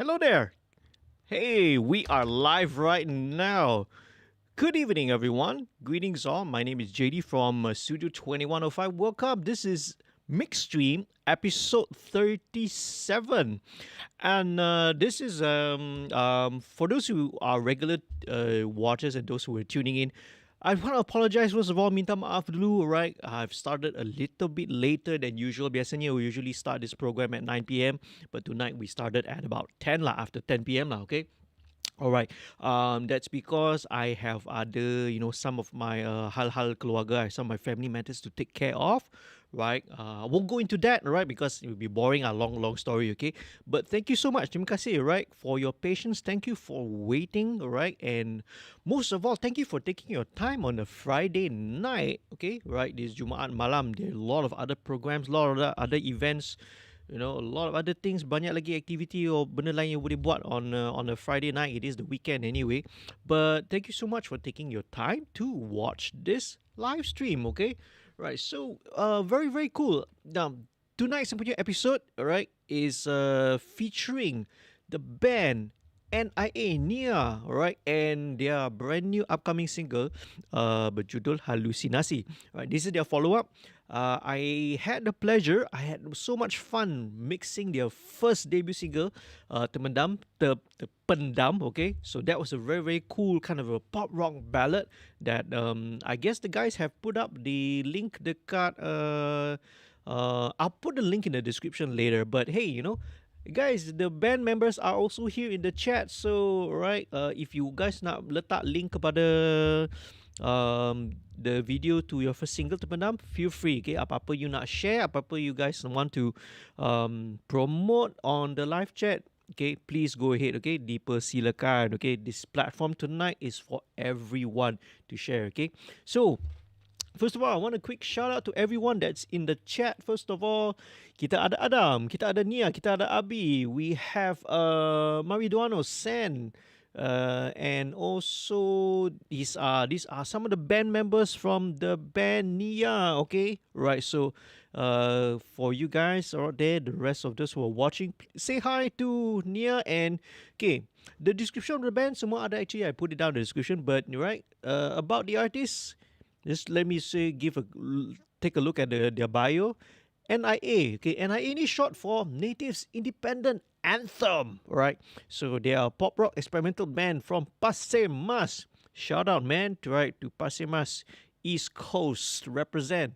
Hello there. Hey, we are live right now. Good evening, everyone. Greetings all. My name is JD from Studio 2105. Welcome. This is MixStream episode 37. And this is for those who are regular watchers and those who are tuning in. I want to apologize first of all, minta maaf dulu, right? I've started a little bit later than usual. Biasanya we usually start this program at 9 p.m. But tonight we started at about 10 lah, after 10 p.m. lah, okay? All right. That's because I have other, some of my hal-hal keluarga, some of my family matters to take care of, right? I won't go into that, right? Because it will be boring, a long story, okay? But thank you so much, terima kasih, right, for your patience. Thank you for waiting, right? And most of all, thank you for taking your time on a Friday night, okay? Right, this Jumaat malam, there are a lot of other programs, a lot of other events. A lot of other things, banyak lagi activity or benda lain yang boleh buat on a Friday night. It is the weekend anyway. But thank you so much for taking your time to watch this live stream, okay? Right, so very, very cool. Now, tonight's episode, right, is featuring the band N.I.A, N.I.A, right, and their brand new upcoming single berjudul Halusinasi. Right, this is their follow-up. I had the pleasure, I had so much fun mixing their first debut single, Temendam, Pendam, okay? So that was a very, very cool kind of a pop rock ballad that I guess the guys have put up the link dekat, I'll put the link in the description later, but hey, guys, the band members are also here in the chat. So, right, if you guys nak letak link kepada the video to your first single Terpendam, feel free, okay? Apa-apa you nak share, apa-apa you guys want to promote on the live chat, okay, please go ahead, okay? Dipersilakan, okay? This platform tonight is for everyone to share, okay? So, first of all, I want a quick shout out to everyone that's in the chat. First of all, kita ada Adham, kita ada N.I.A, kita ada Abi. We have Mariduano, Sen, and also these are some of the band members from the band N.I.A. Okay, right. So, for you guys out there, the rest of those who are watching, say hi to N.I.A. and okay. The description of the band, semua ada actually. I put it down in the description, but right, about the artists. Just let me take a look at their bio. N.I.A, okay, N.I.A is short for Natives Independent Anthem, right? So they are a pop rock experimental band from Pasir Mas. Shout out, man, to Pasir Mas, East Coast, represent.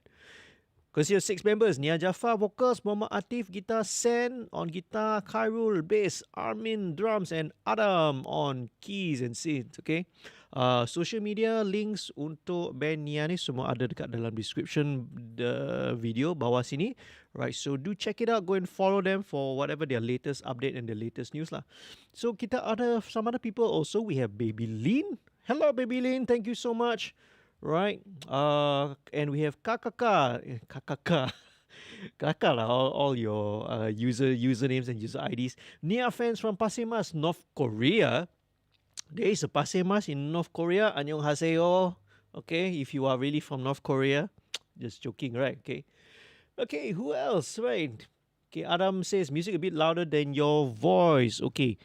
Consider 6 members: N.I.A, Jaafar, vocals; Mohd, Atif, guitar; Sen on guitar; Khairul, bass; Armin, drums; and Adham on keys and synth, okay? Social media links untuk band N.I.A ni semua ada dekat dalam description the video bawah sini, right? So do check it out, go and follow them for whatever their latest update and the latest news lah. So kita ada some other people also. We have Baby Lin. Hello Baby Lin, thank you so much. Right, and we have Kakaka, Kakak lah, all your usernames and user IDs. N.I.A fans from Pasir Mas, North Korea. There is a Pasir Mas in North Korea. Annyeonghaseyo. Okay, if you are really from North Korea, just joking, right? Okay, who else? Right. Okay, Adam says music a bit louder than your voice. Okay,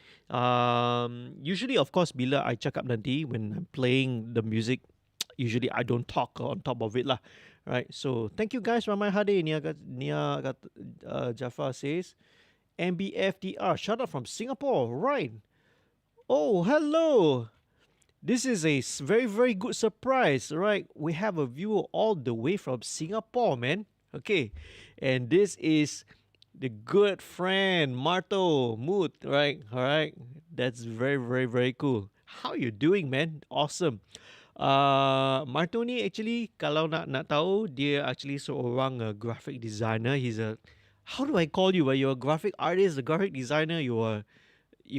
usually of course bila I cakap nanti when I'm playing the music, usually I don't talk on top of it lah, right? So thank you guys, Ramai Hadi, N.I.A, Jaafar says, MBFDR, shout out from Singapore, right? Oh, hello. This is a very, very good surprise, right? We have a viewer all the way from Singapore, man. Okay, and this is the good friend Marto Mood, right? All right, that's very, very, very cool. How you doing, man? Awesome. Marto ni actually kalau nak tahu, dia actually seorang graphic designer. He's a, how do I call you? You're a graphic artist, a graphic designer. You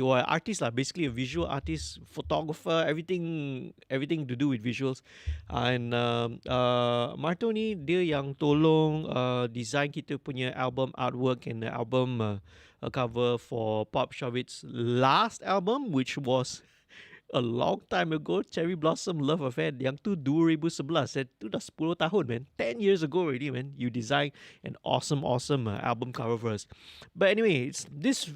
are artist lah, basically a visual artist, photographer, everything to do with visuals. And Marto ni dia yang tolong design kita punya album artwork and the album cover for Pop Shavit's last album, which was a long time ago, Cherry Blossom Love Affair. Yang tu 2011. Itu dah 10 tahun, man. 10 years ago already, man. You designed an awesome album cover for us. But anyway, this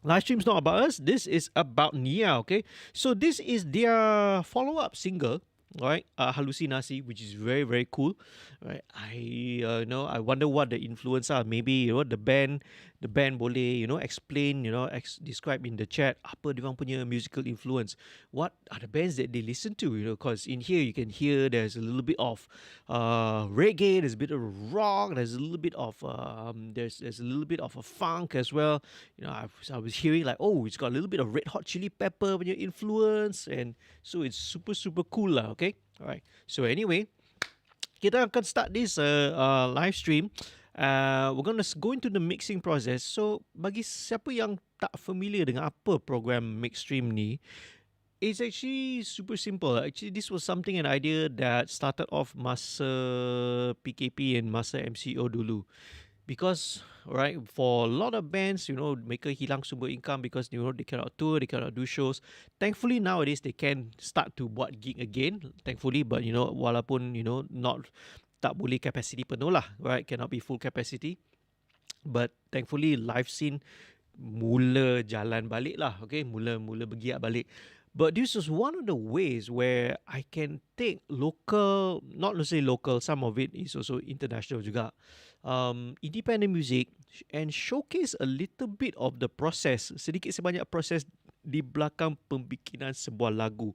Live stream's not about us. This is about N.I.A. Okay, so this is their follow-up single, right? Halusinasi, which is very very cool, right? I wonder what the influence are. Maybe the band boleh explain, describe in the chat apa diorang punya musical influence. What are the bands that they listen to? Because in here you can hear there's a little bit of reggae, there's a bit of rock, there's a little bit of there's a little bit of a funk as well. I was hearing like, oh, it's got a little bit of Red Hot Chili Pepper punya influence, and so it's super super cool lah. Okay, all right. So anyway, kita akan start this live stream. We're gonna go into the mixing process. So bagi siapa yang tak familiar dengan apa program MixStream ni, it's actually super simple. Actually, this was something, an idea that started off masa PKP and masa MCO dulu. Because, right, for a lot of bands, mereka hilang sumber income because, they cannot tour, they cannot do shows. Thankfully, nowadays, they can start to buat gig again, thankfully. But, walaupun, not, tak boleh capacity penuh lah, right? Cannot be full capacity. But, thankfully, live scene mula jalan balik lah, okay? Mula bergiat balik. But this is one of the ways where I can take local, not to say local, some of it is also international juga, independent music, and showcase a little bit of the process, sedikit sebanyak proses di belakang pembikinan sebuah lagu.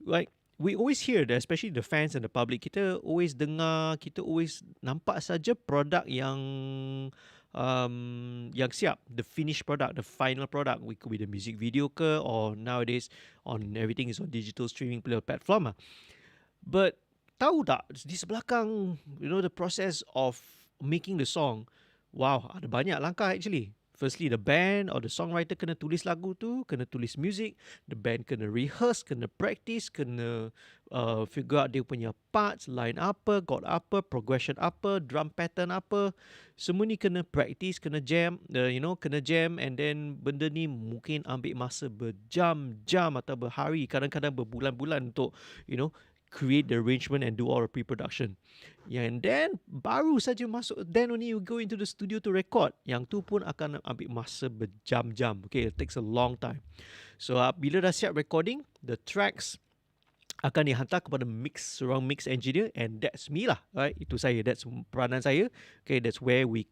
Right? We always hear that, especially the fans and the public, kita always dengar, kita always nampak saja produk yang siap, the finished product, the final product. We could be the music video ke, or nowadays on everything is on digital streaming platform. But tahu tak di sebelakang, the process of making the song, wow, ada banyak langkah actually. Firstly, the band or the songwriter kena tulis lagu tu, kena tulis music, the band kena rehearse, kena practice, kena figure out dia punya parts, line apa, chord apa, progression apa, drum pattern apa. Semua ni kena practice, kena jam, kena jam, and then benda ni mungkin ambil masa berjam-jam atau berhari, kadang-kadang berbulan-bulan untuk, create the arrangement and do all the pre-production. And then baru saja masuk, then only you go into the studio to record. Yang tu pun akan ambil masa berjam-jam. Okay, it takes a long time. So bila dah siap recording, the tracks akan dihantar kepada surround mix engineer, and that's me lah, right? Itu saya, that's peranan saya. Okay, that's where we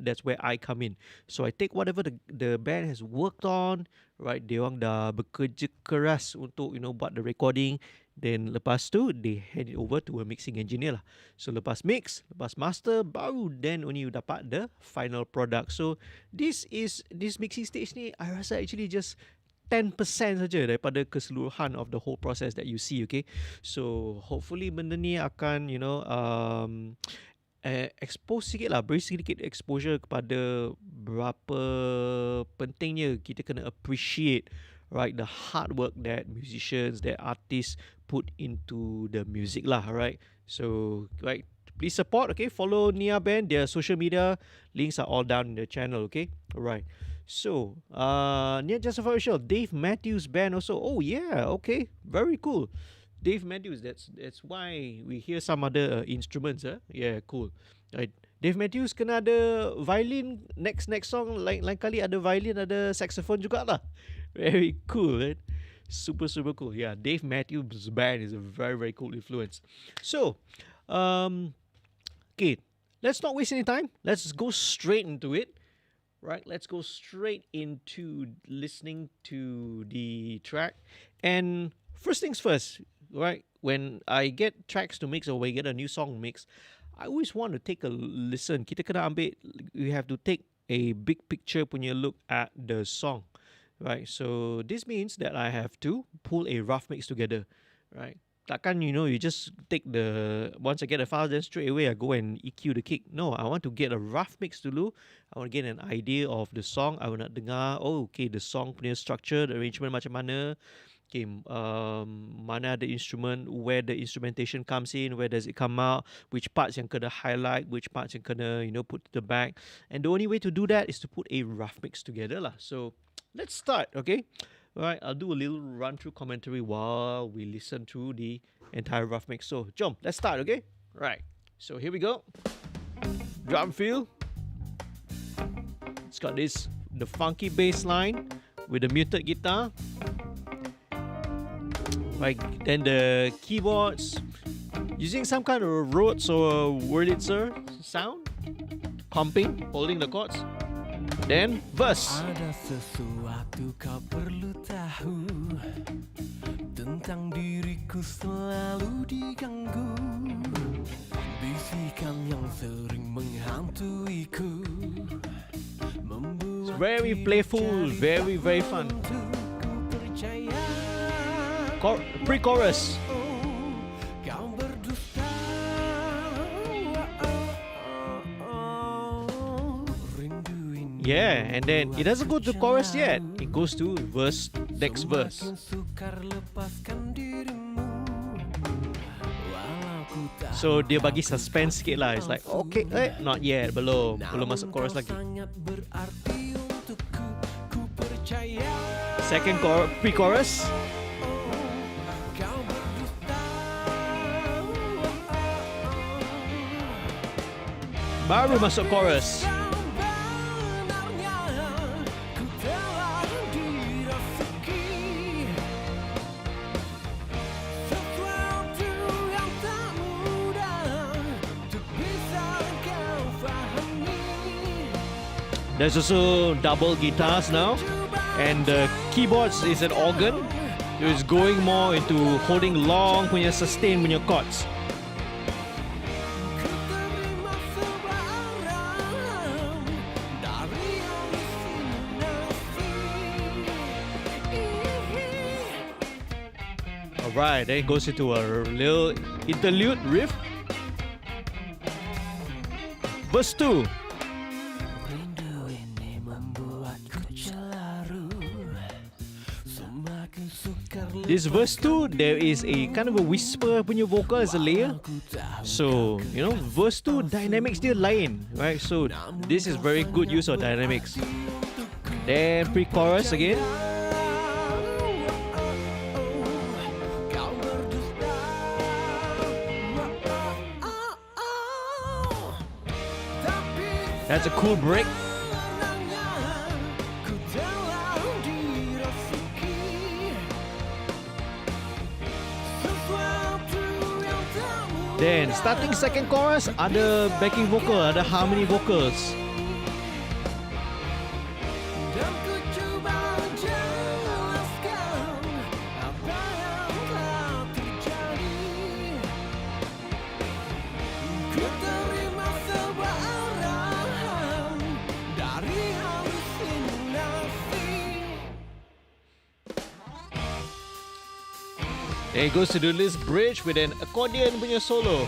that's where I come in. So I take whatever the band has worked on, right? Diorang dah bekerja keras untuk buat the recording. Then lepas tu they hand it over to a mixing engineer lah. So lepas mix, lepas master, baru then only you dapat the final product. So this mixing stage ni, I rasa actually just 10% saja daripada keseluruhan of the whole process that you see, okay? So hopefully benda ni akan expose sikit lah, beri sedikit exposure kepada berapa pentingnya kita kena appreciate, right, the hard work that musicians, that artists put into the music lah, right? So, right, please support, okay? Follow N.I.A band, their social media links are all down in the channel, okay? Alright. So, N.I.A Just Official, Dave Matthews band also. Oh yeah, okay, very cool. Dave Matthews, that's why we hear some other instruments, yeah, cool. Right. Dave Matthews kena ada violin, next song lain kali ada violin, ada saxophone juga lah. Very cool, right? Super super cool. Yeah, Dave Matthews band is a very very cool influence. So, okay, let's not waste any time. Let's go straight into it. Right, let's go straight into listening to the track. And first things first, right? When I get tracks to mix or we get a new song mix, I always want to take a listen. Kita kena ambil, we have to take a big picture punya look at the song, right? So this means that I have to pull a rough mix together, right? Takkan, you just take once I get a file, then straight away I go and EQ the kick. No, I want to get a rough mix dulu. I want to get an idea of the song. I want to dengar, okay, the song punya structure, the arrangement macam mana. Okay, mana the instrument, where the instrumentation comes in, where does it come out, which parts yang kena highlight, which parts yang kena, put to the back. And the only way to do that is to put a rough mix together lah. So, let's start, okay? Alright, I'll do a little run-through commentary while we listen to the entire rough mix. So, jom, let's start, okay? Right, so here we go. Drum fill. It's got this the funky bass line with the muted guitar. Right, then the keyboards using some kind of Rhodes or Wurlitzer sound, pumping, holding the chords. Then verse. Ada sesuatu kau perlu tahu tentang diriku selalu diganggu bisikan yang sering menghantuiku. It's very playful, very fun. Pre-chorus. Yeah, and then it doesn't go to chorus yet. It goes to verse, next verse. So dia bagi suspense sikit lah. It's like, okay, not yet, belum masuk chorus lagi. Second pre-chorus. Baru masuk chorus. There's also double guitars now, and the keyboards is an organ. It's going more into holding long punya sustain punya chords. Alright, then it goes into a little interlude riff. Verse 2. This verse 2, there is a kind of a whisper punya vocal as a layer. So, you know, verse 2 dynamics dia lain, right? So, this is very good use of dynamics. Then pre-chorus again. That's a cool break. Then starting second chorus, ada backing vocal, ada harmony vocals. Then it goes to do this bridge with an accordion punya solo.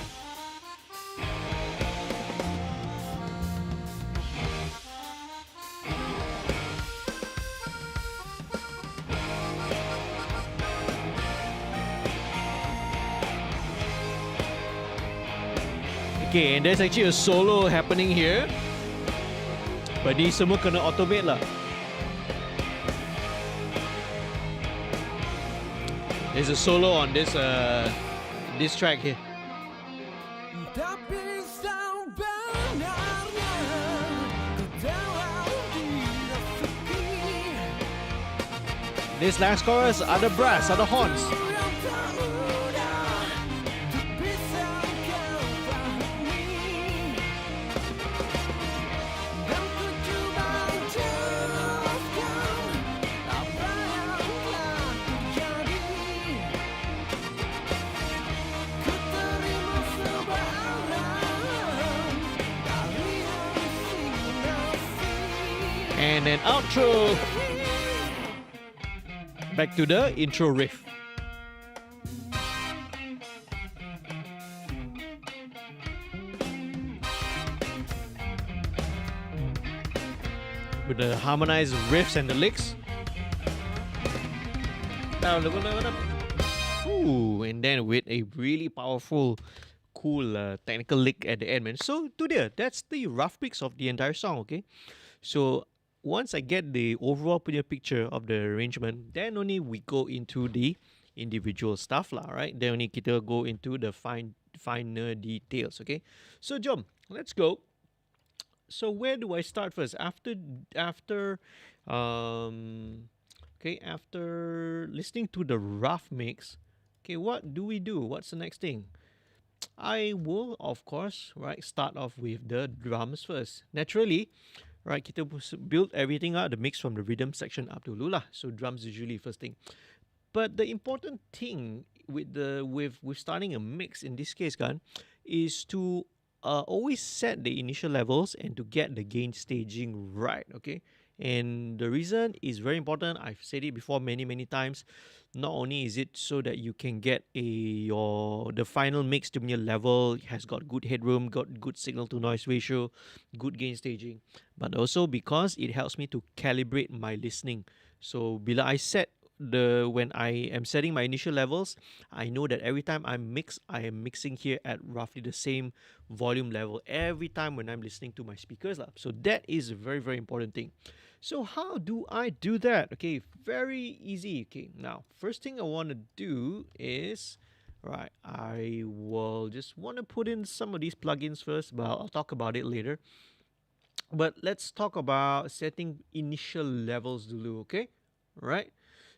Okay, and there's actually a solo happening here. But ni semua kena automate lah. There's a solo on this track here. This last chorus, ada brass, ada horns. And then outro. Back to the intro riff. With the harmonized riffs and the licks. Ooh, and then with a really powerful, cool technical lick at the end, man. So, that's the rough mix of the entire song, okay? So, once I get the overall picture of the arrangement, then only we go into the individual stuff lah, right? Then only kita go into the finer details, okay? So jom, let's go. So where do I start first? After um okay, after listening to the rough mix, okay, what do we do? What's the next thing? I will, of course, right, start off with the drums first. Naturally, right, kita build everything out, the mix from the rhythm section up to lula. So drums usually first thing. But the important thing with with starting a mix in this case, kan, is to always set the initial levels and to get the gain staging right. Okay, and the reason is very important. I've said it before many times. Not only is it so that you can get the final mix to your level has got good headroom, got good signal to noise ratio, good gain staging, but also because it helps me to calibrate my listening. So bila I set when I am setting my initial levels, I know that every time I am mixing here at roughly the same volume level every time when I'm listening to my speakers lah. So that is a very important thing. So how do I do that? Okay, very easy. Okay, now first thing I want to do is, right, I will just want to put in some of these plugins first, but I'll talk about it later. But let's talk about setting initial levels dulu, okay? Right?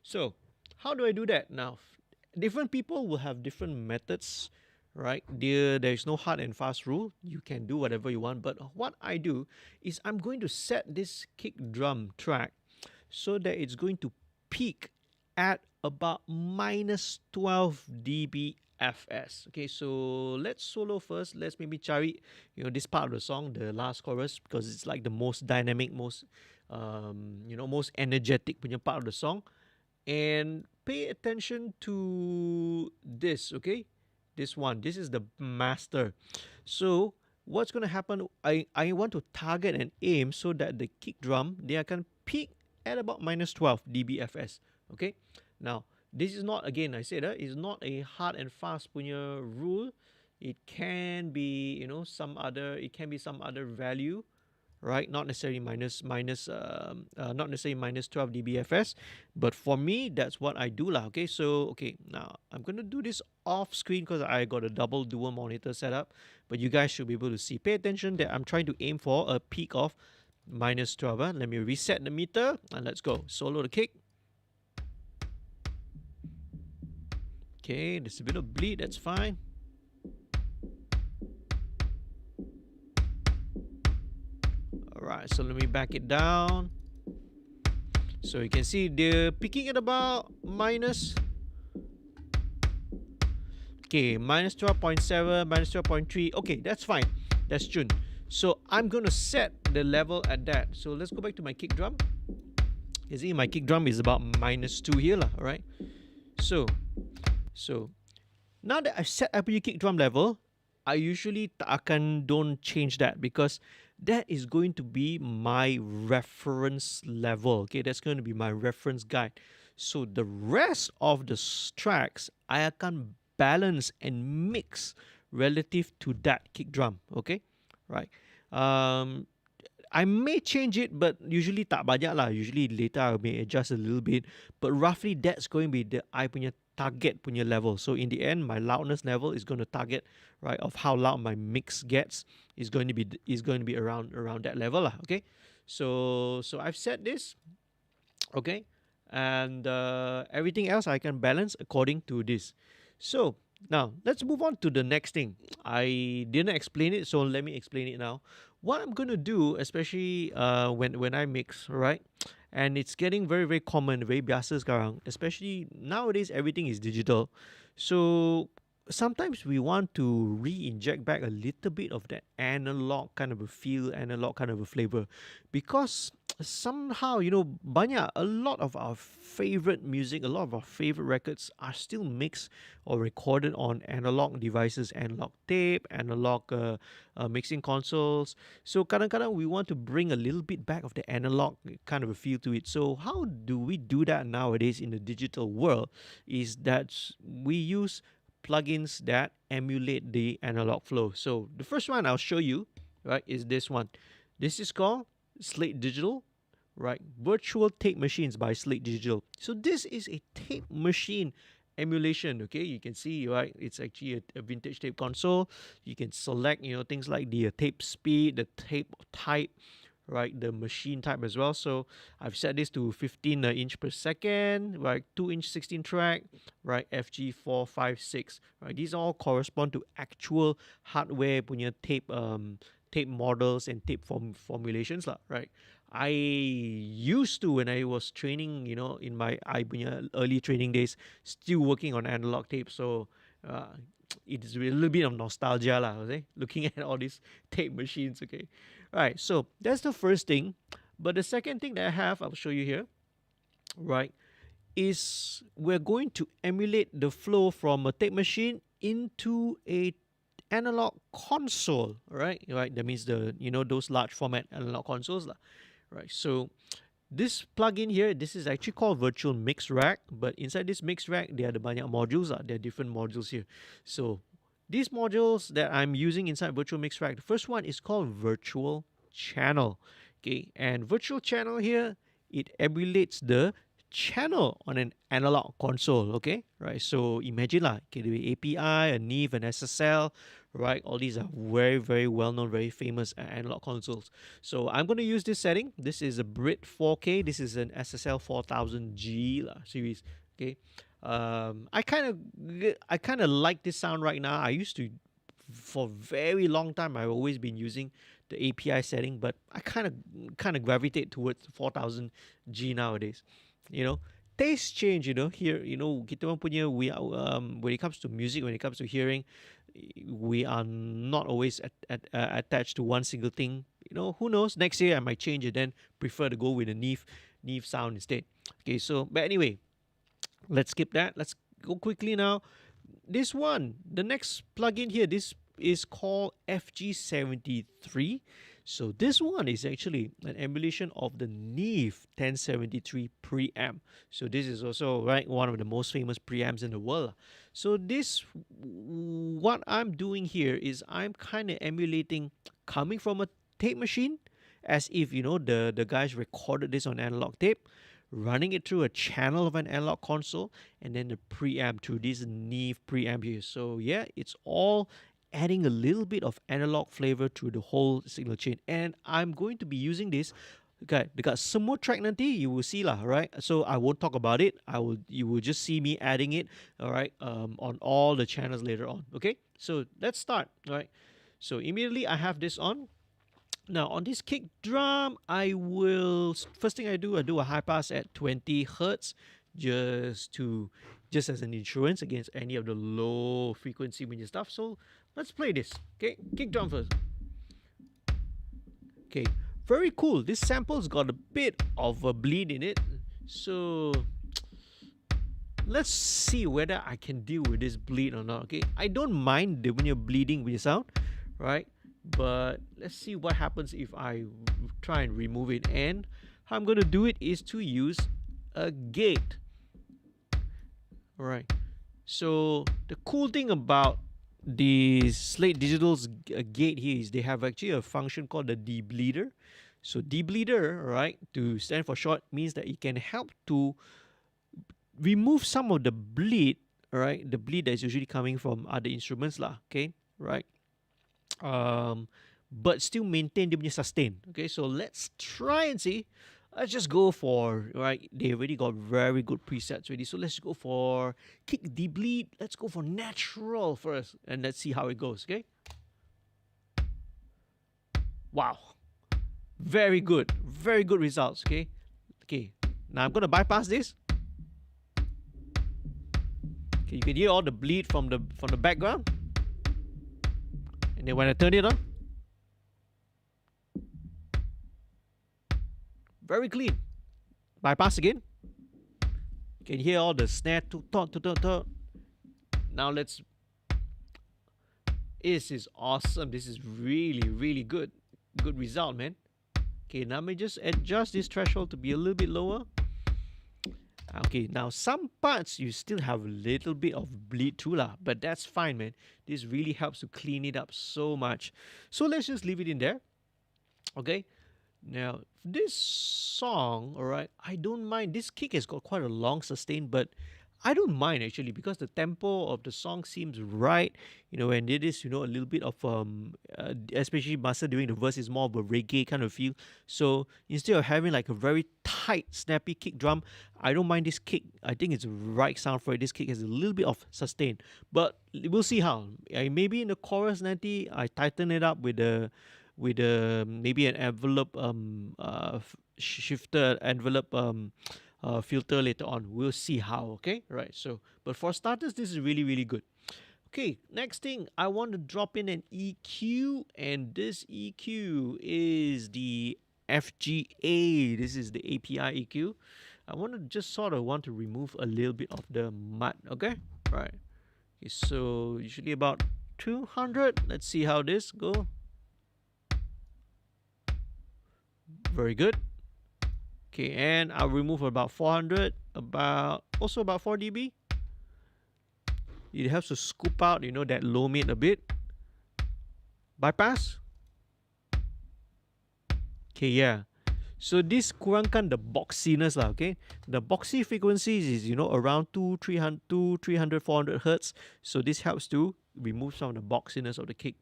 So, how do I do that? Now, different people will have different methods, right? There is no hard and fast rule. You can do whatever you want. But what I do is I'm going to set this kick drum track so that it's going to peak at about minus 12 dB FS. Okay, so let's solo first. Let's maybe cari, this part of the song, the last chorus, because it's like the most dynamic, most most energetic punya part of the song. And pay attention to this, okay? This one. This is the master. So what's going to happen, I want to target and aim so that the kick drum, they can peak at about minus 12 dBFS, okay? Now, this is not, again, I said, it's not a hard and fast punya rule. It can be, some other value, right? Not necessarily not necessarily minus 12 dBFS, but for me, that's what I do lah. Okay, so now I'm gonna do this off screen because I got a double dual monitor set up, but you guys should be able to see. Pay attention that I'm trying to aim for a peak of minus 12. Let me reset the meter and let's go. Solo the kick. Okay, there's a bit of bleed, that's fine. Alright, so let me back it down. So you can see they're peaking at about minus 12.7, minus 12.3. Okay, that's fine. That's tuned. So I'm going to set the level at that. So let's go back to my kick drum. You see my kick drum is about minus 2 here lah, alright? So now that I've set up your kick drum level, I usually don't change that because that is going to be my reference level. Okay, that's going to be my reference guide. So the rest of the tracks, I can balance and mix relative to that kick drum. Okay, right. I may change it, but usually tak banyak lah. Usually later I may adjust a little bit. But roughly that's going to be the I punya target punya level. So in the end, my loudness level is going to target, right, of how loud my mix gets is going to be around that level lah. Okay, so I've set this, okay, and everything else I can balance according to this. So now let's move on to the next thing. I didn't explain it, so let me explain it now. What I'm going to do, especially when I mix, right, and it's getting very common, very biasa sekarang, especially nowadays everything is digital. So sometimes we want to re-inject back a little bit of that analog kind of a feel, analog kind of a flavor, because somehow, a lot of our favorite music, a lot of our favorite records are still mixed or recorded on analog devices, analog tape, analog mixing consoles. So kadang-kadang we want to bring a little bit back of the analog kind of a feel to it. So how do we do that nowadays in the digital world? Is that we use plugins that emulate the analog flow. So the first one I'll show you, right, is this one. This is called Slate Digital, right? Virtual Tape Machines by Slate Digital. So this is a tape machine emulation. Okay, you can see, right, it's actually a vintage tape console. You can select, things like the tape speed, the tape type, right, the machine type as well. So I've set this to 15 inch per second, right, 2-inch 16 track, right, FG456, right. These all correspond to actual hardware punya tape models and tape formulations lah, right. I used to, when I was training, in my I punya early training days, still working on analog tape. So it is a little bit of nostalgia lah, okay? Looking at all these tape machines, okay? All right, so that's the first thing. But the second thing that I have, I'll show you here, right, is we're going to emulate the flow from a tape machine into a analog console, right? Right, that means those large format analog consoles lah, right? So this plugin here, this is actually called Virtual Mix Rack, but inside this mix rack, there are the banyak modules. There are different modules here. So these modules that I'm using inside Virtual Mix Rack, the first one is called Virtual Channel. Okay, and Virtual Channel here, it emulates the channel on an analog console. Okay, right? So imagine lah, okay, the API, a NIV, an SSL, right? All these are very, very well-known, very famous analog consoles. So I'm going to use this setting. This is a Brit 4K. This is an SSL 4000G series. Okay, I kind of like this sound right now. I used to, for a very long time, I've always been using the API setting, but I kind of gravitate towards 4000G nowadays. Taste change. Here, kita orang punya, we are, when it comes to music, when it comes to hearing, we are not always attached to one single thing. Who knows? Next year I might change it, then prefer to go with a NIV sound instead. Okay, so but anyway, let's skip that. Let's go quickly now. This one, the next plugin here, this is called FG73. So this one is actually an emulation of the NIV 1073 preamp. So this is also, right, one of the most famous preamps in the world. So what I'm doing here is I'm kind of emulating coming from a tape machine, as if the guys recorded this on analog tape, running it through a channel of an analog console, and then the preamp through this NIV preamp here. So yeah, it's all adding a little bit of analog flavor to the whole signal chain. And I'm going to be using this. Okay, dekat semua track nanti you will see lah, right? So I won't talk about it. You will just see me adding it, all right, on all the channels later on. Okay, so let's start. All right, so immediately I have this on. Now on this kick drum, first thing I do a high pass at 20 hertz, just as an insurance against any of the low frequency windy stuff. So let's play this. Okay, kick drum first. Okay, very cool. This sample's got a bit of a bleed in it. So let's see whether I can deal with this bleed or not. Okay, I don't mind when you're bleeding with your sound, right? But let's see what happens if I try and remove it. And how I'm going to do it is to use a gate. All right. So the cool thing about the Slate Digital's gate here is they have actually a function called the debleeder. So debleeder, right, to stand for short, means that it can help to remove some of the bleed, right? The bleed that is usually coming from other instruments lah, okay, right? But still maintain the sustain. Okay, so let's try and see. Let's just go for, right, they already got very good presets ready. So let's go for kick debleed. Let's go for natural first, and let's see how it goes. Okay. Wow, very good results. Okay. Now I'm gonna bypass this. Okay, you can hear all the bleed from the background. And then when I turn it on, very clean. Bypass again. You can hear all the snare. Now this is awesome. This is really good. Good result, man. Okay, now let me just adjust this threshold to be a little bit lower. Okay, now some parts you still have a little bit of bleed too lah, but that's fine, man. This really helps to clean it up so much. So let's just leave it in there. Okay. Now this song, all right, I don't mind. This kick has got quite a long sustain, but I don't mind actually because the tempo of the song seems right. And it is a little bit of especially Masa during the verse is more of a reggae kind of feel. So instead of having like a very tight, snappy kick drum, I don't mind this kick. I think it's the right sound for it. This kick has a little bit of sustain, but we'll see how. Maybe in the chorus nanti I tighten it up with a maybe an envelope shifter envelope filter later on. We'll see how. Okay, right. So, but for starters, this is really really good. Okay, next thing, I want to drop in an EQ, and this EQ is the FGA. This is the API EQ. I want to just sort of want to remove a little bit of the mud. Okay, right. Okay, so usually about 200. Let's see how this go. Very good. Okay, and I'll remove about 400, also about 4 dB. It helps to scoop out, that low mid a bit. Bypass. Okay, yeah. So this kurangkan the boxiness lah, okay? The boxy frequencies is, around 300, 400 hertz. So this helps to remove some of the boxiness of the kick.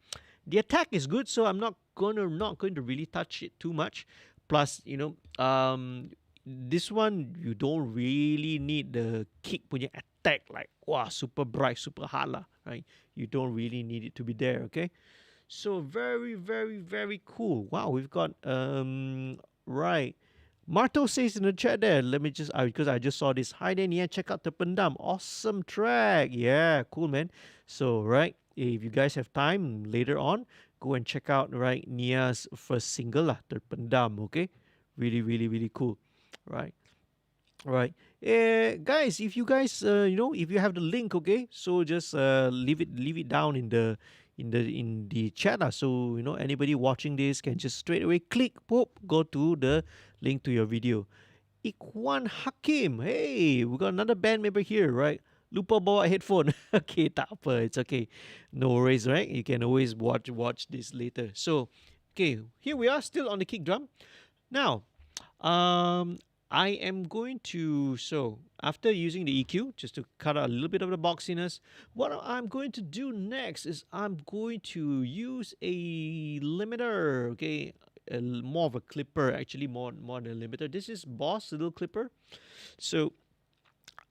The attack is good, so I'm not going to really touch it too much. Plus, this one you don't really need the kick punya attack like super bright, super hard lah, right? You don't really need it to be there, okay? So very, very, very cool. Wow, we've got right. Marto says in the chat there, let me just because I just saw this. Hi there, N.I.A, check out Terpendam. Awesome track. Yeah, cool man. So right, if you guys have time later on, go and check out right N.I.A's first single lah, Terpendam. Okay, really, really, really cool. Right. Guys, if you guys if you have the link, okay, so just leave it down in the chat lah. So anybody watching this can just straight away click, go to the link to your video. Ikwan Hakim, hey, we got another band member here, right? Lupa bawa headphone. Okay, tak apa, it's okay, no worries, right? You can always watch this later. So okay, here we are still on the kick drum. Now I am going to, so after using the EQ, just to cut out a little bit of the boxiness, what I'm going to do next is I'm going to use a limiter, okay, more of a clipper, actually more than a limiter. This is Boss little clipper. So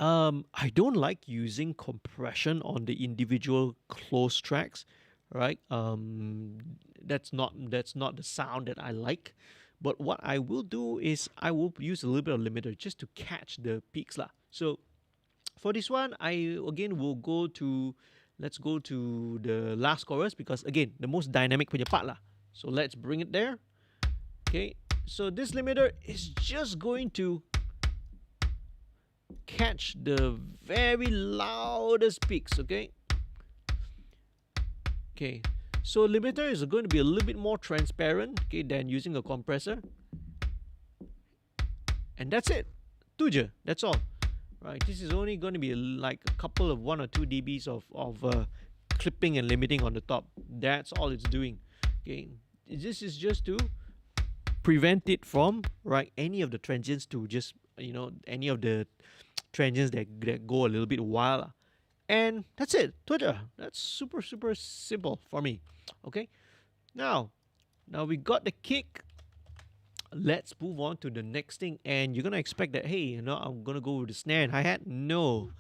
I don't like using compression on the individual close tracks, right? That's not the sound that I like. But what I will do is I will use a little bit of limiter just to catch the peaks lah. So for this one, I again will let's go to the last chorus because again, the most dynamic punya part lah. So let's bring it there. Okay, so this limiter is just going to catch the very loudest peaks, okay? Okay. So limiter is going to be a little bit more transparent, okay, than using a compressor. And that's it. Tu je. That's all. Right. This is only going to be like a couple of 1 or 2 dBs of clipping and limiting on the top. That's all it's doing. Okay. This is just to prevent it from any of the transients to just any of the transients that go a little bit wild. And that's it. Twitter. That's super, super simple for me. Okay. Now we got the kick. Let's move on to the next thing. And you're going to expect that, hey, I'm going to go with the snare and hi-hat. No.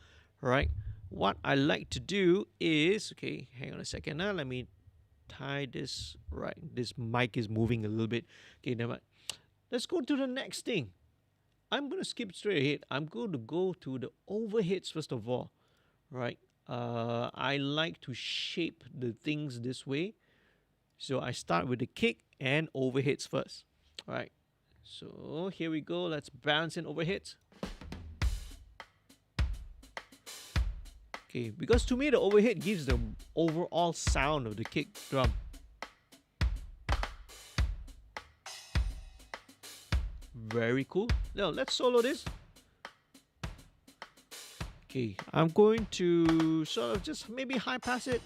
Right. What I like to do is, okay, hang on a second. Now let me tie this. Right. This mic is moving a little bit. Okay, never mind. Let's go to the next thing. I'm going to skip straight ahead. I'm going to go to the overheads first of all. Right. I like to shape the things this way. So I start with the kick and overheads first. All right. So here we go. Let's bounce in overheads. Okay, because to me the overhead gives the overall sound of the kick drum. Very cool. Now let's solo this. Okay, I'm going to sort of just maybe high pass it.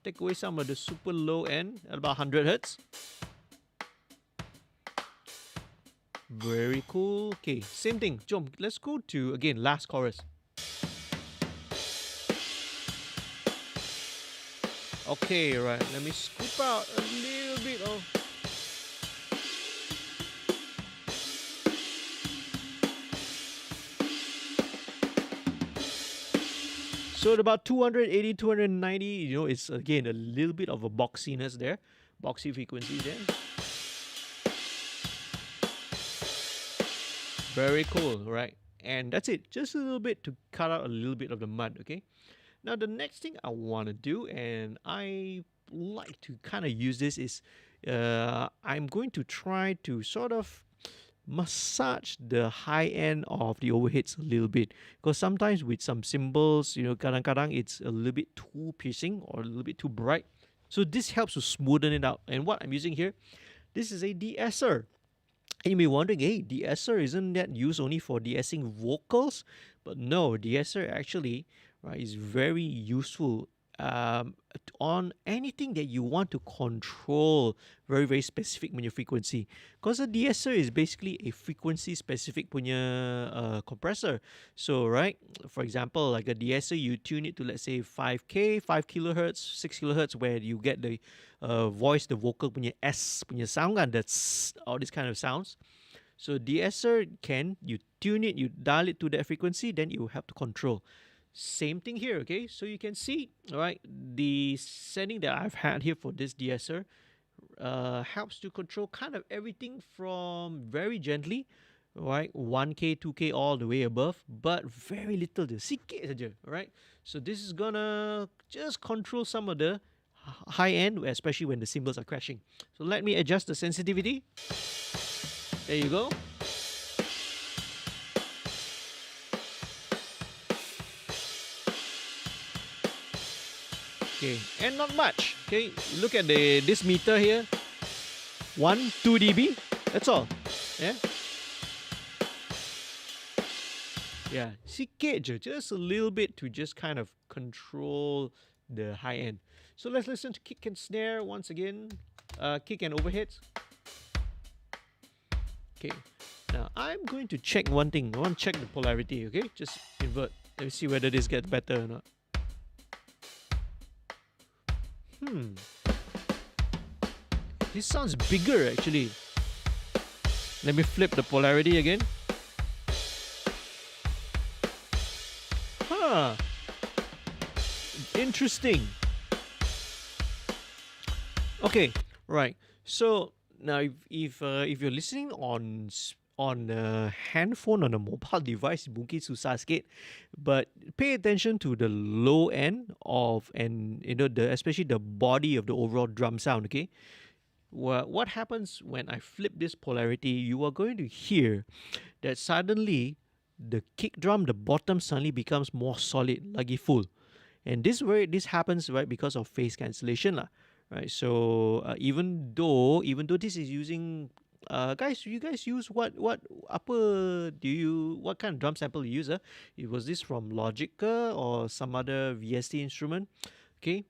Take away some of the super low end at about 100 hertz. Very cool. Okay, same thing. Jom, let's go to, again, last chorus. Okay, right. Let me scoop out a little bit of... So at about 280, 290, you know, it's again a little bit of a boxiness there. Boxy frequency there. Very cool, right? And that's it. Just a little bit to cut out a little bit of the mud, okay? Now the next thing I want to do, and I like to kind of use this, is I'm going to try to sort of massage the high end of the overheads a little bit, because sometimes with some cymbals, you know, kadang-kadang it's a little bit too piercing or a little bit too bright. So this helps to smoothen it out. And what I'm using here, this is a de-esser. And you may be wondering, hey, de-esser, isn't that used only for de-essing vocals? But no, de-esser actually, right, is very useful on anything that you want to control very, very specific punya frequency. Because a de-esser is basically a frequency specific punya compressor. So, right, for example, like a de-esser, you tune it to, let's say, 5K, 5 kilohertz, 6 kilohertz, where you get the voice, the vocal punya S punya sound, and that's all these kind of sounds. So de-esser you tune it, you dial it to that frequency, then you have to control. Same thing here, okay? So you can see, all right, the setting that I've had here for this de-esser helps to control kind of everything from very gently, right, 1K, 2K, all the way above, but very little, sikit saja, right? So this is gonna just control some of the high end, especially when the cymbals are crashing. So let me adjust the sensitivity. There you go. Okay, and not much. Okay, look at this meter here. 2 dB. That's all. Yeah. Yeah, sikit je, just a little bit to just kind of control the high end. So let's listen to kick and snare once again. Kick and overheads. Okay. Now I'm going to check one thing. I want to check the polarity. Okay, just invert. Let me see whether this gets better or not. This sounds bigger actually. Let me flip the polarity again. Interesting. Okay, right. So now if you're listening on a handphone, on a mobile device, mungkin susah sikit, but pay attention to the low end of, and you know, especially the body of the overall drum sound. Okay, what happens when I flip this polarity? You are going to hear that suddenly the kick drum, the bottom suddenly becomes more solid, lagi full, and this happens, right, because of phase cancellation lah. Right, so even though this is using guys, you guys use what kind of drum sample you use? Was this from Logic or some other VST instrument? Okay,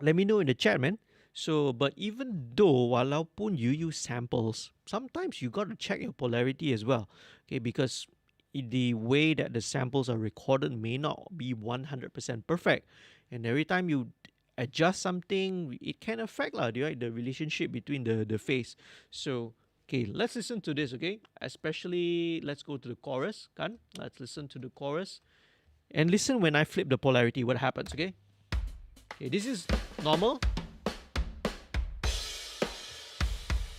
let me know in the chat, man. So, but even though walaupun you use samples, sometimes you got to check your polarity as well. Okay, because the way that the samples are recorded may not be 100% perfect, and every time you adjust something, it can affect right, the relationship between the phase. So, okay, let's listen to this, okay? Especially, let's go to the chorus, kan? Let's listen to the chorus. And listen when I flip the polarity, what happens, okay? Okay, this is normal.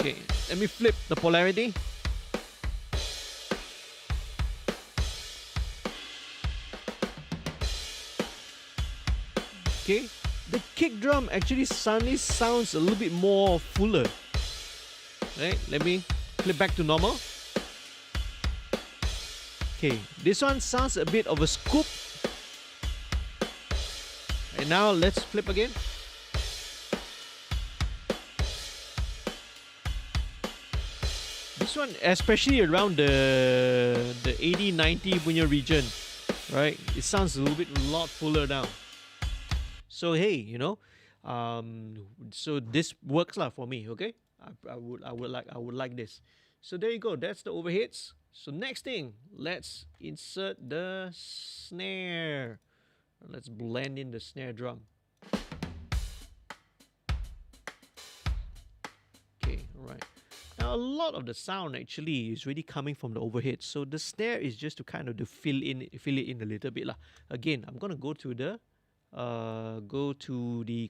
Okay, let me flip the polarity. Okay, the kick drum actually suddenly sounds a little bit more fuller. Right, let me flip back to normal. Okay, this one sounds a bit of a scoop. And now let's flip again. This one, especially around the 80-90 punya region, right? It sounds a lot fuller now. So hey, you know, so this works lah for me. Okay, I would like this. So there you go. That's the overheads. So next thing, let's insert the snare. Let's blend in the snare drum. Okay, right. Now a lot of the sound actually is really coming from the overhead. So the snare is just to kind of to fill it in a little bit lah. Again, I'm gonna go to the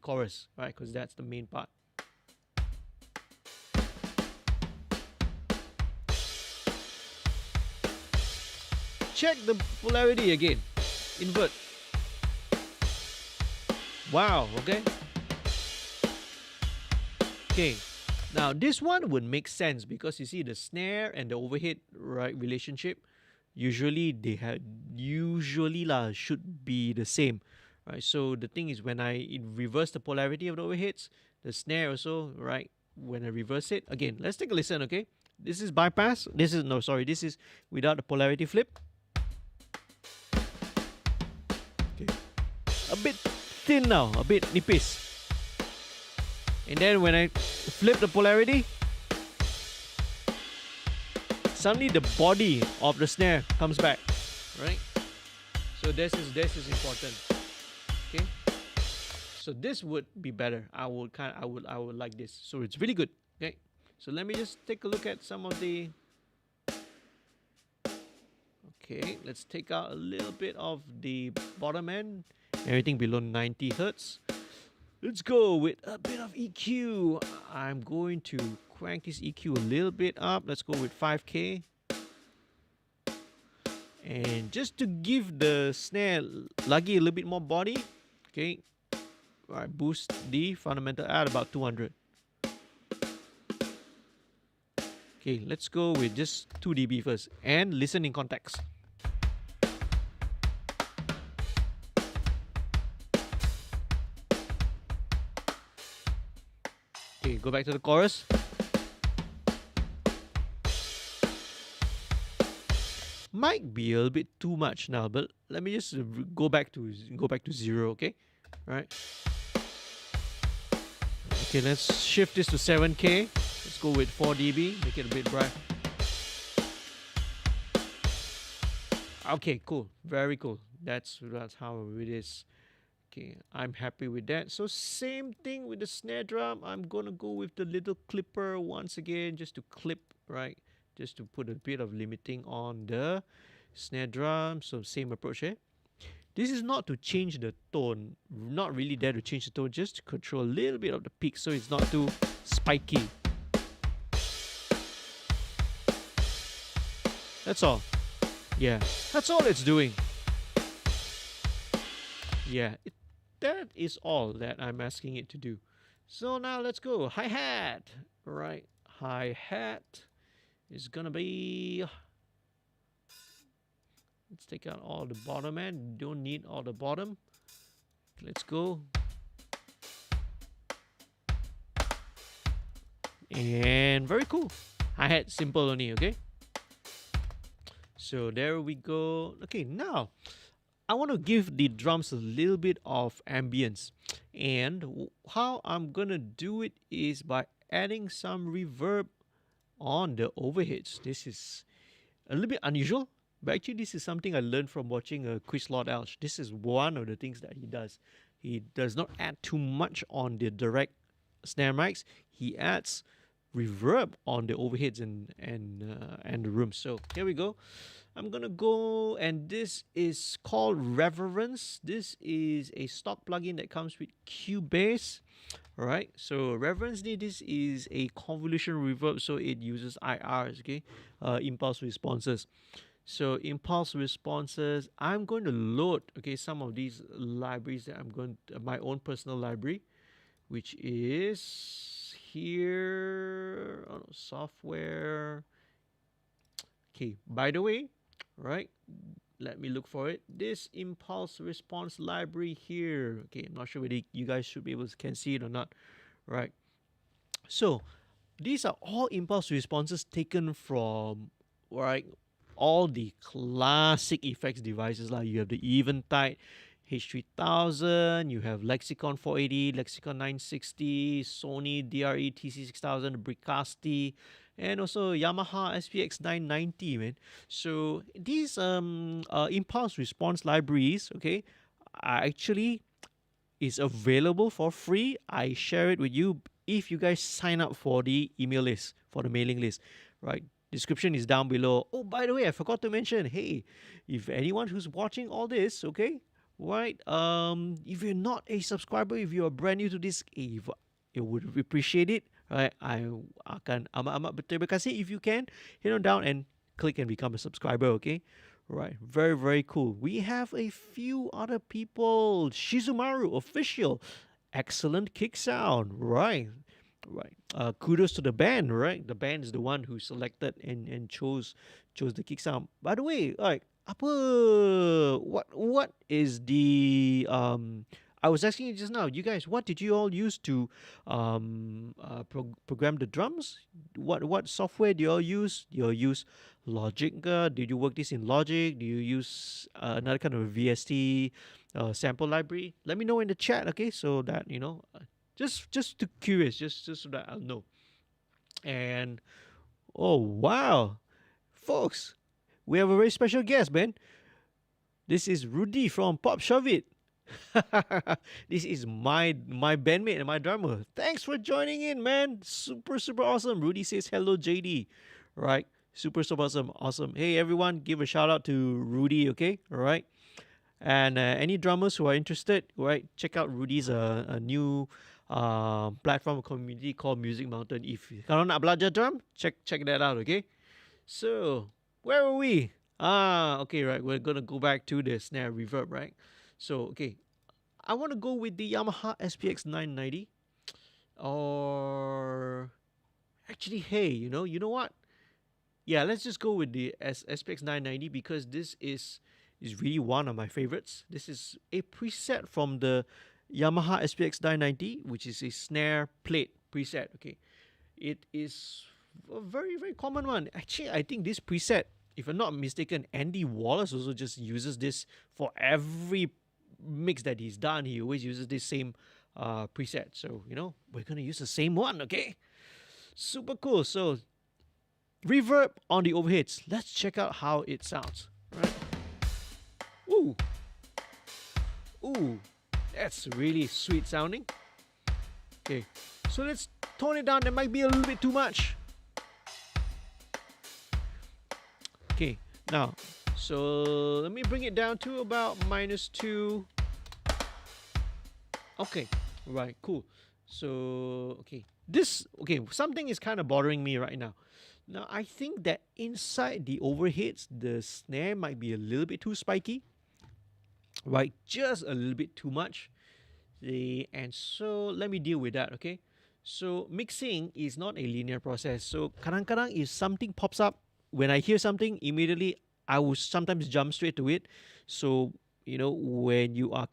chorus, right? Because that's the main part. Check the polarity again. Invert. Wow, okay. Okay. Now this one would make sense because you see the snare and the overhead right relationship. Usually they should be the same. Right. So the thing is when I reverse the polarity of the overheads, the snare also, right? When I reverse it, again, let's take a listen, okay? This is bypass. This is without the polarity flip. Okay. A bit thin now, a bit nipis. And then when I flip the polarity, suddenly the body of the snare comes back, right? So this is important. Okay. So this would be better. I would like this. So it's really good. Okay. So let me just take a look at some of the. Okay, let's take out a little bit of the bottom end. Everything below 90 hertz. Let's go with a bit of EQ. I'm going to crank this EQ a little bit up. Let's go with 5K. And just to give the snare lagi a little bit more body, okay, all right, boost the fundamental at about 200. Okay, let's go with just 2 dB first and listen in context. Okay, go back to the chorus. Might be a little bit too much now, but let me just go back to 0, okay? All right. Okay, let's shift this to 7K. Let's go with 4 dB, make it a bit bright. Okay, cool. Very cool. That's how it is. Okay, I'm happy with that. So same thing with the snare drum. I'm gonna go with the little clipper once again, just to clip, right? Just to put a bit of limiting on the snare drum. So same approach here. This is not to change the tone, not really there to change the tone, just to control a little bit of the peak so it's not too spiky. That's all. Yeah, that's all it's doing. Yeah, that is all that I'm asking it to do. So now let's go. Hi-hat. Right, hi-hat is gonna be. Let's take out all the bottom end. Don't need all the bottom. Let's go. And very cool. Hi-hat simple only, okay? So there we go. Okay, now I want to give the drums a little bit of ambience. And how I'm gonna do it is by adding some reverb on the overheads. This is a little bit unusual, but actually this is something I learned from watching Chris Lord Elch. This is one of the things that he does. He does not add too much on the direct snare mics. He adds reverb on the overheads and the room. So here we go. I'm gonna go, and this is called Reverence. This is a stock plugin that comes with Cubase. All right, so Reverence, this is a convolution reverb, so it uses IRs, okay, impulse responses. So impulse responses, I'm going to load, okay, some of these libraries that I'm going to, my own personal library, which is here, software. Okay, by the way, right, let me look for it. This impulse response library here. Okay, I'm not sure whether you guys should be able to can see it or not. Right. So these are all impulse responses taken from, right, all the classic effects devices. Like you have the Eventide H3000, you have Lexicon 480, Lexicon 960, Sony DRE TC6000, Bricasti, and also Yamaha SPX 990, man. So these impulse response libraries, okay, are actually is available for free. I share it with you if you guys sign up for the email list, for the mailing list, right? Description is down below. Oh, by the way, I forgot to mention, hey, if anyone who's watching all this, okay, right, if you're not a subscriber, if you're brand new to this, if you would appreciate it, right? I akan amat-amat berterima kasih if you can head on down and click and become a subscriber, okay? Right, very, very cool. We have a few other people. Shizumaru, official. Excellent kick sound. Right, right. Kudos to the band, right? The band is the one who selected and chose the kick sound. By the way, like, what is the I was asking you just now, you guys, what did you all use to program the drums? What software do you all use? Do you all use Logic? Did you work this in Logic? Do you use another kind of VST sample library? Let me know in the chat, okay? So that just to curious, just so that I'll know. And oh wow, folks, we have a very special guest, man. This is Rudy from Pop Shove It. This is my bandmate and my drummer. Thanks for joining in, man. Super awesome. Rudy says hello, JD. Right, super awesome. Hey everyone, give a shout out to Rudy, okay? All right. And any drummers who are interested, right, check out Rudy's a new platform community called Music Mountain. If kalau nak belajar drum, check that out, okay? So where were we? Okay, right. We're gonna go back to the snare reverb, right? So okay, I want to go with the Yamaha SPX 990, or actually, hey, you know what? Yeah, let's just go with the SPX 990 because this is really one of my favorites. This is a preset from the Yamaha SPX 990, which is a snare plate preset. Okay, it is a very common one. Actually, I think this preset, if I'm not mistaken, Andy Wallace also just uses this for every mix that he's done. He always uses this same preset. So, we're going to use the same one, okay? Super cool. So, reverb on the overheads. Let's check out how it sounds. Right? Ooh. Ooh. That's really sweet sounding. Okay. So, let's tone it down. That might be a little bit too much. Okay. Now, so let me bring it down to about -2. Okay, right, cool. So, something is kind of bothering me right now. Now, I think that inside the overheads, the snare might be a little bit too spiky. Right, just a little bit too much. And so, let me deal with that, okay? So, mixing is not a linear process. So, kadang-kadang if something pops up, when I hear something, immediately I will sometimes jump straight to it. So, when you are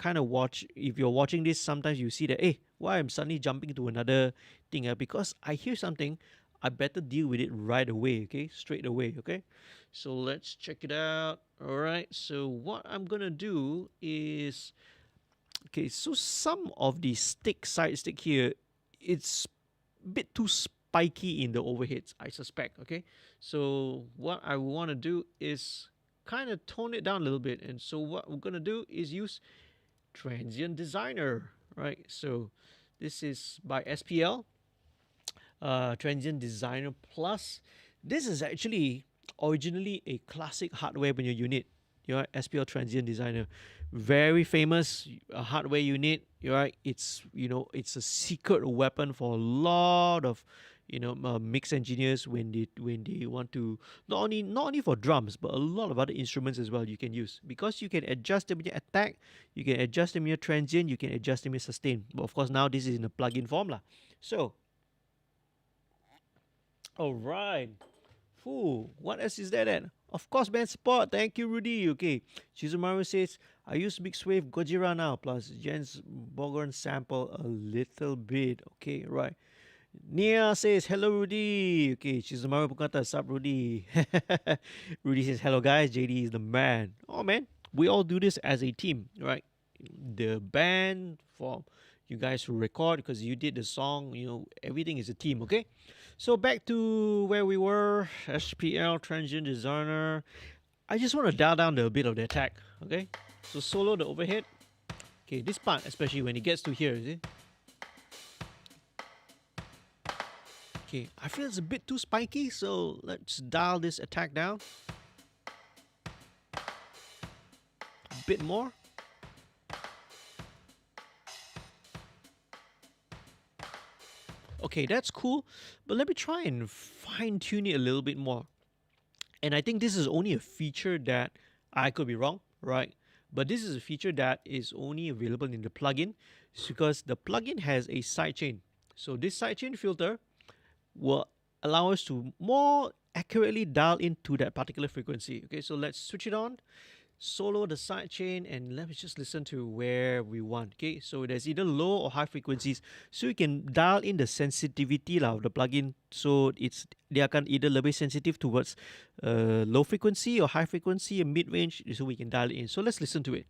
if you're watching this, sometimes you see that, hey, why I'm suddenly jumping to another thing? Because I hear something, I better deal with it right away, okay? Straight away, okay? So let's check it out. All right. So what I'm going to do is, okay, so some of the side stick here, it's a bit too spiky in the overheads, I suspect, okay? So what I want to do is kind of tone it down a little bit. And so what we're going to do is use Transient Designer, right? So this is by SPL, Transient Designer Plus. This is actually originally a classic hardware when your unit, SPL Transient Designer. Very famous hardware unit, right? It's a secret weapon for a lot of mix engineers when they want to not only for drums but a lot of other instruments as well. You can use, because you can adjust them in your attack, you can adjust them in your transient, you can adjust them in your sustain. But of course now this is in a plug-in form lah. So, all right. What else is there then? Of course, band support. Thank you, Rudy. Okay. Shizumaru says, I use Mixwave Gojira now, plus Jens Bogorn sample a little bit. Okay, right. N.I.A says, hello, Rudy. Okay, Shizumaru Pukata, sup, Rudy. Rudy says, hello, guys. JD is the man. Oh, man. We all do this as a team, right? The band, for you guys who record, because you did the song, everything is a team, okay? So back to where we were, HPL, Transient Designer. I just want to dial down a bit of the attack, okay? So solo the overhead. Okay, this part, especially when it gets to here, is it? Okay, I feel it's a bit too spiky, so let's dial this attack down. A bit more. Okay, that's cool, but let me try and fine tune it a little bit more. And I think this is only a feature that I could be wrong, right? But this is a feature that is only available in the plugin. It's because the plugin has a sidechain. So this sidechain filter will allow us to more accurately dial into that particular frequency. Okay, so let's switch it on, solo the sidechain, and let me just listen to where we want. Okay, so there's either low or high frequencies, so you can dial in the sensitivity of the plugin. So they akan either lebih sensitive towards low frequency or high frequency and mid range, so we can dial it in. So let's listen to it.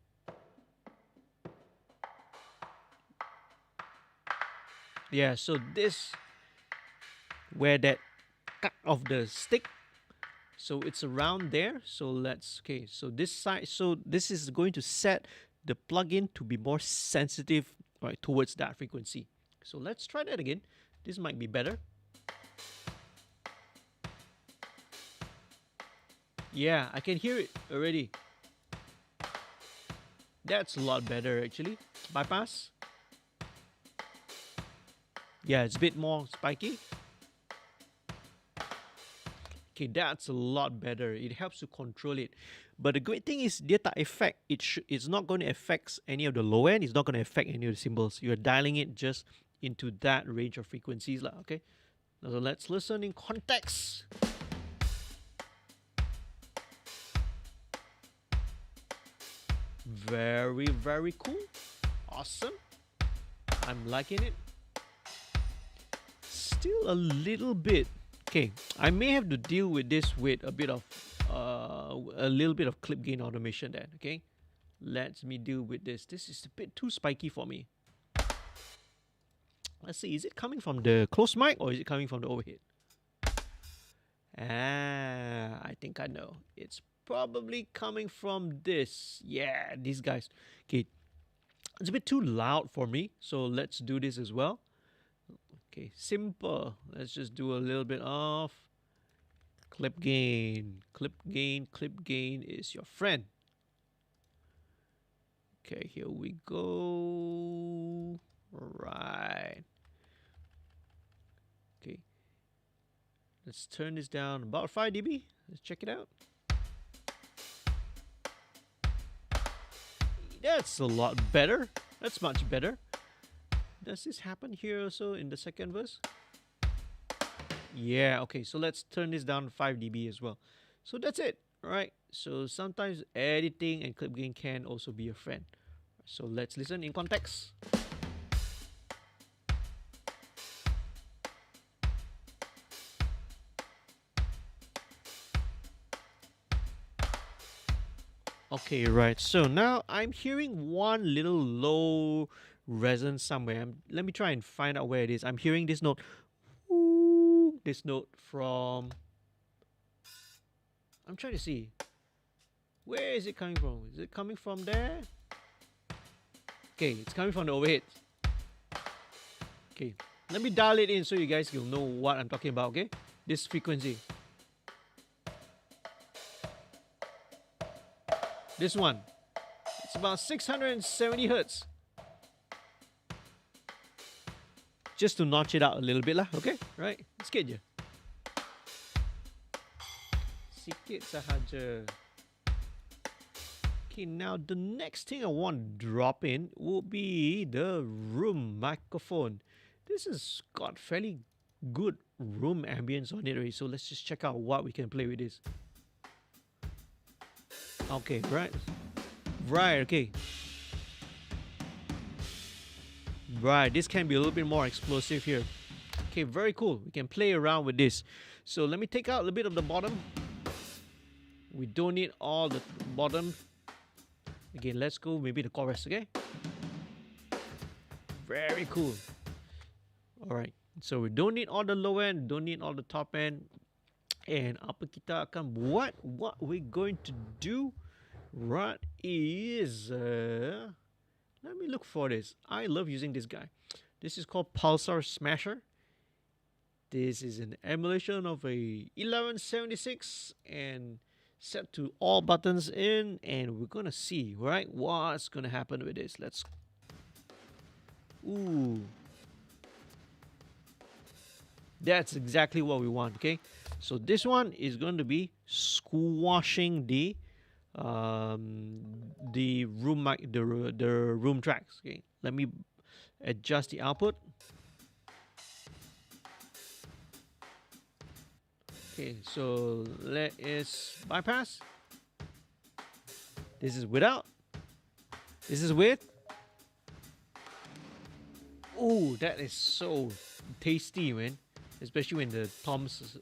Yeah, so this where that cut of the stick, so it's around there. So let's, okay, so this side, so this is going to set the plugin to be more sensitive, right, towards that frequency. So let's try that again. This might be better. Yeah, I can hear it already. That's a lot better actually. Bypass. Yeah, it's a bit more spiky. Okay, that's a lot better. It helps to control it. But the great thing is, dia tak affect. It's not going to affect any of the low end. It's not going to affect any of the cymbals. You're dialing it just into that range of frequencies, lah. Okay. So let's listen in context. Very, very cool. Awesome. I'm liking it. Still a little bit. Okay, I may have to deal with this with a bit of a little bit of clip gain automation then. Okay, let me deal with this. This is a bit too spiky for me. Let's see, is it coming from the close mic or is it coming from the overhead? I think I know. It's probably coming from this. Yeah, these guys. Okay, it's a bit too loud for me, so let's do this as well. Okay, simple. Let's just do a little bit of clip gain. Clip gain, clip gain is your friend. Okay, here we go. Right. Okay. Let's turn this down about 5 dB. Let's check it out. That's a lot better. That's much better. Does this happen here also in the second verse? Yeah, okay, so let's turn this down 5 dB as well. So that's it, right? So sometimes editing and clip gain can also be a friend. So let's listen in context. Okay, right, so now I'm hearing one little low resonance somewhere. Let me try and find out where it is. I'm hearing this note. Ooh, this note from... I'm trying to see. Where is it coming from? Is it coming from there? Okay, it's coming from the overhead. Okay, let me dial it in so you guys will know what I'm talking about, okay? This frequency. This one. It's about 670 hertz. Just to notch it out a little bit lah, okay? Right? Sikit je. Sikit sahaja. Okay, now the next thing I want to drop in will be the room microphone. This has got fairly good room ambience on it already, so let's just check out what we can play with this. Okay, right. Right, okay. Right, this can be a little bit more explosive here. Okay, very cool. We can play around with this. So let me take out a little bit of the bottom. We don't need all the bottom. Again, let's go maybe the chorus, okay? Very cool. Alright, So we don't need all the low end, don't need all the top end. And apa kita akan buat? What we're going to do right is let me look for this. I love using this guy. This is called Pulsar Smasher. This is an emulation of a 1176 and set to all buttons in, and we're gonna see, right, what's gonna happen with this. Let's. Ooh, that's exactly what we want. Okay, so this one is going to be squashing the room mic, the room tracks. Okay, let me adjust the output. Okay, so let us bypass. This is without. This is with. Oh, that is so tasty, man. Especially when the toms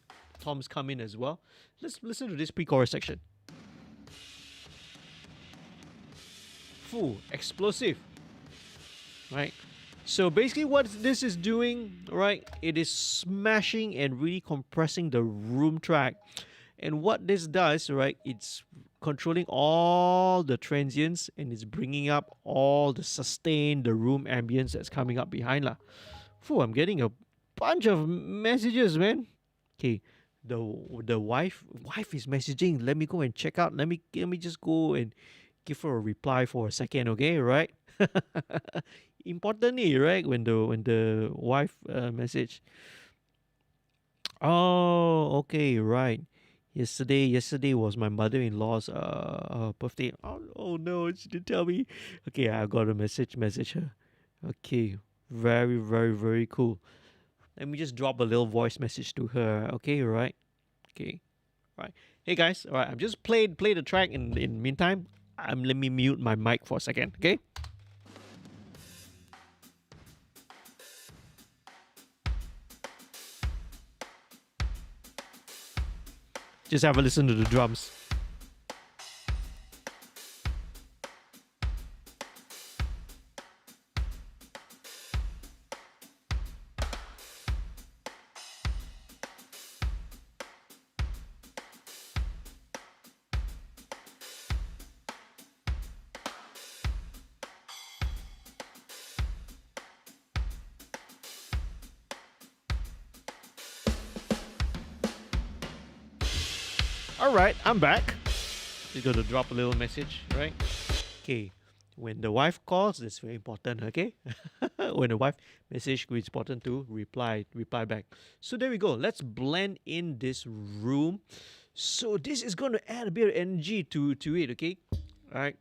come in as well. Let's listen to this pre-chorus section. Full explosive, right? So basically what this is doing, right, it is smashing and really compressing the room track. And what this does, right, it's controlling all the transients and it's bringing up all the sustain, the room ambience that's coming up behind lah. Phew, I'm getting a bunch of messages, man. Okay, the wife is messaging. Let me go and check out. Let me just go and give her a reply for a second, okay? Right? Importantly, right? When the wife message. Oh, okay, right. Yesterday was my mother-in-law's birthday. Oh no, she didn't tell me. Okay, I got a message her. Okay, very very very cool. Let me just drop a little voice message to her. Okay, right? Okay, right. Hey guys, all right. I'm just play the track in meantime. Let me mute my mic for a second. Okay. Just have a listen to the drums. All right, I'm back. Just got to drop a little message, right? Okay, when the wife calls, that's very important. Okay, when the wife message, it's important to reply back. So there we go. Let's blend in this room. So this is going to add a bit of energy to it. Okay, all right.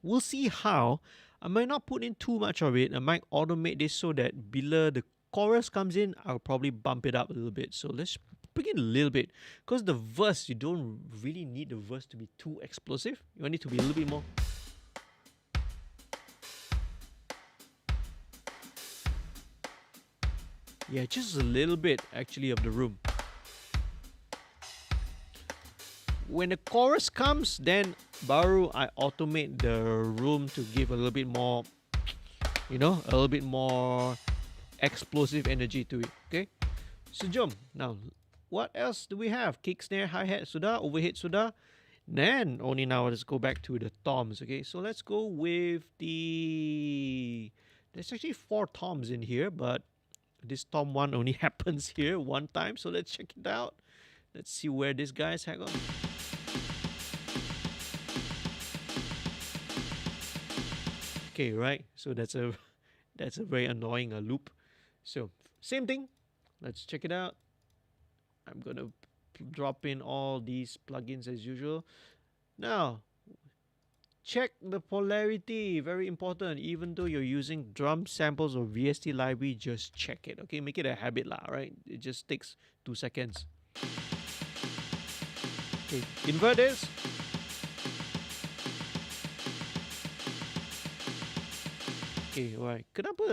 We'll see how. I might not put in too much of it. I might automate this so that below the chorus comes in, I'll probably bump it up a little bit. So let's begin a little bit, because the verse, you don't really need the verse to be too explosive. You want it to be a little bit more. Yeah, just a little bit actually of the room. When the chorus comes, then baru I automate the room to give a little bit more, a little bit more explosive energy to it. Okay, so jom. Now what else do we have? Kick, snare, hi-hat sudah, overhead sudah. Then only now let's go back to the toms. Okay, so let's go with there's actually 4 toms in here, but this tom one only happens here one time. So let's check it out. Let's see where this guy's hang on. Okay, right. So that's a very annoying loop. So same thing. Let's check it out. I'm gonna drop in all these plugins as usual. Now, check the polarity. Very important. Even though you're using drum samples or VST library, just check it. Okay, make it a habit lah. Right? It just takes 2 seconds. Okay, invert this. Okay, right.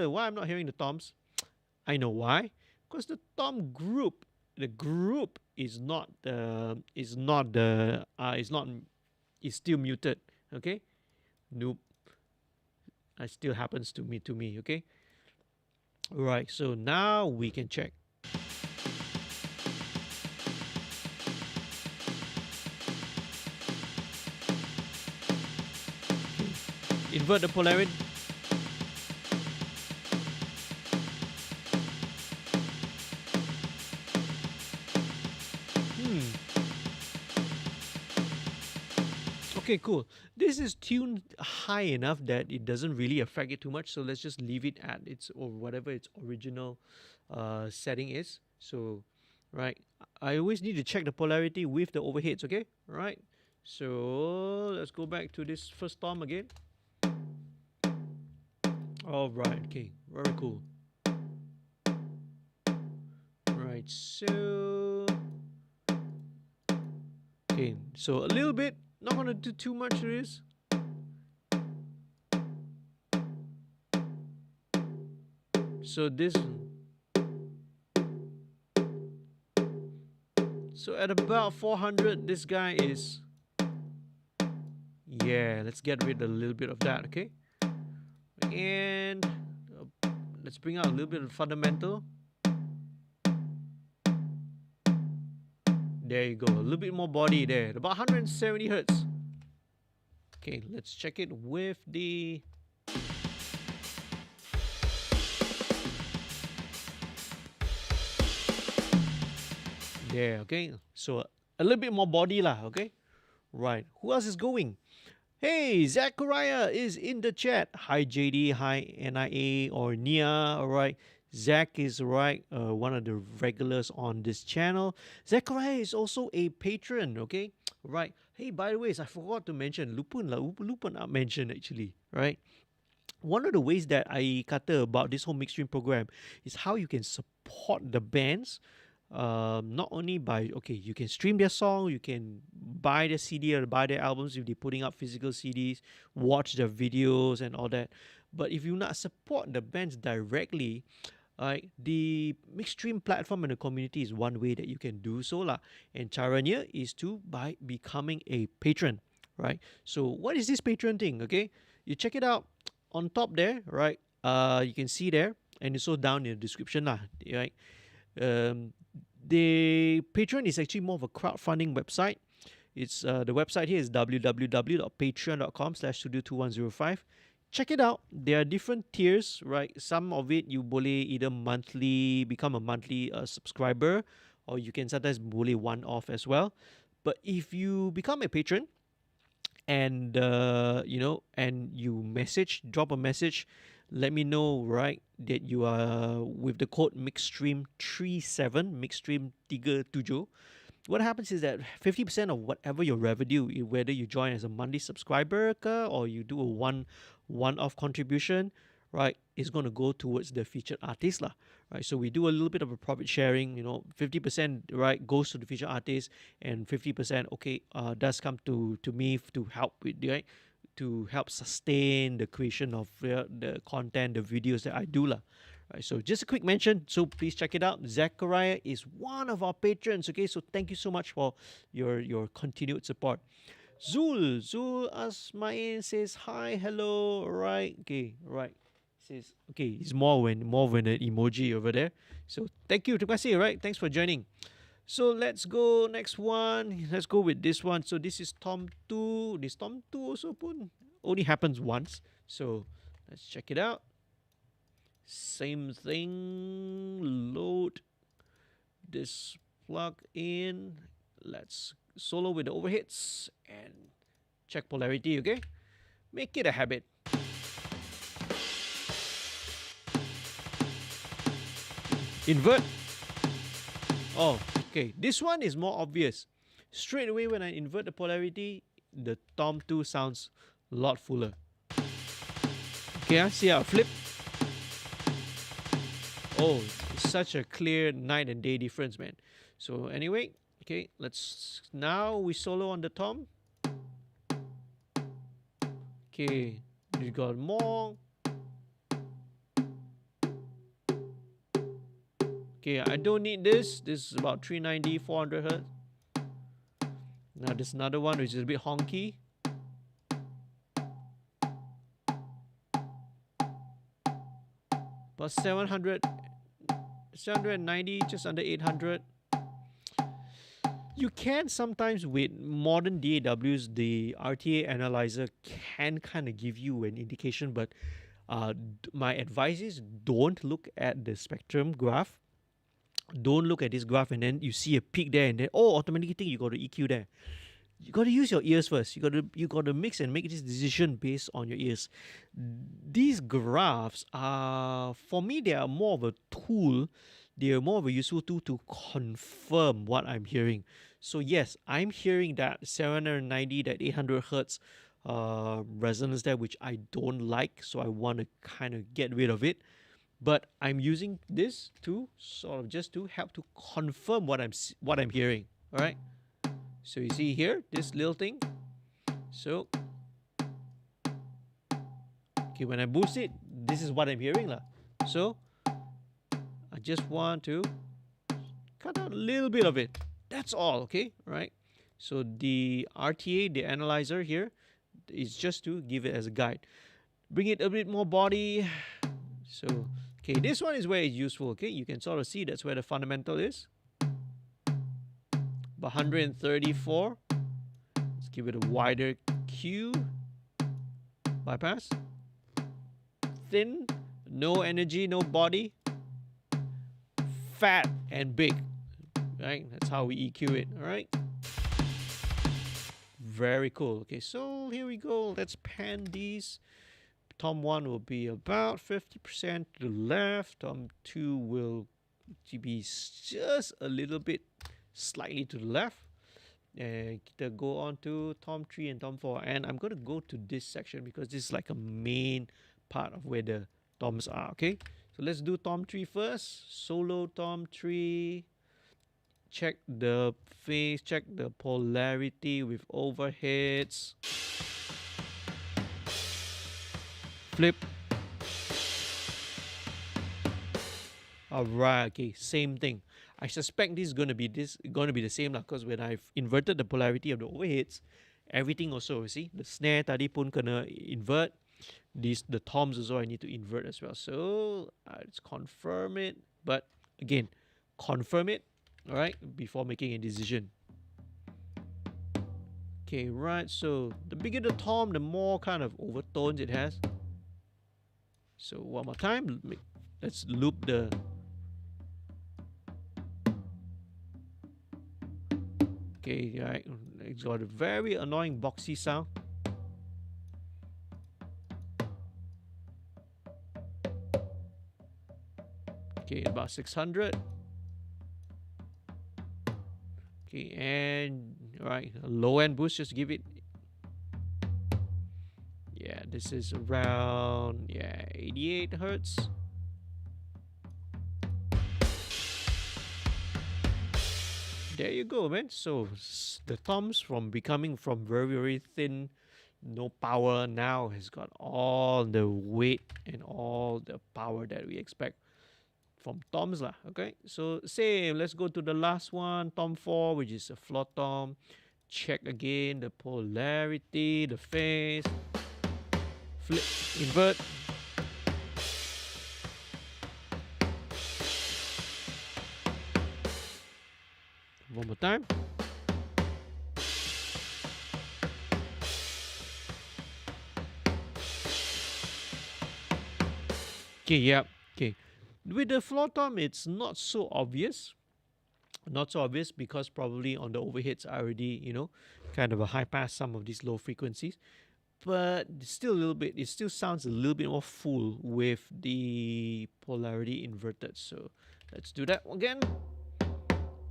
Why I'm not hearing the toms? I know why. Because the tom group, the group is still muted. Okay, nope. It still happens to me. Okay. Right, so now we can check. Invert the polarity. Okay, cool. This is tuned high enough that it doesn't really affect it too much. So let's just leave it at its or whatever its original setting is. So, right, I always need to check the polarity with the overheads. Okay, right. So let's go back to this first tom again. All right. Okay. Very cool. Right. So. Okay. So a little bit. Not gonna do too much to this. So this. So at about 400, this guy is. Yeah. Let's get rid of a little bit of that. Okay. And let's bring out a little bit of fundamental. There you go, a little bit more body there, about 170 hertz. Okay, let's check it with the. There, okay, so a little bit more body lah, okay? Right, who else is going? Hey, Zachariah is in the chat. Hi JD, hi N.I.A. or N.I.A, alright. Zach is right, one of the regulars on this channel. Zachariah is also a patron, okay? Right. Hey, by the way, I forgot to mention, lupa nak mention actually, right? One of the ways that I kata about this whole MixStream program is how you can support the bands. Not only by, okay, you can stream their song, you can buy their CD or buy their albums if they're putting up physical CDs, watch their videos and all that. But if you not support the bands directly, the MixStream platform and the community is one way that you can do so lah. And caranya is by becoming a patron, right? So what is this patron thing? Okay, you check it out on top there, right? You can see there, and it's also down in the description lah, right? The Patreon is actually more of a crowdfunding website. It's the website here is www.patreon.com/studio2105. Check it out. There are different tiers, right? Some of it you boleh either become a monthly subscriber, or you can sometimes boleh one off as well. But if you become a patron, and and you drop a message, let me know, right, that you are with the code MixStream37, MixStream37. What happens is that 50% of whatever your revenue, whether you join as a monthly subscriber or you do a one-off contribution, right, is going to go towards the featured artist lah, right? So we do a little bit of a profit sharing, 50%, right, goes to the featured artist, and 50%, does come to me to help with, right, to help sustain the creation of the content, the videos that I do lah. Right, so just a quick mention, so please check it out. Zachariah is one of our patrons, okay? So thank you so much for your continued support. Zul Asmain says hi, hello, right? Okay, right. Says okay, it's more when an emoji over there. So thank you, terima kasih, right? Thanks for joining. So let's go next one. Let's go with this one. So this is Tom 2. This Tom 2 also only happens once. So let's check it out. Same thing. Load this plug in. Let's solo with the overheads and check polarity, okay? Make it a habit. Invert. Oh, okay. This one is more obvious. Straight away when I invert the polarity, the Tom 2 sounds a lot fuller. Okay, see how I flip? Oh, it's such a clear night and day difference, man. So anyway, okay, now we solo on the tom. Okay, you got more. Okay, I don't need this. This is about 390, 400 hertz. Now there's another one which is a bit honky. about 700, 790, just under 800. You can sometimes, with modern DAWs, the RTA analyzer can kind of give you an indication, but my advice is don't look at the spectrum graph. Don't look at this graph and then you see a peak there and then, oh, automatically think you got to EQ there. You got to use your ears first. You got to mix and make this decision based on your ears. These graphs are, for me, they are more of a tool. They are more of a useful tool to confirm what I'm hearing. So yes, I'm hearing that 790, that 800 hertz resonance there, which I don't like. So I want to kind of get rid of it. But I'm using this to sort of just to help to confirm what I'm hearing. All right. So you see here, this little thing. So, okay, when I boost it, this is what I'm hearing lah. So, I just want to cut out a little bit of it. That's all, okay, right? So the RTA, the analyzer here, is just to give it as a guide. Bring it a bit more body. So, okay, this one is where it's useful, okay? You can sort of see that's where the fundamental is. 134. Let's give it a wider Q. Bypass. Thin. No energy, no body. Fat and big. Right? That's how we EQ it. Alright? Very cool. Okay, so here we go. Let's pan these. Tom 1 will be about 50% to the left. Tom 2 will be just a little bit slightly to the left. And kita go on to Tom 3 and Tom 4. And I'm going to go to this section because this is like a main part of where the toms are. Okay, so let's do Tom 3 first. Solo Tom 3. Check the phase, check the polarity with overheads. Flip. Alright, okay, same thing. I suspect this is going to be the same lah, because when I've inverted the polarity of the overheads, everything also, you see, the snare tadi pun kena invert. The toms also I need to invert as well. So let's confirm it, but again, confirm it, all right, before making a decision. Okay, right. So the bigger the tom, the more kind of overtones it has. So one more time, let's loop the. Okay, right. It's got a very annoying boxy sound. Okay, about 600. Okay, and right, a low end boost, just give it. Yeah, this is around 88 hertz. There you go, man. So the toms from becoming from very, very thin, no power, now has got all the weight and all the power that we expect from toms lah. Okay, so same. Let's go to the last one, Tom 4, which is a floor tom. Check again the polarity, the phase. Flip, invert. One more time. Okay, yeah. Okay. With the floor tom, it's not so obvious. Not so obvious because probably on the overheads I already, kind of a high pass some of these low frequencies. But still a little bit, it still sounds a little bit more full with the polarity inverted. So let's do that again.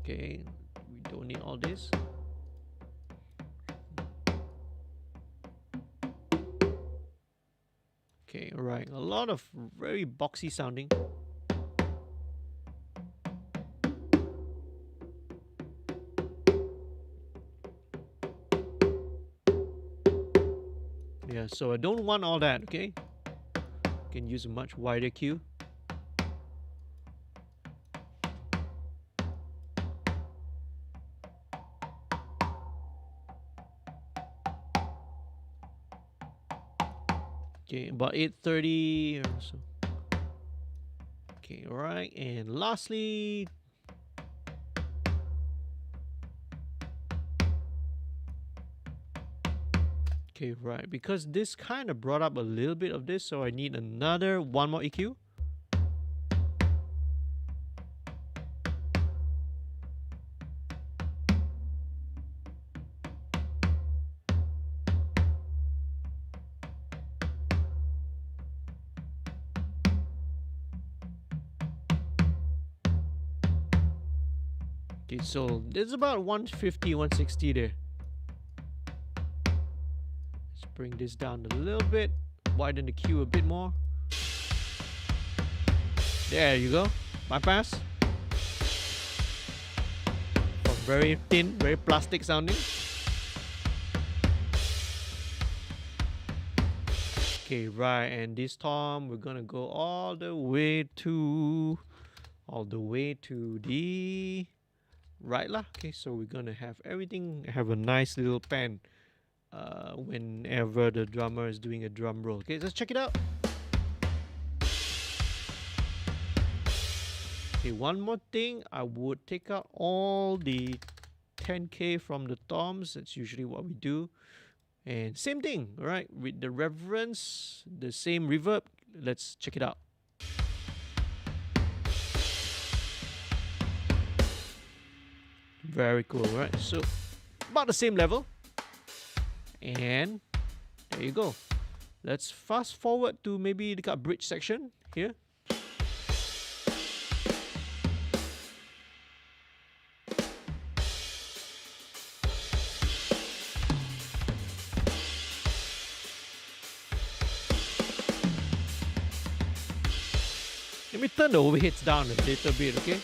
Okay, we don't need all this. Okay, alright, a lot of very boxy sounding. Yeah, so I don't want all that, okay? You can use a much wider cue. Okay, about 830 or so. Okay, right. And lastly, okay, right. Because this kind of brought up a little bit of this, so I need one more EQ. Okay, so there's about 150, 160 there. Let's bring this down a little bit, widen the Q a bit more. There you go. Bypass. Very thin, very plastic sounding. Okay, right, and this time we're gonna go all the way to the right lah. Okay, so we're gonna have everything have a nice little pan whenever the drummer is doing a drum roll. Okay, let's check it out. Okay, one more thing, I would take out all the 10K from the toms. That's usually what we do. And same thing, right? With the reverence, the same reverb. Let's check it out. Very cool, right? So about the same level. And there you go. Let's fast forward to maybe the bridge section here. Let me turn the overheads down a little bit, okay?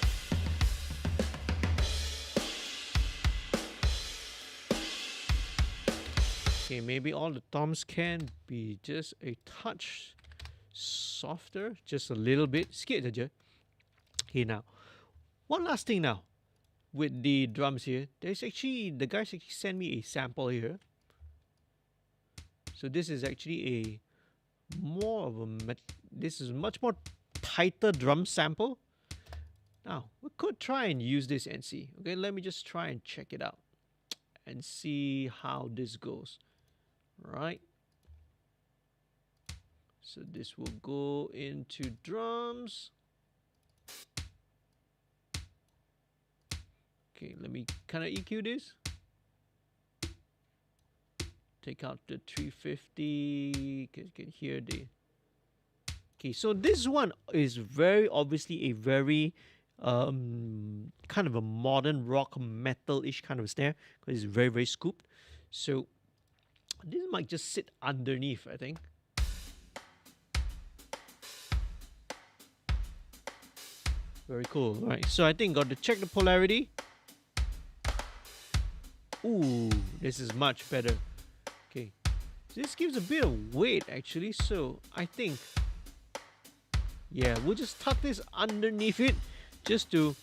Okay, maybe all the toms can be just a touch softer, just a little bit. Sikit saja. Okay, now, one last thing now. With the drums here, the guys actually sent me a sample here. So this is actually this is much more tighter drum sample. Now, we could try and use this and see. Okay, let me just try and check it out and see how this goes. Right. So this will go into drums. Okay, let me kind of EQ this. Take out the 350. You can hear the. Okay, so this one is very obviously a very kind of a modern rock metal-ish kind of snare because it's very, very scooped. So this might just sit underneath, I think. Very cool. All right, so I think got to check the polarity. Ooh, this is much better. Okay, this gives a bit of weight actually, so I think, yeah, we'll just tuck this underneath it just to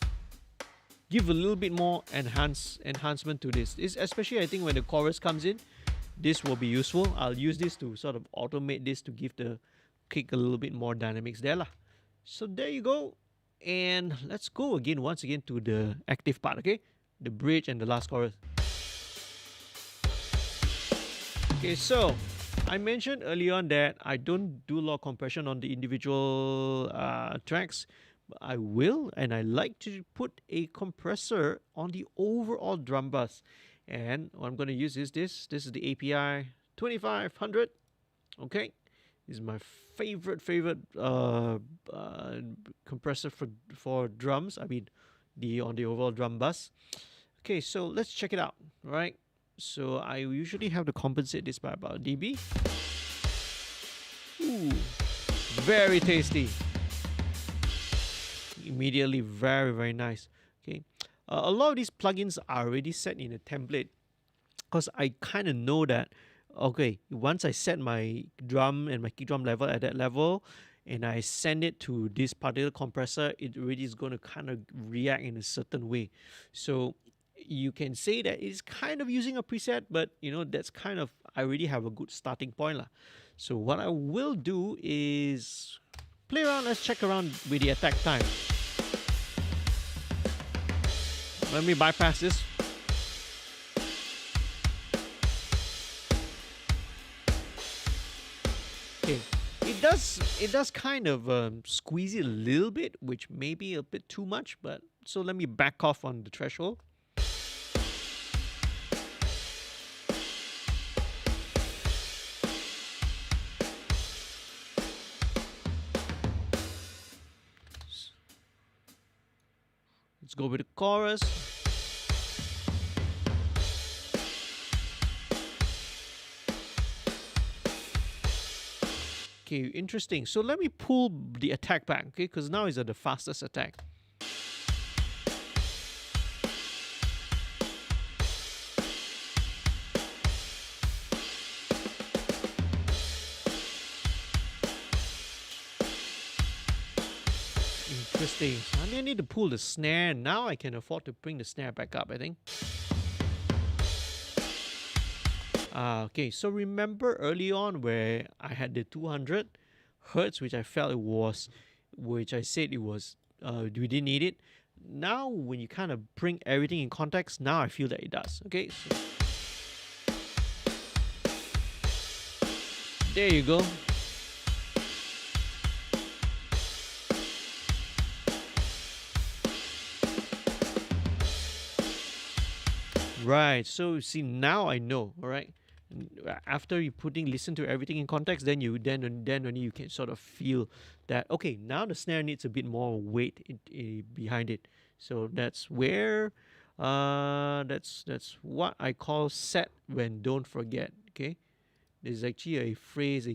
give a little bit more enhancement to this. Especially I think when the chorus comes in, this will be useful. I'll use this to sort of automate this to give the kick a little bit more dynamics there lah. So there you go. And let's go once again to the active part, okay? The bridge and the last chorus. Okay, so I mentioned earlier on that I don't do a lot of compression on the individual tracks. But I will, and I like to put a compressor on the overall drum bus. And what I'm going to use is this. This is the API 2500. Okay, this is my favorite compressor for drums. I mean, on the overall drum bus. Okay, so let's check it out. All right. So I usually have to compensate this by about a dB. Ooh, very tasty. Immediately, very, very nice. Okay, a lot of these plugins are already set in a template because I kind of know that, okay, once I set my drum and my kick drum level at that level and I send it to this particular compressor, it really is going to kind of react in a certain way. So you can say that it's kind of using a preset, but you know, that's kind of, I already have a good starting point lah. So what I will do is play around. Let's check around with the attack time. Let me bypass this. Okay, it does kind of squeeze it a little bit, which may be a bit too much, but so let me back off on the threshold. Let's go with the chorus. Okay, interesting. So let me pull the attack back, okay? Because now is at the fastest attack. Interesting. So I need to pull the snare. Now I can afford to bring the snare back up, I think. Okay, so remember early on where I had the 200 hertz, which I felt it was, which I said it was, we didn't need it. Now, when you kind of bring everything in context, now I feel that it does. Okay, so there you go. Right, so see, now I know, all right? After you listen to everything in context, then only you can sort of feel that, okay, now the snare needs a bit more weight behind it. So that's where, that's what I call set when don't forget, okay? There's actually a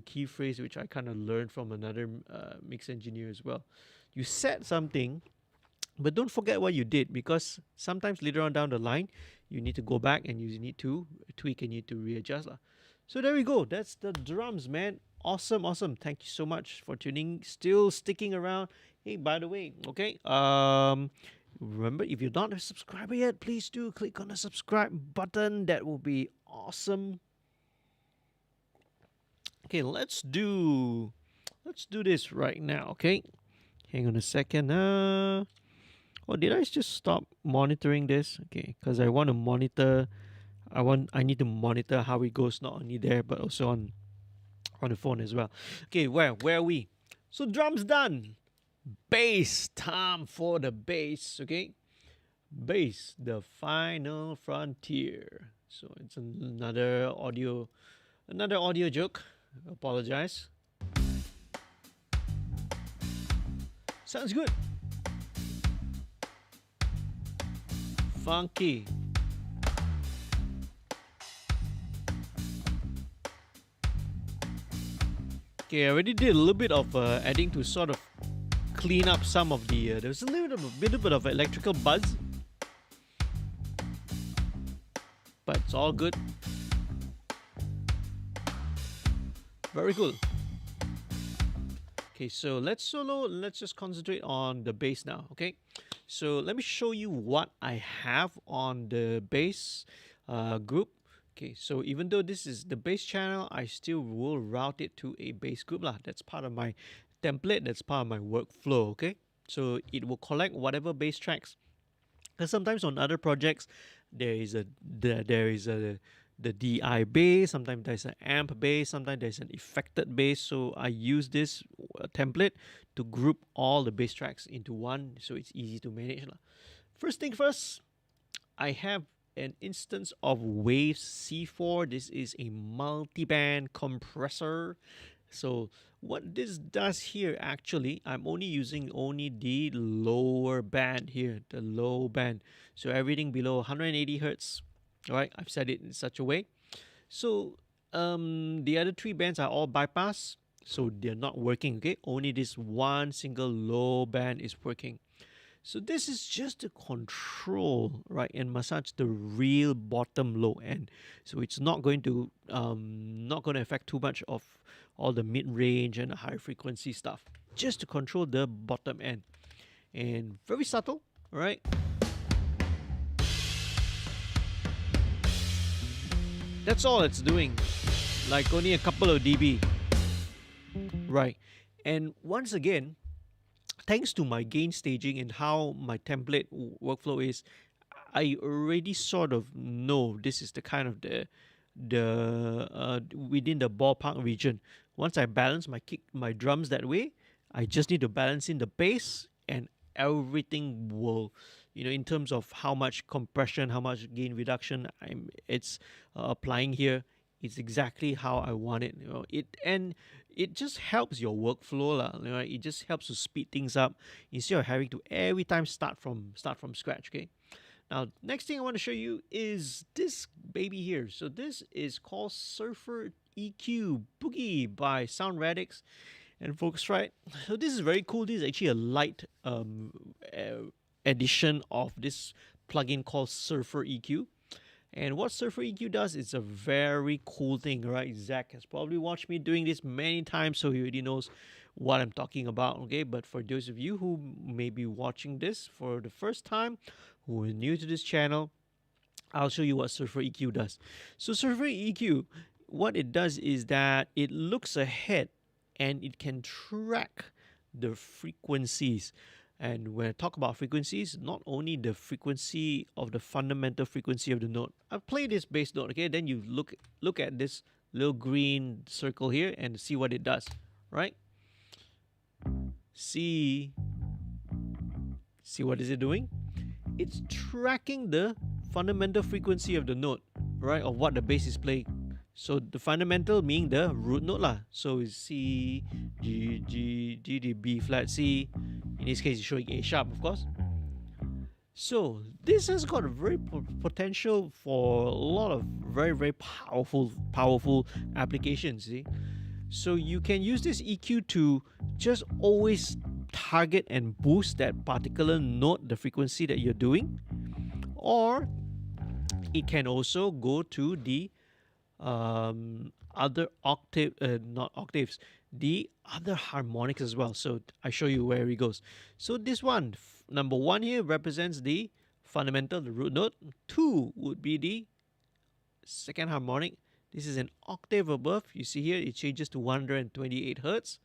key phrase, which I kind of learned from another mix engineer as well. You set something, but don't forget what you did, because sometimes later on down the line, you need to go back and you need to tweak and you need to readjust. So there we go. That's the drums, man. Awesome, awesome. Thank you so much for tuning, still sticking around. Hey, by the way, okay, remember, if you're not a subscriber yet, please do click on the subscribe button. That will be awesome. Okay, let's do this right now, okay? Hang on a second. Oh, did I just stop monitoring this? Okay, because I want to monitor. I need to monitor how it goes, not only there but also on the phone as well. Okay, where are we? So drums done. Bass, time for the bass. Okay, bass, the final frontier. So it's another audio joke. Apologize. Sounds good. Funky. Okay, I already did a little bit of adding to sort of clean up some of the. There was a little bit of electrical buzz, but it's all good. Very cool. Okay, so let's just concentrate on the bass now. Okay. So let me show you what I have on the bass group. Okay, so even though this is the bass channel, I still will route it to a bass group lah. That's part of my template. That's part of my workflow. Okay, so it will collect whatever bass tracks. Because sometimes on other projects, there is the DI bass, sometimes there's an amp bass, sometimes there's an affected bass. So I use this template to group all the bass tracks into one, so it's easy to manage. First thing first, I have an instance of Waves C4. This is a multi-band compressor. So what this does here, actually, I'm only using the lower band here, the low band. So everything below 180 hertz. All right, I've set it in such a way. So the other three bands are all bypass, so they're not working. Okay, only this one single low band is working. So this is just to control, right, and massage the real bottom low end. So it's not going to affect too much of all the mid range and the high frequency stuff. Just to control the bottom end, and very subtle, right? That's all it's doing, like only a couple of dB, right? And once again, thanks to my gain staging and how my template workflow is, I already sort of know this is the kind of the within the ballpark region. Once I balance my drums that way, I just need to balance in the bass, and everything will, in terms of how much compression, how much gain reduction it's applying here. It's exactly how I want it. It just helps your workflow, lah. It just helps to speed things up instead of having to every time start from scratch. Okay. Now, next thing I want to show you is this baby here. So this is called Surfer EQ Boogie by Sound Radix and Focusrite. So this is very cool. This is actually a light edition of this plugin called Surfer EQ. And what Surfer EQ does is a very cool thing, right? Zach has probably watched me doing this many times, so he already knows what I'm talking about, okay? But for those of you who may be watching this for the first time, who are new to this channel, I'll show you what Surfer EQ does. So Surfer EQ, what it does is that it looks ahead and it can track the frequencies. And when I talk about frequencies, not only the frequency of the fundamental frequency of the note. I'll play this bass note, okay? Then you look at this little green circle here and see what it does, right? See what is it doing? It's tracking the fundamental frequency of the note, right? Of what the bass is playing. So the fundamental meaning the root note lah. So it's C, G, G, G, D, B flat, C. In this case, it's showing A sharp, of course. So this has got a very potential for a lot of very, very powerful applications. See? So you can use this EQ to just always target and boost that particular note, the frequency that you're doing, or it can also go to the other octave, not octaves, the other harmonics as well. So I show you where it goes. So this one, number 1 here represents the fundamental, the root note. 2 would be the second harmonic. This is an octave above. You see here it changes to 128 hertz,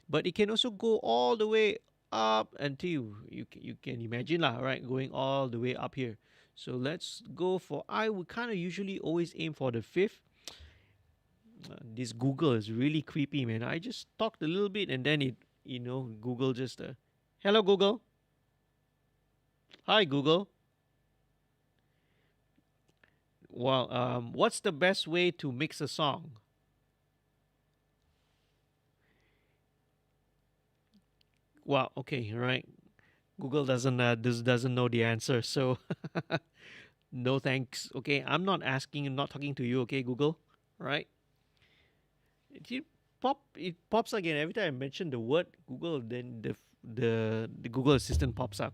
but it can also go all the way up until you can imagine lah, right? Going all the way up here. So let's go for, I would kind of usually always aim for the 5th. This Google is really creepy, man. I just talked a little bit and then it, Google just, hello Google. Hi Google. Well, what's the best way to mix a song? Well, okay, right. Google doesn't know the answer, so no thanks. Okay, I'm not talking to you. Okay, Google, right? It pops again every time I mention the word Google. Then the Google Assistant pops up.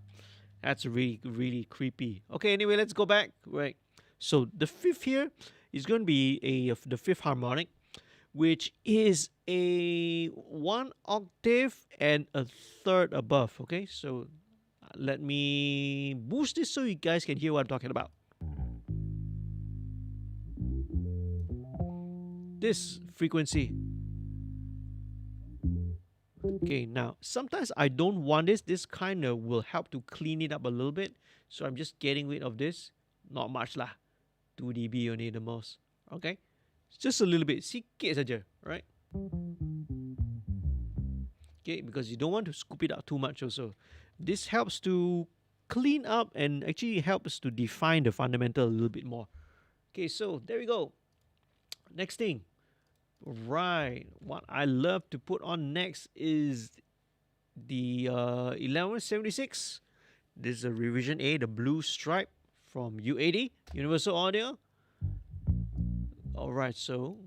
That's really, really creepy. Okay, anyway, let's go back. Right. So the 5th here is going to be the 5th harmonic, which is a 1 octave and a 3rd above. Okay, so let me boost this so you guys can hear what I'm talking about. This frequency. Okay, now sometimes I don't want this. This kind of will help to clean it up a little bit. So I'm just getting rid of this. Not much lah. 2 dB only the most. Okay, just a little bit. Sikit saja, right? Okay, because you don't want to scoop it out too much also. This helps to clean up and actually helps to define the fundamental a little bit more. Okay, so there we go. Next thing. Right, what I love to put on next is the 1176. This is a revision A, the blue stripe from U80, Universal Audio. Alright, so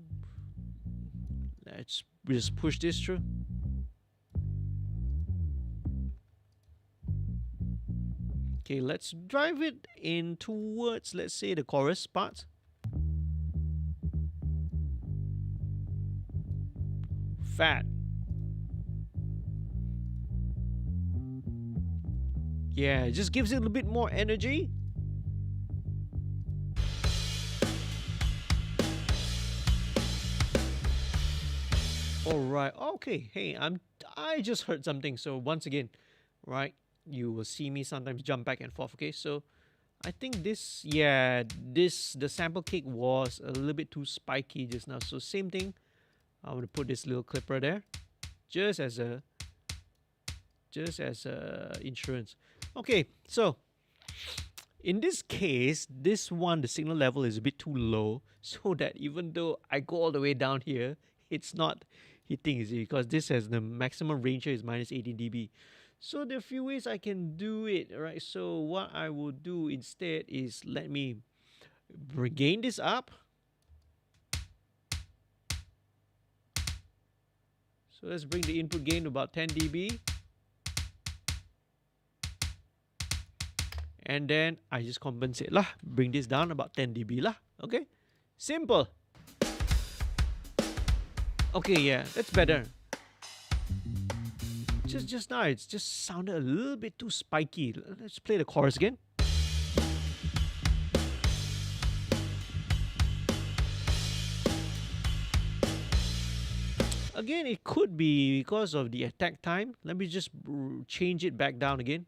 let's just push this through. Okay, let's drive it in towards, let's say, the chorus part. Fat. Yeah, it just gives it a little bit more energy. All right. Okay. Hey, I just heard something. So once again, right, you will see me sometimes jump back and forth. Okay, so I think this, yeah, the sample kick was a little bit too spiky just now. So same thing. I'm gonna put this little clipper there, just as a insurance. Okay, so in this case, this one, the signal level is a bit too low, so that even though I go all the way down here, it's not hitting, is it? Because this has the maximum range here is minus 18 dB. So there are a few ways I can do it, right? So what I will do instead is let me gain this up. So let's bring the input gain to about 10 dB. And then I just compensate lah. Bring this down about 10 dB lah. Okay? Simple. Okay, yeah, that's better. Just now, it's just sounded a little bit too spiky. Let's play the chorus again. Again, it could be because of the attack time. Let me just change it back down again.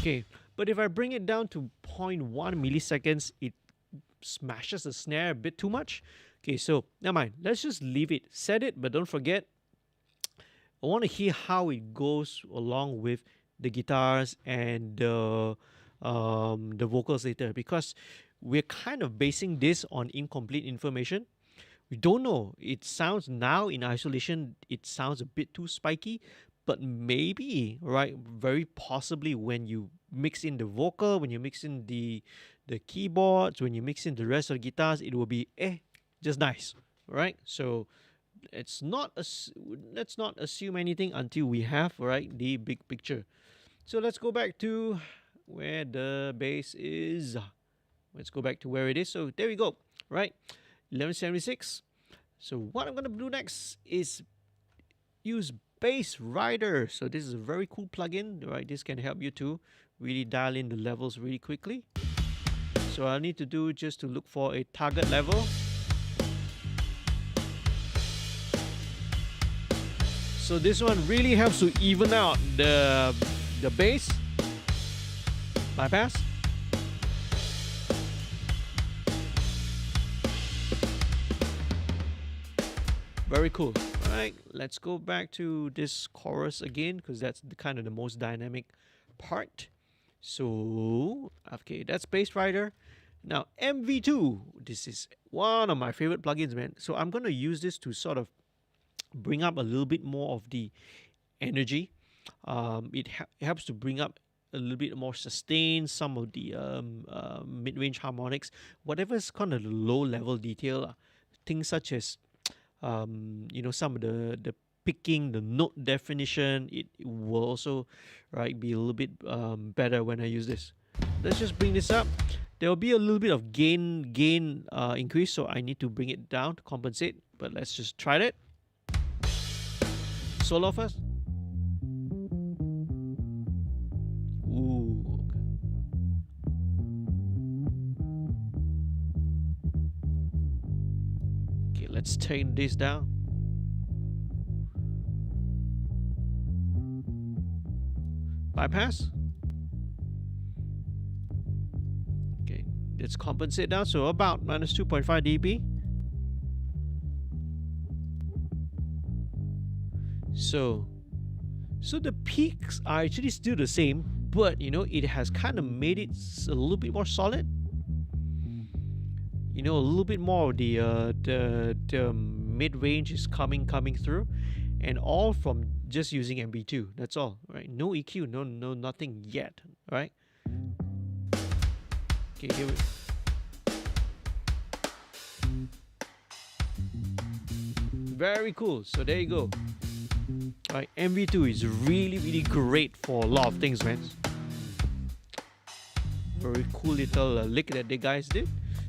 Okay, but if I bring it down to 0.1 milliseconds, it smashes the snare a bit too much. Okay, so never mind. Let's just leave it. Set it, but don't forget, I want to hear how it goes along with the guitars and the vocals later, because we're kind of basing this on incomplete information. We don't know. It sounds now in isolation, it sounds a bit too spiky, but maybe, right, very possibly when you mix in the vocal, when you mix in the keyboards, when you mix in the rest of the guitars, it will be just nice, right? So let's not assume anything until we have, right, the big picture. So let's go back to where the bass is. Let's go back to where it is. So there we go, right? 1176. So what I'm gonna do next is use Bass Rider. So this is a very cool plugin, right? This can help you to really dial in the levels really quickly. So I need to do just to look for a target level. So this one really helps to even out the bass bypass. Very cool. All right, let's go back to this chorus again, because that's kind of the most dynamic part. So, okay, that's Bass Rider. Now, MV2. This is one of my favorite plugins, man. So I'm going to use this to sort of bring up a little bit more of the energy. It helps to bring up a little bit more sustain, some of the mid-range harmonics, whatever is kind of the low-level detail. Things such as some of the picking, the note definition, it will also, right, be a little bit better when I use this. Let's just bring this up. There will be a little bit of gain increase, so I need to bring it down to compensate. But let's just try that. Solo first. Ooh. Okay, let's turn this down. Bypass. Okay, let's compensate down, so about minus 2.5 dB. So the peaks are actually still the same, but it has kind of made it a little bit more solid. A little bit more of the mid range is coming through, and all from just using MB2. That's all, right? No EQ, no nothing yet, right? Okay, here we. Very cool. So there you go. Right, MV2 is really great for a lot of things, man. Very cool little lick that the guys did.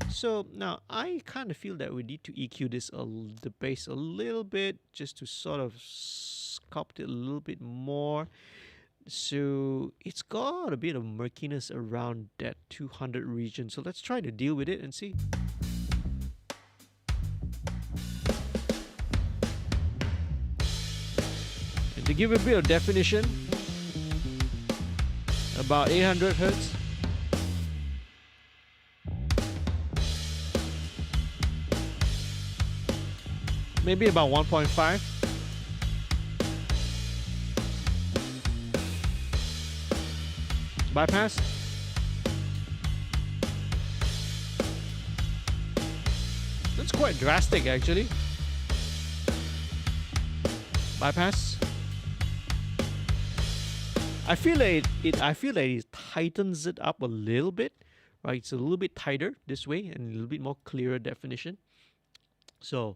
So now I kind of feel that we need to EQ this the bass a little bit, just to sort of sculpt it a little bit more. So it's got a bit of murkiness around that 200 region. So let's try to deal with it and see. And to give a bit of definition, about 800 hertz. Maybe about 1.5. Bypass. That's quite drastic actually. Bypass. I feel like it tightens it up a little bit, right? It's a little bit tighter this way and a little bit more clearer definition. So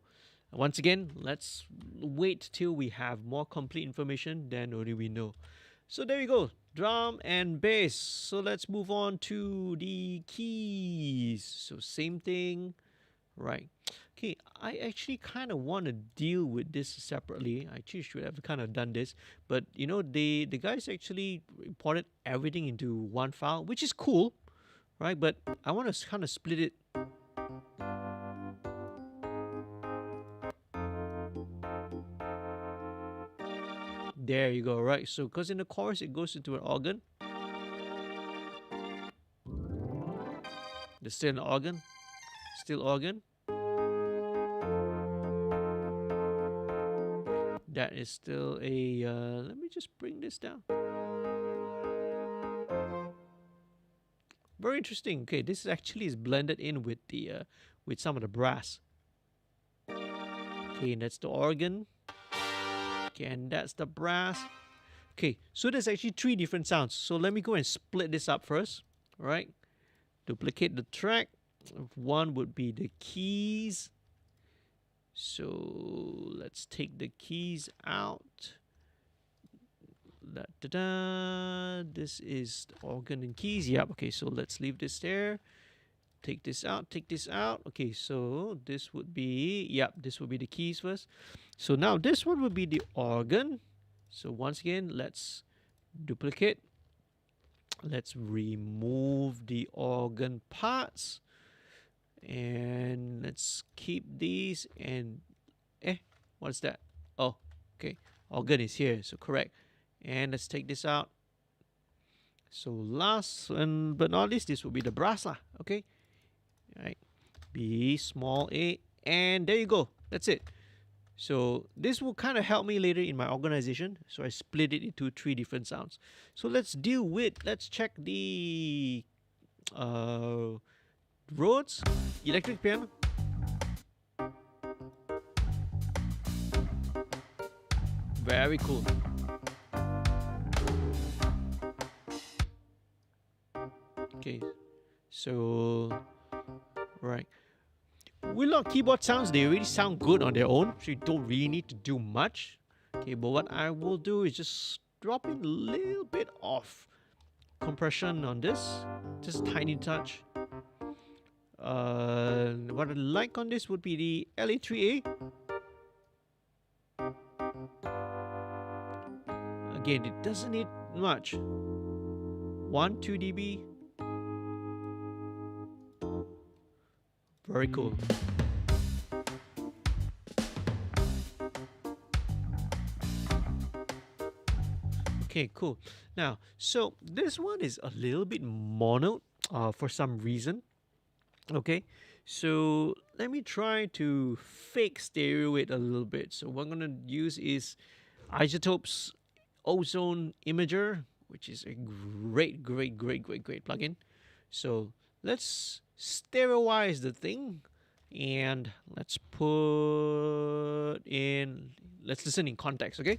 once again, let's wait till we have more complete information, then only we know. So there you go, drum and bass. So let's move on to the keys. So same thing, right? Okay, I actually kind of want to deal with this separately. I actually should have kind of done this, but you know, the guys actually imported everything into one file, which is cool, right? But I want to kind of split it. There you go, right? So because in the chorus it goes into an organ. There's still an organ. Still organ. That is still a let me just bring this down. Very interesting. Okay, this actually is blended in with the with some of the brass. Okay, and that's the organ. Okay, and that's the brass. Okay, so there's actually 3 different sounds. So let me go and split this up first. All right, duplicate the track. One would be the keys. So let's take the keys out. Da, da, da. This is the organ and keys. Yep. Okay, so let's leave this there. Take this out. Take this out. Okay, so this would be, yep, this would be the keys first. So now this one would be the organ. So once again, let's duplicate. Let's remove the organ parts. And let's keep these and what's that? Oh, okay. Organ is here, so correct. And let's take this out. So last but not least, this will be the brass lah. Okay. All right. B small a, and there you go. That's it. So this will kind of help me later in my organization. So I split it into 3 different sounds. So let's check the Rhodes electric piano. Very cool. Okay, so right, Willock keyboard sounds, they already sound good on their own, so you don't really need to do much. Okay, but what I will do is just drop in a little bit of compression on this, just a tiny touch. What I like on this would be the LA3A. Again, it doesn't need much. 2 dB. Very cool. Okay, cool. Now, so this one is a little bit mono for some reason. Okay, so let me try to fake stereo it a little bit. So what I'm going to use is Isotope's Ozone Imager, which is a great plugin. So let's stereoize the thing and let's listen in context, okay?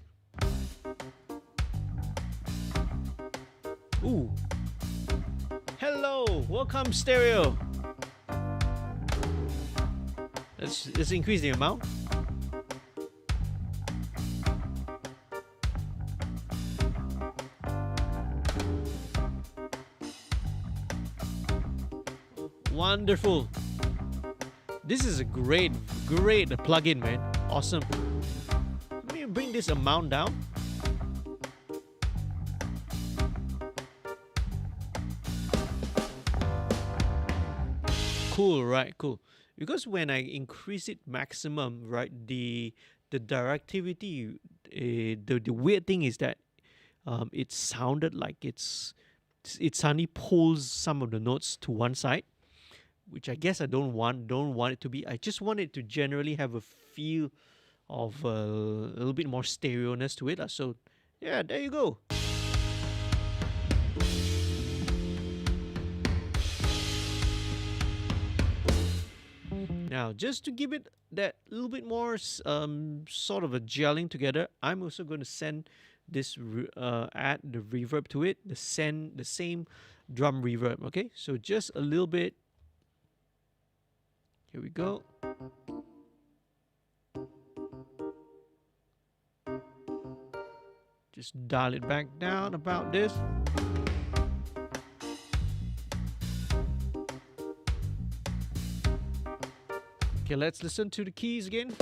Ooh. Hello, welcome stereo. Let's increase the amount. Wonderful. This is a great plugin, man. Awesome. Let me bring this amount down. Cool, right? Cool. Because when I increase it maximum, right, the directivity, the weird thing is that it sounded like it suddenly pulls some of the notes to one side, which I guess I don't want it to be. I just want it to generally have a feel of a little bit more stereo-ness to it. So yeah, there you go. Now, just to give it that little bit more sort of a gelling together, I'm also going to send this add the reverb to it, the same drum reverb. Okay, so just a little bit. Here we go. Just dial it back down about this. Okay, let's listen to the keys again.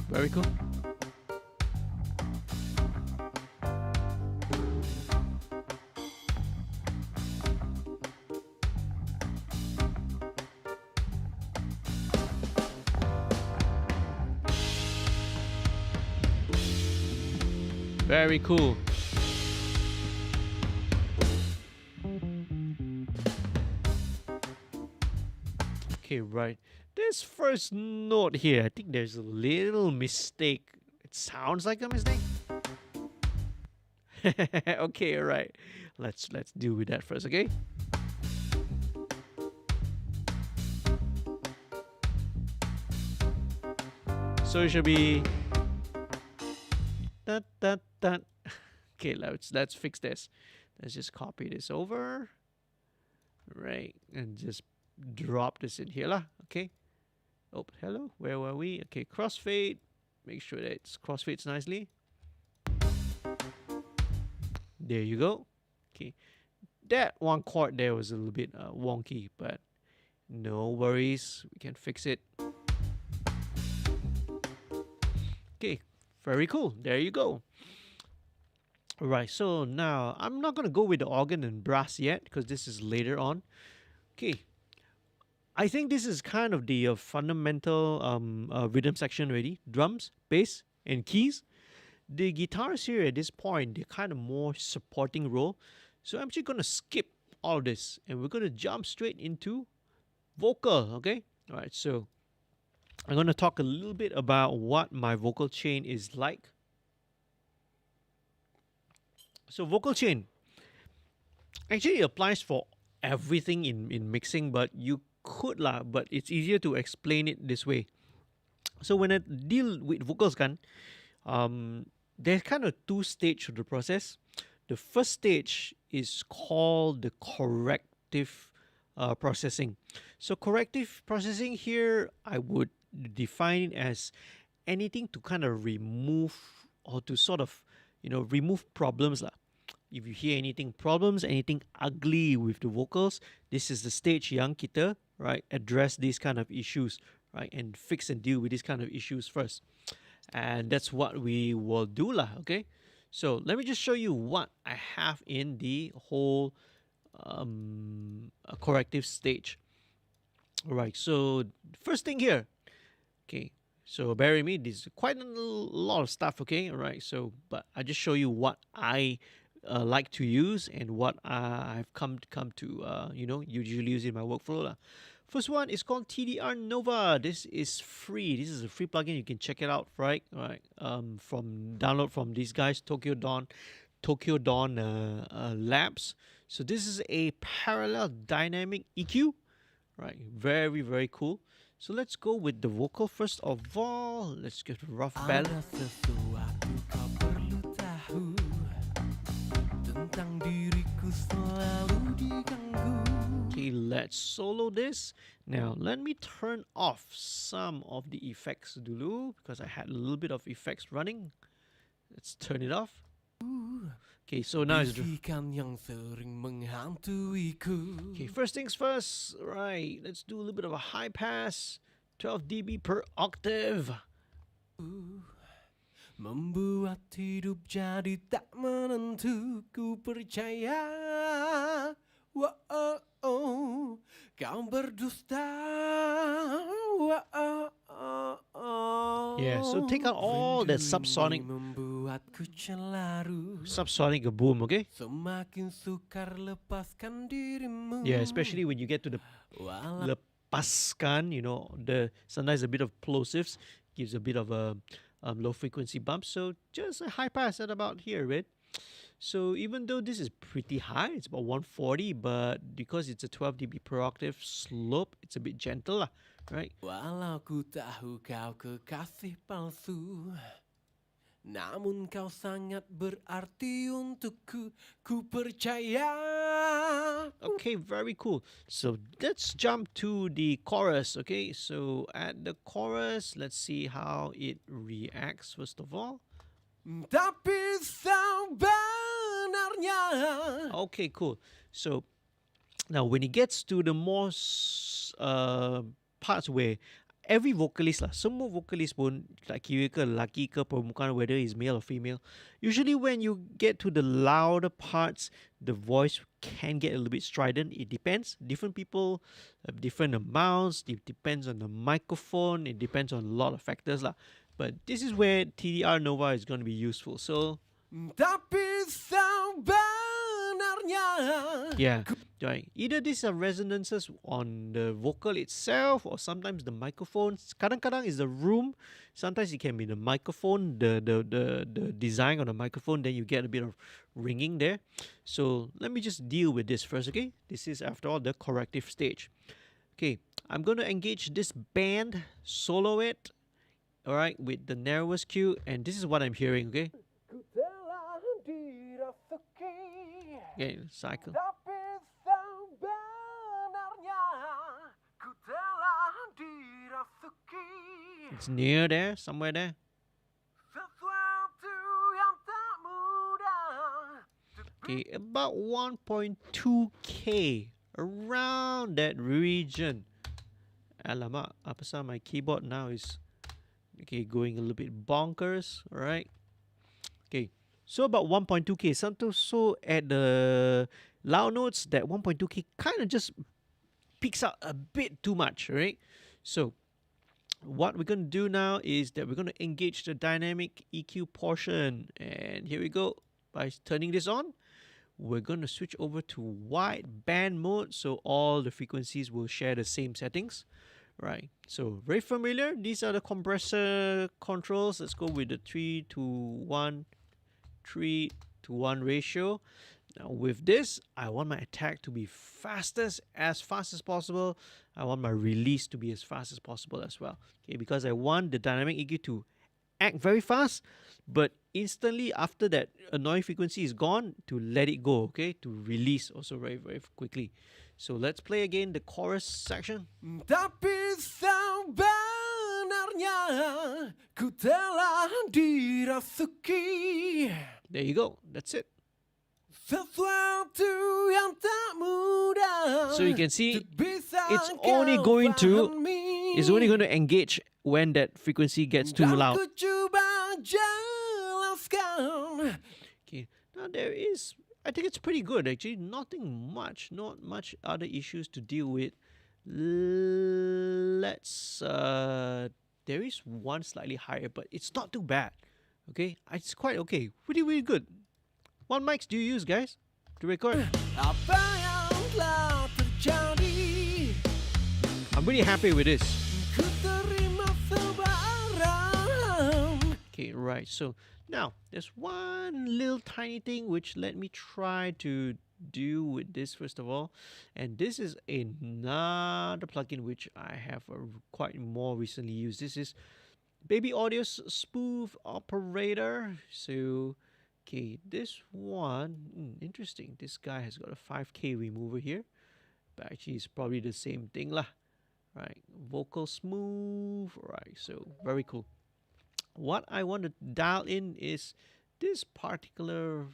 Very cool. Very cool. Okay, right. This first note here, I think there's a little mistake. It sounds like a mistake. Okay, right. Let's deal with that first, okay? So it should be dun, dun, dun. Okay, let's fix this. Let's just copy this over. Right, and just drop this in here lah. Okay. Oh, hello. Where were we? Okay, crossfade. Make sure that it's crossfades nicely. There you go. Okay, that one chord there was a little bit wonky, but no worries. We can fix it. Okay, very cool. There you go. Alright, so now I'm not going to go with the organ and brass yet because this is later on. Okay, I think this is kind of the fundamental rhythm section already. Drums, bass, and keys. The guitars here at this point, they're kind of more supporting role. So I'm actually going to skip all this and we're going to jump straight into vocal, okay? Alright, so I'm going to talk a little bit about what my vocal chain is like. So vocal chain actually applies for everything in mixing, but you could lah, but it's easier to explain it this way. So when I deal with vocals there's kind of two stages of the process. The first stage is called the corrective processing. So corrective processing here, I would define it as anything to kind of remove or to sort of, remove problems lah. If you hear anything problems, anything ugly with the vocals, this is the stage yang kita, right, address these kind of issues, right, and fix and deal with these kind of issues first. And that's what we will do lah, okay? So let me just show you what I have in the whole corrective stage. All right, so first thing here, okay, so bear with me, this is quite a lot of stuff, okay? All right, so, but I just show you what I like to use and what I've come to usually use in my workflow lah. First one is called TDR Nova. This is free. This is a free plugin. You can check it out, right? From download from these guys, Tokyo Dawn Labs. So this is a parallel dynamic EQ, right? Very, very cool. So let's go with the vocal first of all. Let's get a rough balance. Okay, let's solo this. Now, let me turn off some of the effects dulu because I had a little bit of effects running. Let's turn it off. Okay, so now it's... Bisikan yang sering menghantuiku. Okay, first things first. Right, let's do a little bit of a high pass. 12 dB per octave. Membuat hidup jadi tak menentu. Ku percaya kau berdusta. Yeah, so take out all that subsonic boom, okay? Semakin sukar lepaskan dirimu. Yeah, especially when you get to the lepaskan, you know, sometimes a bit of plosives gives a bit of a low frequency bump. So just a high pass at about here, right? So even though this is pretty high, it's about 140, but because it's a 12 dB per octave slope, it's a bit gentle lah, right? Walau ku tahu kau kekasih palsu, namun kau sangat berarti untukku, ku percaya. Okay, very cool. So let's jump to the chorus, okay? So at the chorus, let's see how it reacts first of all. Tapi sebenarnya. Okay, cool. So now when it gets to the more parts where every vocalist lah, semua vocalist pun tak kira ke lelaki ke perempuan, whether he's male or female, usually when you get to the louder parts, the voice can get a little bit strident. It depends. Different people have different amounts. It depends on the microphone. It depends on a lot of factors lah. But this is where TDR Nova is going to be useful. So, tapi sebenarnya. Yeah, right. Either these are resonances on the vocal itself, or sometimes the microphone. Kadang-kadang is the room. Sometimes it can be the microphone, the design on the microphone. Then you get a bit of ringing there. So let me just deal with this first, okay? This is, after all, the corrective stage. Okay, I'm going to engage this band, solo it, all right, with the narrowest Q, and this is what I'm hearing, okay? Okay, cycle. It's near there, somewhere there. Okay, about 1.2K, around that region. Alamak, apa sah, my keyboard now is okay, going a little bit bonkers, alright? Okay, so about 1.2K. So at the loud notes, that 1.2K kind of just peaks out a bit too much, right? So what we're going to do now is that we're going to engage the dynamic EQ portion. And here we go. By turning this on, we're going to switch over to wide band mode, so all the frequencies will share the same settings. Right, so very familiar. These are the compressor controls. Let's go with the 3-to-1 ratio. Now with this, I want my attack to be fast as possible. I want my release to be as fast as possible as well. Okay, because I want the dynamic EQ to act very fast, but instantly after that annoying frequency is gone, to let it go, okay, to release also very, very quickly. So let's play again the chorus section. Tapi sebenarnya ku telah dirasuki. There you go. That's it. Sesuatu yang tak mudah. So you can see it's only going to engage when that frequency gets too loud. Ku coba jelaskan. Okay. Now I think it's pretty good actually. Not much other issues to deal with. Let's there is one slightly higher, but it's not too bad. Okay, it's quite okay. Pretty good. What mics do you use, guys, to record? Apa yang telah terjadi? I'm really happy with this. Ku terima sebarang. Okay, right. So now there's one little tiny thing which let me try to do with this first of all, and this is another plugin which I have quite more recently used. This is Baby Audio's Smooth Operator. So okay, this one, interesting. This guy has got a 5K remover here, but actually it's probably the same thing lah. Right, vocal smooth. Right, so very cool. What I want to dial in is this particular,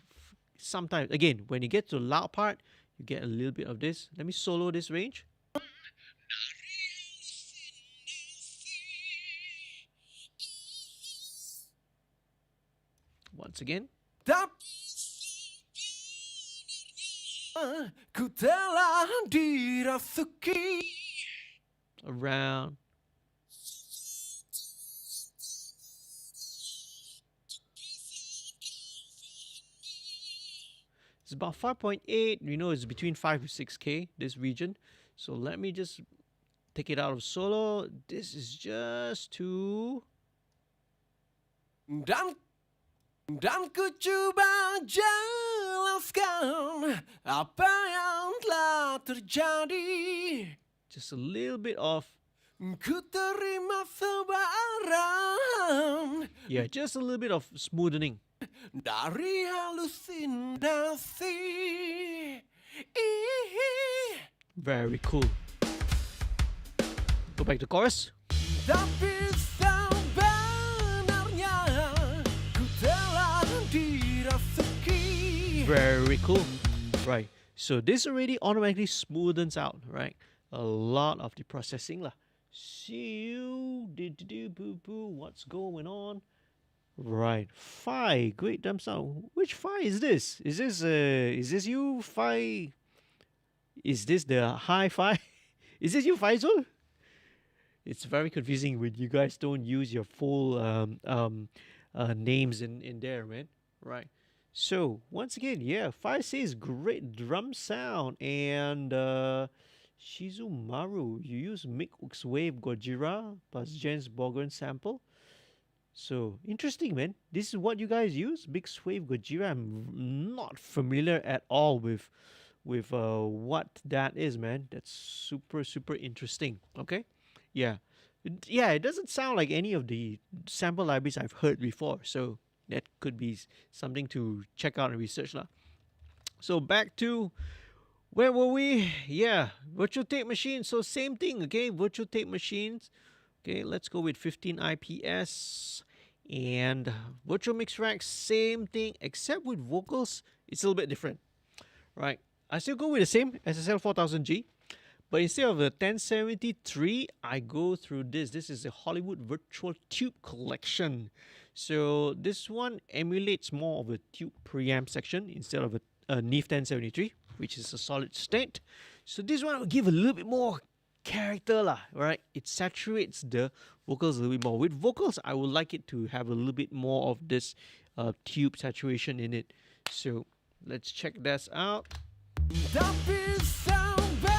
sometimes, again, when you get to the loud part, you get a little bit of this. Let me solo this range. Once again. Ku telah dirasuki. Around. It's about 5.8. You know, it's between 5 to 6K, this region. So let me just take it out of solo. This is just to... Dan ku coba jelaskan apa yang telah terjadi. Just a little bit of... Ku terima sebarang. Yeah, just a little bit of smoothening. Dari halusinasi. Very cool. Go back to chorus. Tapi sebenarnya ku telah dirasuki. Very cool. Right. So this already automatically smoothens out, right? A lot of the processing lah. See you, boo boo. What's going on? Right, Phi, great drum sound. Which Phi is this? Is this you, Phi? Is this the high Phi? Is this you, Faisal? It's very confusing when you guys don't use your full names in there, man. Right. So once again, yeah, Phi says great drum sound, and Shizumaru, you use MixWave Gojira plus Jen's Bogren sample. So interesting, man. This is what you guys use, MixWave Gojira. I'm not familiar at all with what that is, man. That's super interesting. Okay, yeah, it doesn't sound like any of the sample libraries I've heard before. So that could be something to check out and research lah. So back to where were we? Yeah, virtual tape machine. So same thing, okay, virtual tape machines. Okay, let's go with 15 IPS. And virtual mix rack, same thing, except with vocals, it's a little bit different. Right, I still go with the same SSL 4000G, but instead of the 1073, I go through this. This is a Hollywood Virtual Tube Collection. So this one emulates more of a tube preamp section instead of a NIF 1073, which is a solid state. So this one will give a little bit more character lah, right? It saturates the vocals a little bit more. With vocals, I would like it to have a little bit more of this tube saturation in it. So let's check this out. Tapi sebenarnya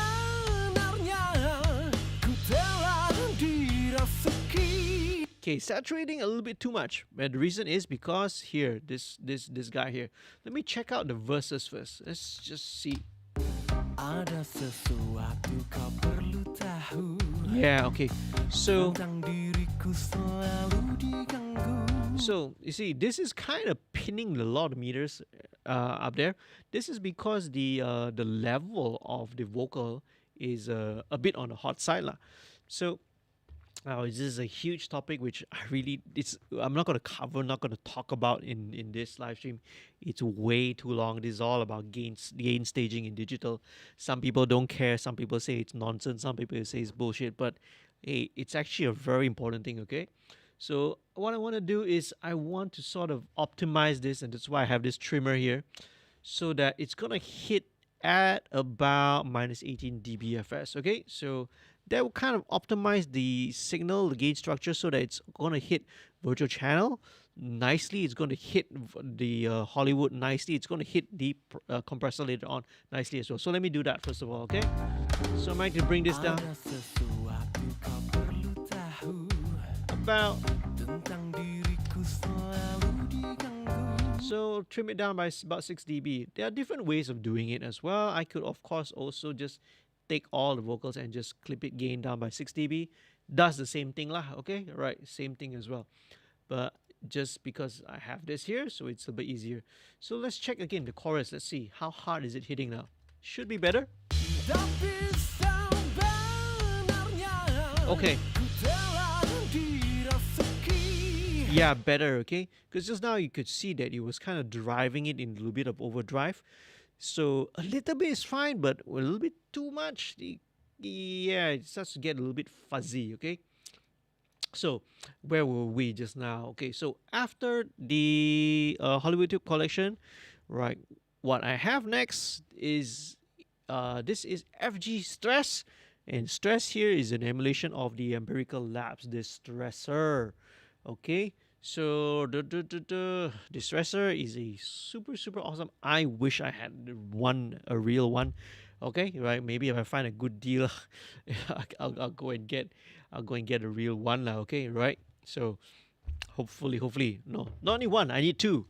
ku telah dirasuki. Okay, saturating a little bit too much. And the reason is because here, this guy here. Let me check out the verses first. Let's just see. Ada sesuatu kau perlu tahu. Yeah, okay. So Tentang diriku selalu diganggu. So you see, this is kind of pinning a lot of meters up there. This is because the level of the vocal is a bit on the hot side lah. So this is a huge topic which I'm not going to cover, not going to talk about in this live stream. It's way too long. This is all about gain staging in digital. Some people don't care. Some people say it's nonsense. Some people say it's bullshit. But hey, it's actually a very important thing, okay? So what I want to do is I want to sort of optimize this, and that's why I have this trimmer here, so that it's going to hit at about minus 18 dBFS, okay? So that will kind of optimize the signal, the gain structure, so that it's going to hit virtual channel nicely. It's going to hit the Hollywood nicely. It's going to hit the compressor later on nicely as well. So let me do that first of all, okay? So I'm going to bring this down about, so trim it down by about 6 dB. There are different ways of doing it as well. I could of course also just take all the vocals and just clip it gain down by 6 dB. Does the same thing lah, okay? Right, same thing as well. But just because I have this here, so it's a bit easier. So let's check again the chorus. Let's see how hard is it hitting now. Should be better. Okay. Yeah, better, okay? Because just now you could see that it was kind of driving it in a little bit of overdrive. So a little bit is fine, but a little bit too much, yeah, it starts to get a little bit fuzzy, okay? So where were we just now? Okay, so after the Hollywood Tube collection, right, what I have next is this is FG Stress. And Stress here is an emulation of the Empirical Labs Distressor. Okay, so the Distressor is a super awesome. I wish I had a real one. Okay, right, maybe if I find a good deal, I'll go and get a real one now. Okay, right, so hopefully, no, not only one, I need two.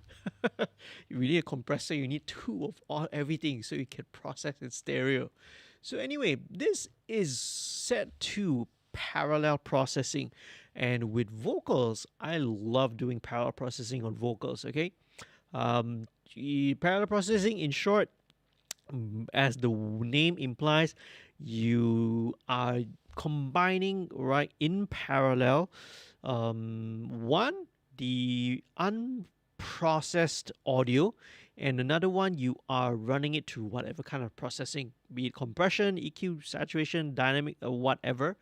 You need a compressor, you need two of everything so you can process in stereo. So anyway, this is set to parallel processing, and with vocals, I love doing parallel processing on vocals. Okay, parallel processing, in short, as the name implies, you are combining, right, in parallel, the unprocessed audio, and another one you are running it through whatever kind of processing, be it compression, EQ, saturation, dynamic, or whatever,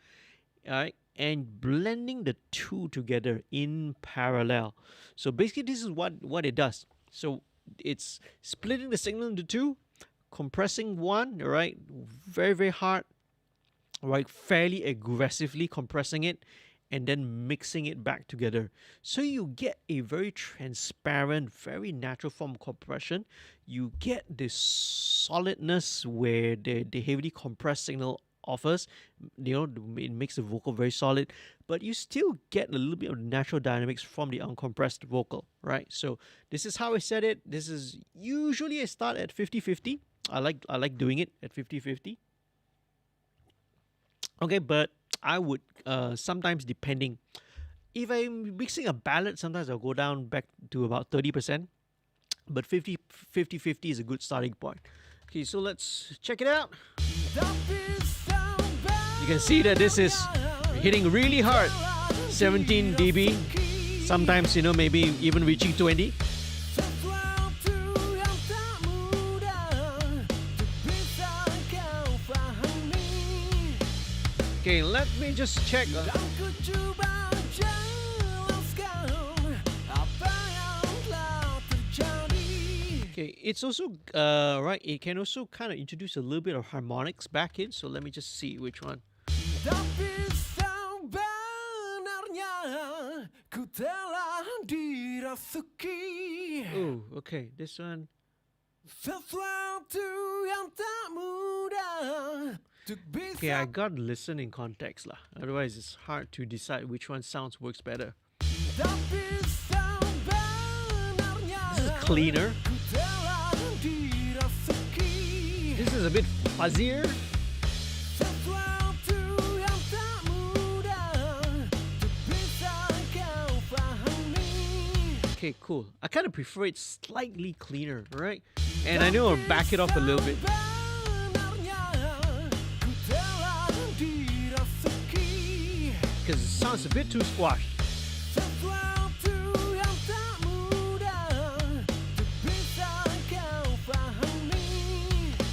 right, and blending the two together in parallel. So basically this is what it does. So it's splitting the signal into two, compressing one, right, very hard, right, fairly aggressively compressing it, and then mixing it back together. So you get a very transparent, very natural form of compression. You get this solidness where the heavily compressed signal offers. It makes the vocal very solid, but you still get a little bit of natural dynamics from the uncompressed vocal, right? So this is how I set it. This is usually I start at 50-50. I like doing it at 50-50. Okay, but I would sometimes, depending, if I'm mixing a ballad, sometimes I'll go down back to about 30%, but 50-50 is a good starting point. Okay, so let's check it out. You can see that this is hitting really hard, 17 dB, sometimes, maybe even reaching 20. Okay, let me just check. Okay, it's also right. It can also kind of introduce a little bit of harmonics back in. So let me just see which one. Oh, okay, this one. Okay, I got to listen in context lah. Otherwise, it's hard to decide which one works better. This is cleaner. This is a bit fuzzier. Okay, cool. I kind of prefer it slightly cleaner, right? And I know I'll back it off a little bit. Because it sounds a bit too squashed.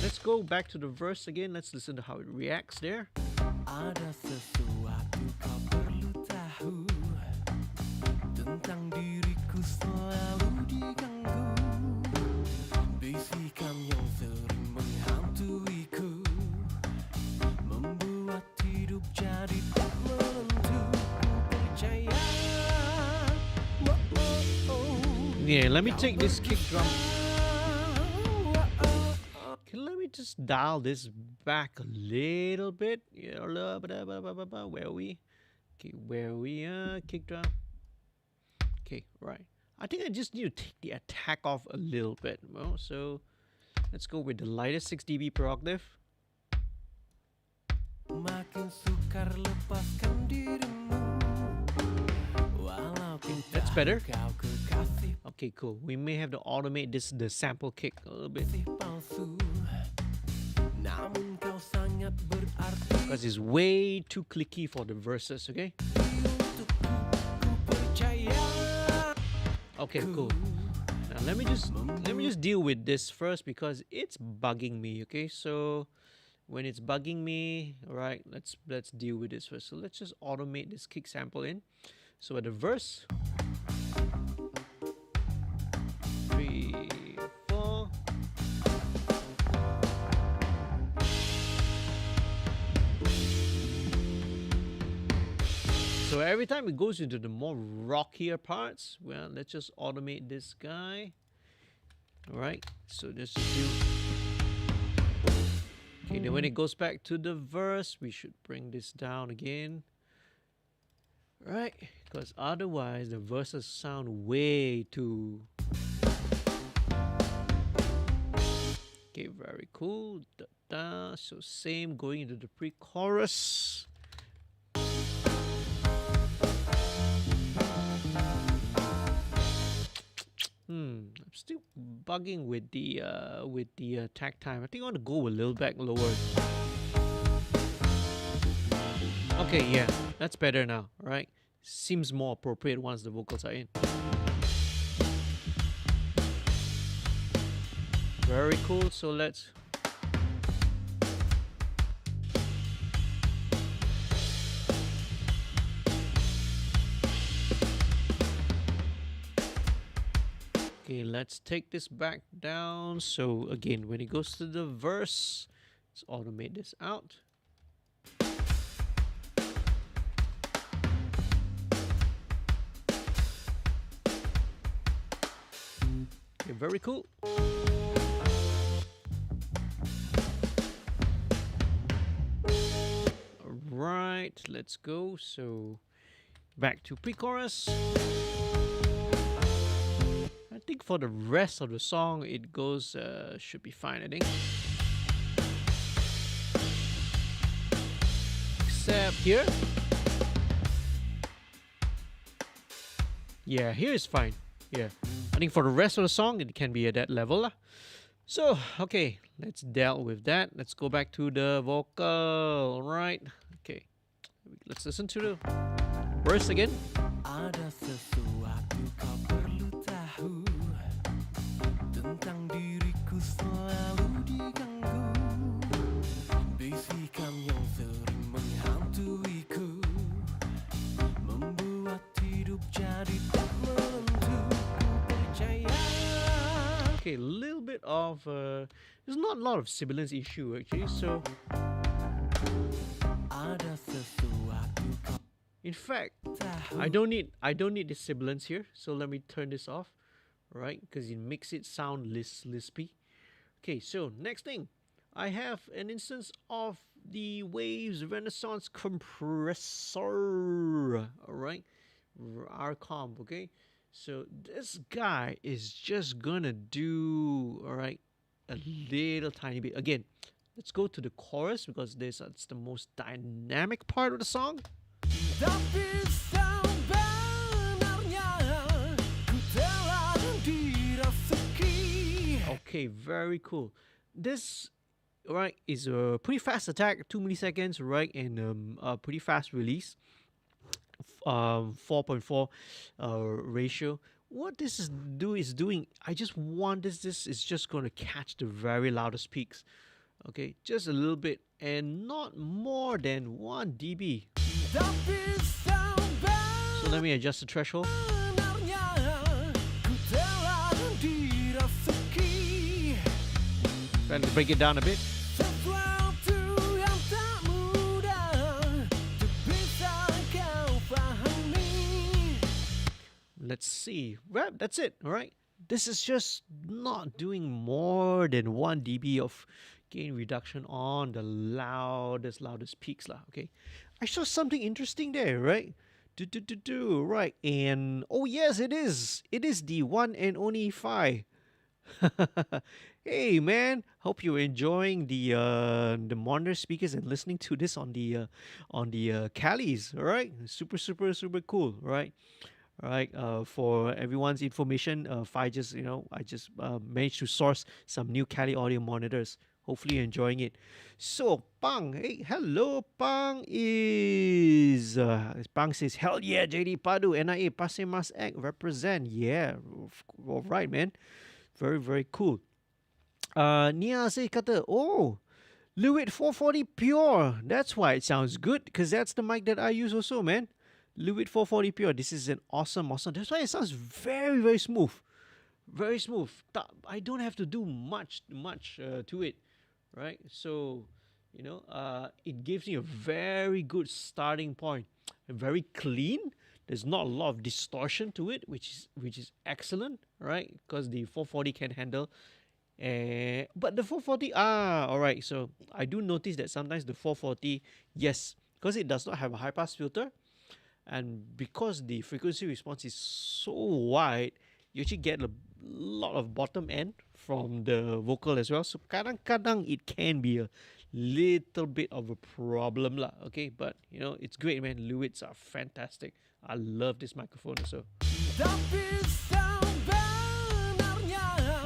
Let's go back to the verse again. Let's listen to how it reacts there. Ada sesuatu kau perlu tahu tentang diriku selalu diganggu bisikan yang sering menghantuiku membuat hidup jadi tak menentu percaya. Yeah, let me take this kick drum. Let me just dial this back a little bit. Yeah, where are we? Okay, where are we? Kick drum. Okay, right. I think I just need to take the attack off a little bit. Well, so let's go with the lightest 6 dB per octave. That's better. Okay, cool. We may have to automate the sample kick a little bit. Because it's way too clicky for the verses, okay? Okay, cool. Now let me just deal with this first because it's bugging me. Okay, so when it's bugging me, all right, let's deal with this first. So let's just automate this kick sample in. So at the verse, 3, 4. So every time it goes into the more rockier parts, well, let's just automate this guy. All right, so just do. Okay, then when it goes back to the verse, we should bring this down again. Right, because otherwise the verses sound way too. Okay, very cool. Da, da. So same going into the pre-chorus. I'm still bugging with the tag time. I think I want to go a little back lower. Okay, yeah, that's better now, right? Seems more appropriate once the vocals are in. Very cool. So let's. Okay, let's take this back down. So again, when it goes to the verse, let's automate this out. Okay, very cool. Alright, let's go. So back to pre-chorus. I think for the rest of the song, it goes, should be fine, I think. Except here. Yeah, here is fine. Yeah. I think for the rest of the song, it can be at that level. So, okay, let's deal with that. Let's go back to the vocal, right? Okay, let's listen to the verse again. Ada sesuatu kau perlu tahu tentang diriku selalu diganggu bisikan yang sering menghantuiku membuat hidup jadi tak menentu percaya. Okay, a little bit of there's not a lot of sibilance issue actually, so Ada sesuatu kau in fact, I don't need the sibilance here, so let me turn this off, right? Because it makes it sound lispy. Okay, so next thing, I have an instance of the Waves Renaissance compressor, all right, R-comp, okay? So this guy is just gonna do, all right, a little tiny bit. Again, let's go to the chorus because it's the most dynamic part of the song. Tapi sebenarnya ku telah dirasuki. Okay, very cool. This, right, is a pretty fast attack, 2 milliseconds, right, and a pretty fast release. 4.4 ratio. What this is doing, I just want this is just going to catch the very loudest peaks. Okay, just a little bit and not more than 1 dB. Tapi So let me adjust the threshold. sebenarnya ku telah dirasuki. Try to break it down a bit. Sesuatu yang tak mudah untuk bisa kau pahami. Let's see. Right, that's it. All right. This is just not doing more than 1 dB of gain reduction on the loudest peaks lah. Okay. I saw something interesting there, right? Right. And oh yes, it is. It is the one and only Phi. Hey man, hope you're enjoying the monitor speakers and listening to this on the Calis. All right, super cool. Right. All right. For everyone's information, Phi just I just managed to source some new Cali audio monitors. Hopefully you're enjoying it. So Pang, hey, hello. Pang says, hell yeah, JD Padu, N.I.A, Pasir Mas Act, represent. Yeah, all right, man. Very, very cool. Nia say kata, oh, Lewitt 440 Pure. That's why it sounds good, because that's the mic that I use also, man. Lewitt 440 Pure. This is an awesome. That's why it sounds very, very smooth. Very smooth. I don't have to do much to it, right? So, it gives me a very good starting point. Very clean. There's not a lot of distortion to it, which is excellent, right? Because the 440 can handle. But the 440, all right. So I do notice that sometimes the 440, yes, because it does not have a high pass filter, and because the frequency response is so wide, you actually get a lot of bottom end from the vocal as well. So kadang-kadang it can be a little bit of a problem lah. Okay, but it's great, man. Lewitts are fantastic. I love this microphone also.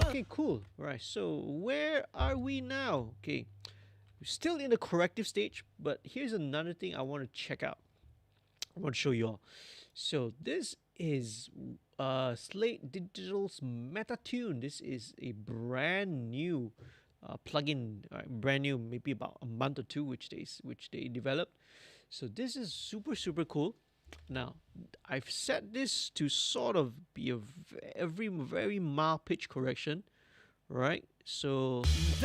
Okay, cool. Right, so where are we now? Okay, we're still in the corrective stage, but here's another thing I want to check out. I want to show you all. So this is Slate Digital's MetaTune. This is a brand new plugin, brand new, maybe about a month or two, which they developed. So this is super cool. Now, I've set this to sort of be a very mild pitch correction, right? So, in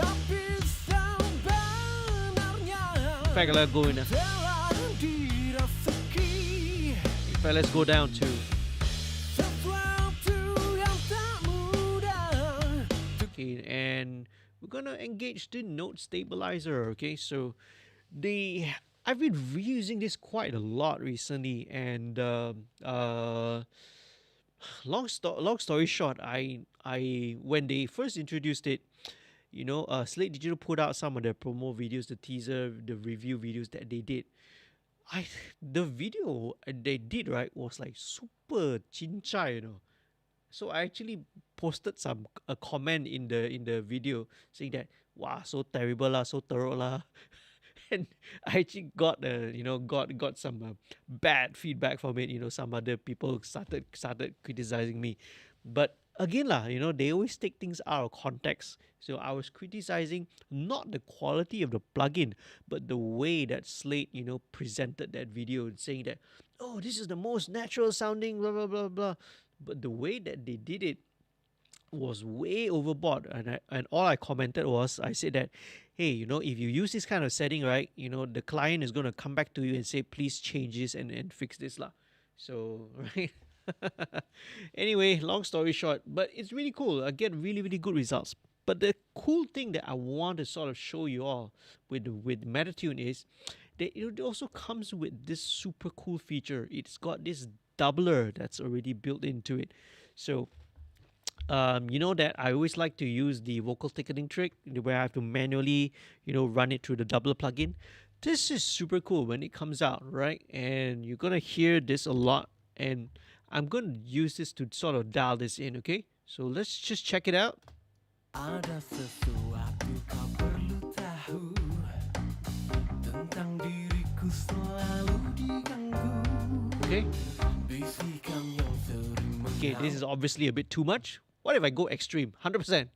fact, let's go in. In fact, let's go down to. Okay, and we're gonna engage the note stabilizer. Okay, so I've been reusing this quite a lot recently, and long story short, I when they first introduced it, Slate Digital put out some of their promo videos, the teaser, the review videos that they did. The video they did, right, was like super chincai, So I actually posted a comment in the video saying that, wow, so terrible lah, so thorough lah. And I actually got got some bad feedback from it. Some other people started criticizing me, but again lah, they always take things out of context. So I was criticizing not the quality of the plugin, but the way that Slate presented that video, saying that, oh, this is the most natural sounding blah blah blah blah. But the way that they did it was way overboard, and all I commented was, I said that, hey, if you use this kind of setting, right, the client is going to come back to you and say, please change this and fix this lah. So, right. Anyway, long story short, but it's really cool. I get really good results. But the cool thing that I want to sort of show you all with MetaTune is that it also comes with this super cool feature. It's got this doubler that's already built into it. So that I always like to use the vocal thickening trick where I have to manually, run it through the doubler plugin. This is super cool when it comes out, right? And you're gonna hear this a lot, and I'm gonna use this to sort of dial this in, okay? So let's just check it out. Ada sesuatu kau perlu tahu tentang diriku selalu diganggu. Okay. Okay, this is obviously a bit too much. What if I go extreme? 100%.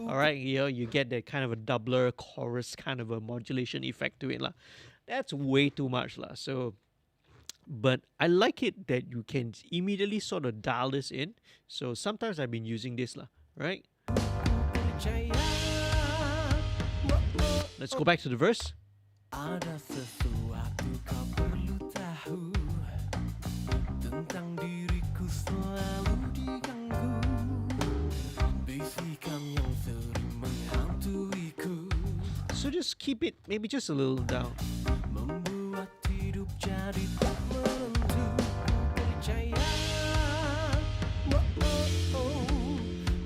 Alright, you get that kind of a doubler chorus kind of a modulation effect to it lah. That's way too much lah. So, but I like it that you can immediately sort of dial this in. So sometimes I've been using this lah, right? Let's go back to the verse. Ada sesuatu kau perlu tahu tentang diriku selalu diganggu bisikan yang sering menghantuiku. So just keep it maybe just a little down. Membuat hidup jadi tak menentu percaya.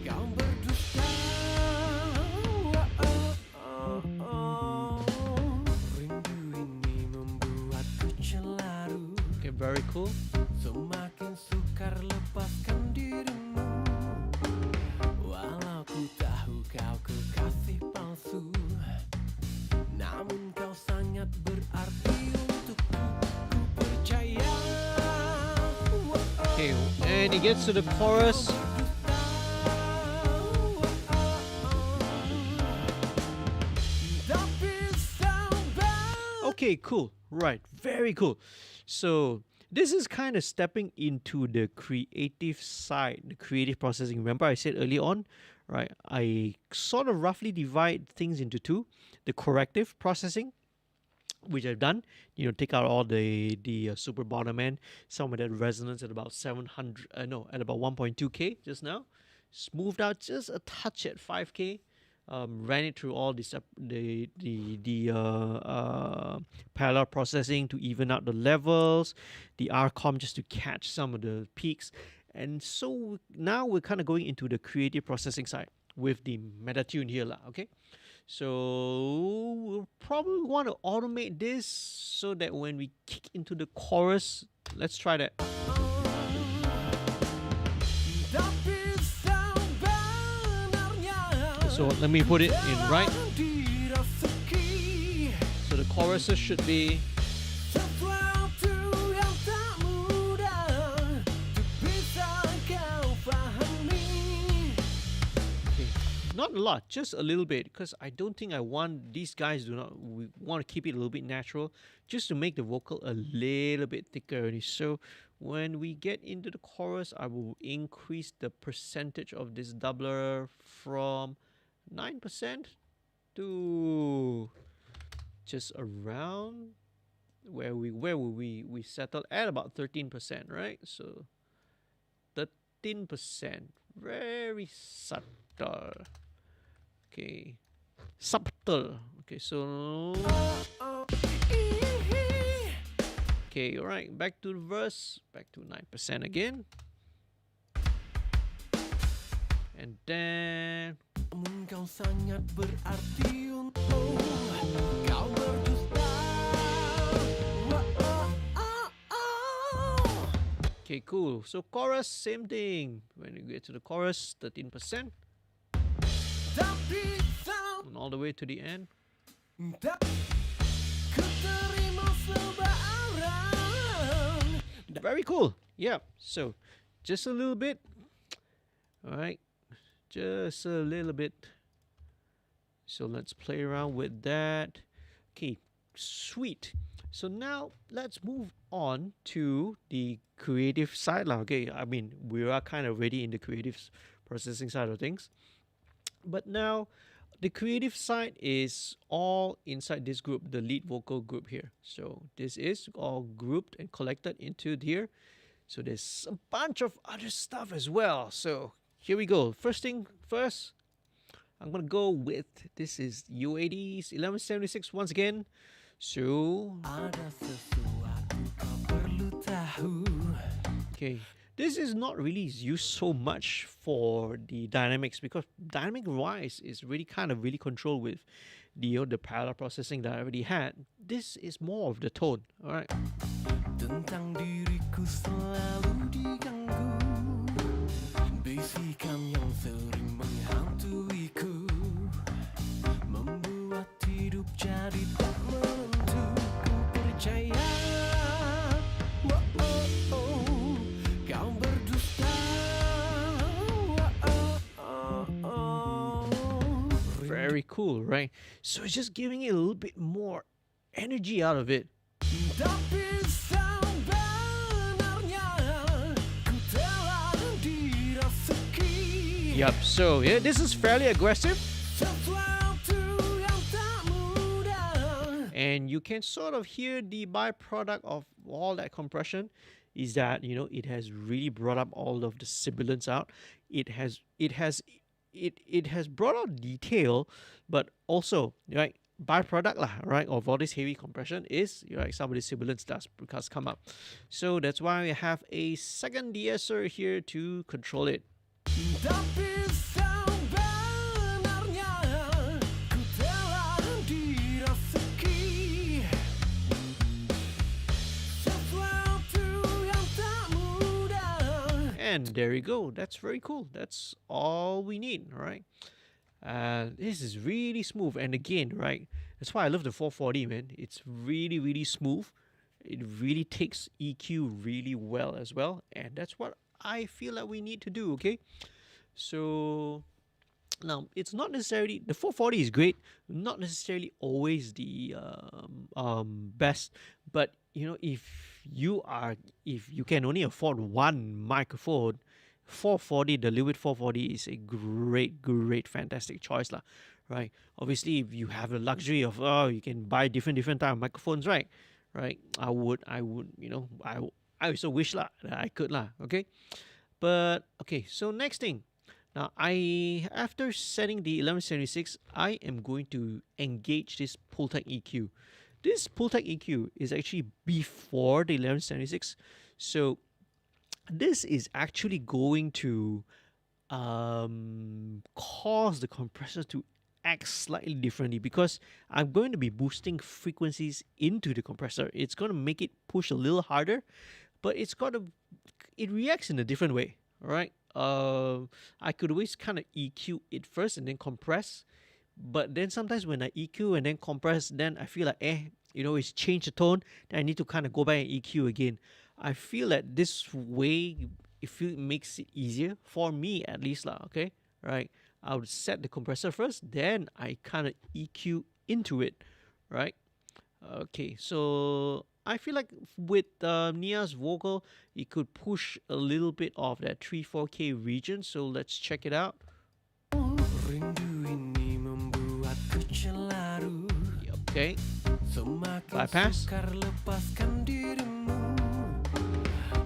Kau berdusta. Okay, very cool. Semakin sukar when it gets to the chorus, okay, cool. Right, very cool. So this is kind of stepping into the creative side, the creative processing. Remember I said early on, right? I sort of roughly divide things into two. The corrective processing, which I've done, take out all the super bottom end, some of that resonance at about 700, no, at about 1.2K just now. Smoothed out just a touch at 5K. Ran it through all the parallel processing to even out the levels, the RCOM just to catch some of the peaks, and so now we're kind of going into the creative processing side with the meta tune here, lah. Okay, so we'll probably want to automate this so that when we kick into the chorus, let's try that. So let me put it in right. So the choruses should be. Okay. Not a lot, just a little bit, because I don't think I want, these guys we want to keep it a little bit natural, just to make the vocal a little bit thicker. So when we get into the chorus, I will increase the percentage of this doubler from 9% to just around where we settled at about 13%, right? So 13%, very subtle. Okay, subtle. Okay, so okay, all right, back to the verse, back to 9% again, and then. Kau sangat berarti untukku, kau berdusta. Okay, cool. So chorus, same thing. When you get to the chorus, 13%. And all the way to the end. Very cool. Yeah. So just a little bit. All right. Just a little bit. So let's play around with that. Okay, sweet. So now let's move on to the creative side. Okay, I mean, we are kind of already in the creative processing side of things. But now the creative side is all inside this group, the lead vocal group here. So this is all grouped and collected into here. So there's a bunch of other stuff as well. So here we go. First thing first, I'm going to go with, this is U80's 1176 once again. So, okay, this is not really used so much for the dynamics, because dynamic wise is really kind of really controlled with the parallel processing that I already had. This is more of the tone, all right. Tentang diriku selalu diganggu, bisikan yang sering menghantuiku, membuat hidup jadi tak menentu. Ku percaya, kau berdusta. Very cool, right? So it's just giving it a little bit more energy out of it. Yep, so yeah, this is fairly aggressive. And you can sort of hear the byproduct of all that compression is that, it has really brought up all of the sibilance out. It has brought out detail, but also, right, byproduct lah, right, of all this heavy compression is, some of the sibilance does because come up. So that's why we have a second de-esser here to control it. And there you go. That's very cool. That's all we need, right? This is really smooth. And again, right, that's why I love the 440, man. It's really, really smooth. It really takes EQ really well as well. And that's what I feel like we need to do. Okay, so now it's not necessarily the 440 is great, not necessarily always the best, but you know if you can only afford one microphone, 440 the Liquid 440 is a great fantastic choice lah, right? Obviously, if you have the luxury of you can buy different type of microphones, right? I would I also wish lah that I could lah. Okay, but okay. So next thing, now after setting the 1176, I am going to engage this Pultec EQ. This Pultec EQ is actually before the 1176, so this is actually going to cause the compressor to act slightly differently because I'm going to be boosting frequencies into the compressor. It's going to make it push a little harder, but it reacts in a different way. All right. I could always kind of EQ it first and then compress, but then sometimes when I EQ and then compress, then I feel like it's changed the tone. Then I need to kind of go back and EQ again. I feel that this way it makes it easier for me at least lah. Okay, right. I would set the compressor first, then I kind of EQ into it, right? Okay, so I feel like with N.I.A's vocal, it could push a little bit of that 3-4K region. So let's check it out. Rindu ini membuatku celaru. Okay, Semakin bypass. sukar lepaskan dirimu.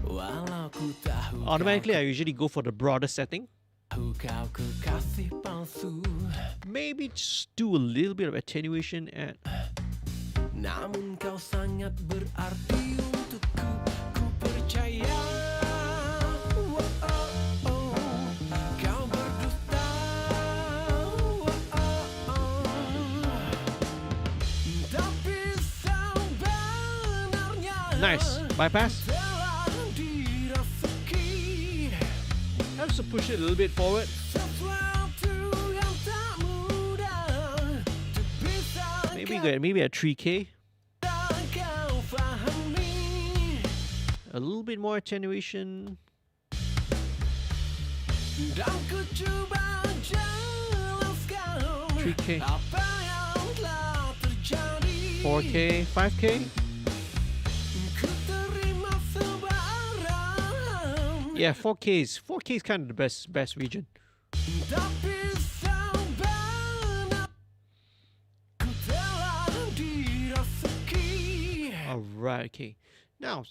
Walau ku tahu Automatically, I usually go for the broader setting. kau kekasih palsu. Maybe just do a little bit of attenuation at. Namun kau sangat berarti untukku. Ku percaya. Kau berdusta. Tapi sebenarnya Nice. Bypass. telah dirasuki I have to push it a little bit forward. sesuatu yang tak mudah untuk bisa Maybe at 3K. kau fahami. A little bit more attenuation. Dan ku cuba jelaskan 3K. apa yang telah terjadi. 4K, 5K. Ku terima sebarang. Yeah, 4K is kind of the best region. Tapi sebenarnya ku telah dirasuki. Alright, okay. Now,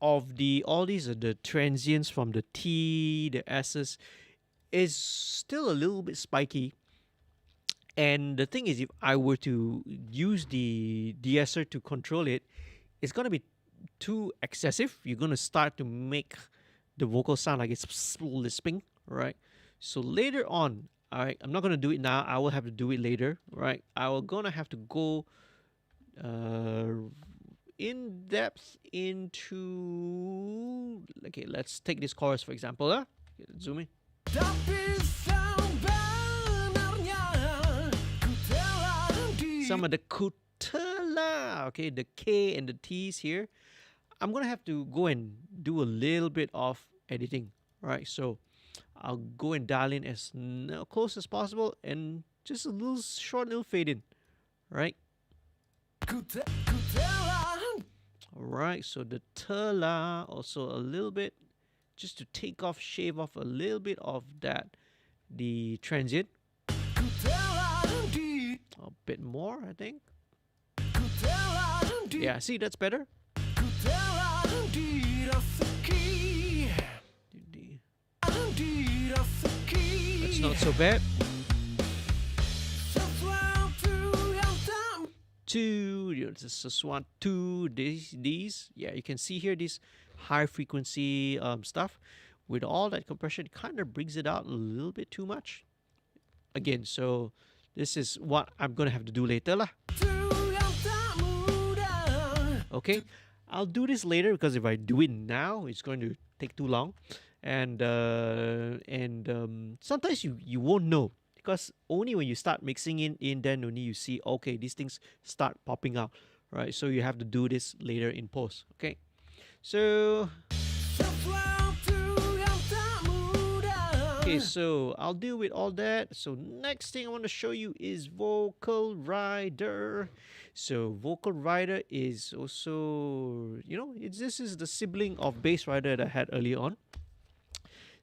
all these are the transients from the T, the S's, is still a little bit spiky. And the thing is, if I were to use the de-esser to control it, it's going to be too excessive. You're going to start to make the vocal sound like it's lisping, right? So later on, all right, I'm not going to do it now. I will have to do it later, right? I will going to have to go in depth into. Okay, let's take this chorus for example. Zoom in. Tapi sebenarnya ku telah Some of the kutala, okay, the K and the T's here. I'm gonna have to go and do a little bit of editing, right? So I'll go and dial in as close as possible and just a little short little fade in, right? ku telah Alright, so the tala also a little bit, just to shave off a little bit of that, the transient. ku telah A bit more, I think. ku telah Yeah, see, that's better. ku telah dirasuki. Dirasuki. That's not so bad. Sesuatu yang tak This is one, two, these. Yeah, you can see here this high frequency stuff. With all that compression, it kind of brings it out a little bit too much. Again, so this is what I'm going to have to do later lah. yang tak mudah. Okay, I'll do this later because if I do it now, it's going to take too long, and sometimes you won't know because only when you start mixing in then only you see, okay, these things start popping out, right? So you have to do this later in post. Okay, so Sesuatu Okay, so I'll deal with all that. So next thing I want to show you is Vocal Rider. So Vocal Rider is also, this is the sibling of Bass Rider that I had earlier on.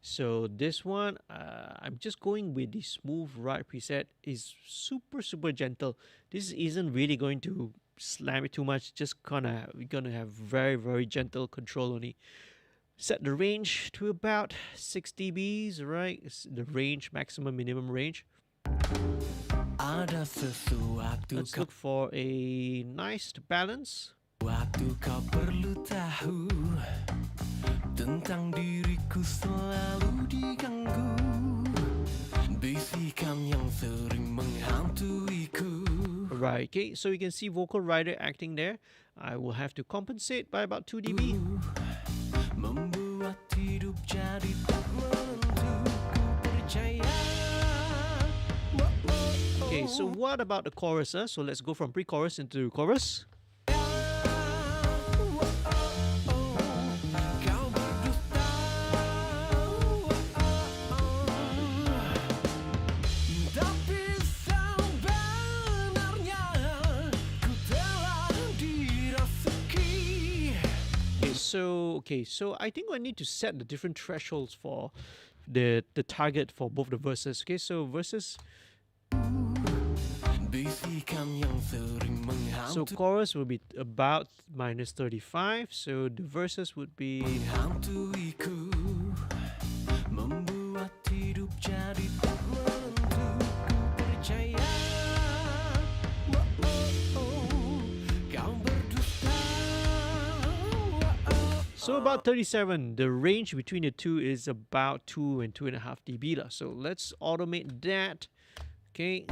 So this one, I'm just going with the smooth ride preset. Is super gentle. This isn't really going to slam it too much. Just we're gonna have very gentle control only. Set the range to about 6 dBs, right? It's the range, maximum, minimum range. Let's look for a nice balance. Waktu kau perlu tahu tentang diriku selalu diganggu bisikan yang sering menghantuiku. Right, okay, so you can see Vocal Rider acting there. I will have to compensate by about 2 dB. Membuat hidup jadi tak menentu, percaya. Okay, so what about the chorus? So let's go from pre-chorus into chorus. So I think I need to set the different thresholds for the target for both the verses. Okay, so verses. So chorus will be about -35. So the verses would be. So about 37. The range between the two is about 2 and 2.5 dB. So let's automate that. Okay.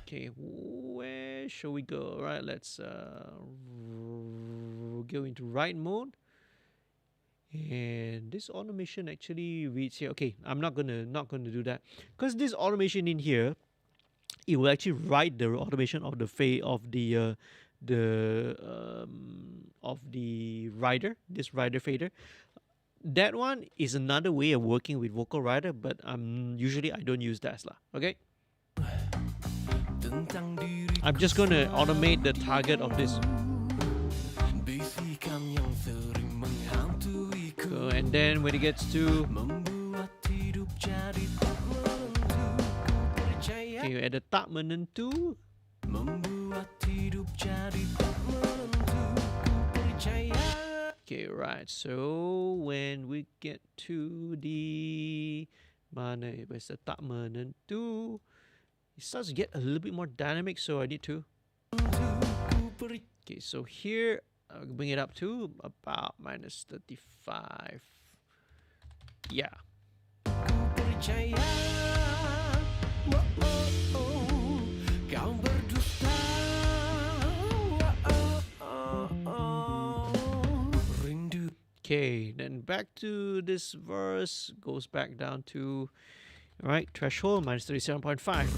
Okay, where shall we go? All right, let's go into write mode. And this automation actually reads here. Okay, I'm not gonna do that because this automation in here, it will actually write the automation of the rider, this rider fader. That one is another way of working with Vocal Rider, but usually I don't use that lah. Okay. I'm just gonna automate the target of this. So, and then when it gets to okay, at the tak menentu. Okay, right. So when we get to the where's the tak menentu, it starts to get a little bit more dynamic. So I need to. Okay, so here I'll bring it up to about -35. Yeah. Okay, then back to this verse, goes back down to, right, threshold -37.5.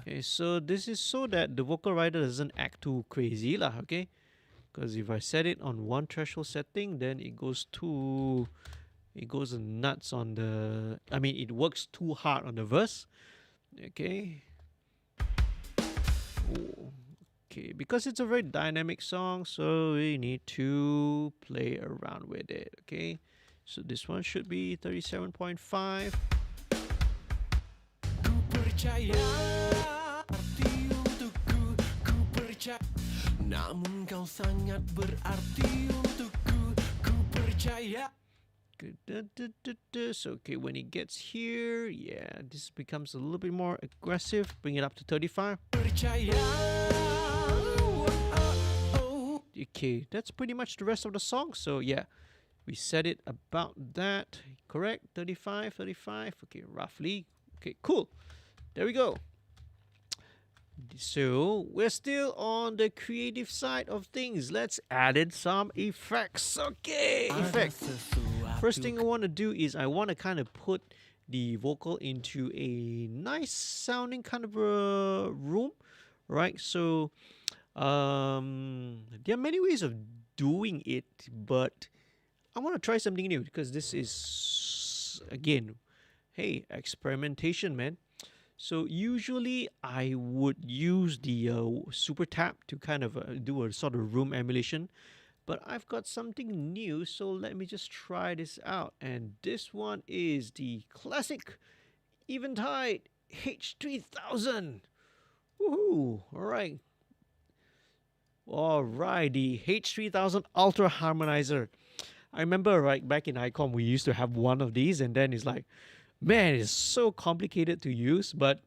Okay, so this is so that the Vocal Rider doesn't act too crazy lah, okay? Because if I set it on one threshold setting, then it goes nuts on the, it works too hard on the verse. Okay. Ooh. Okay, because it's a very dynamic song, so we need to play around with it. Okay, so this one should be 37.5. Namun kau sangat berarti untukku, ku percaya. So okay, when it gets here, yeah, this becomes a little bit more aggressive. Bring it up to 35. Okay, that's pretty much the rest of the song. So yeah, we set it about that. Correct? 35. Okay, roughly. Okay, cool. There we go. So we're still on the creative side of things. Let's add in some effects. Okay, effects. First thing I want to do is I want to kind of put the vocal into a nice sounding kind of a room, right? So There are many ways of doing it, but I want to try something new because this is again, hey, experimentation, man. So usually I would use the Super Tap to kind of do a sort of room emulation, but I've got something new, so let me just try this out. And this one is the classic Eventide H3000. Woohoo! All right, the H3000 Ultra Harmonizer. I remember right back in ICOM we used to have one of these, and then it's like, man, it's so complicated to use, but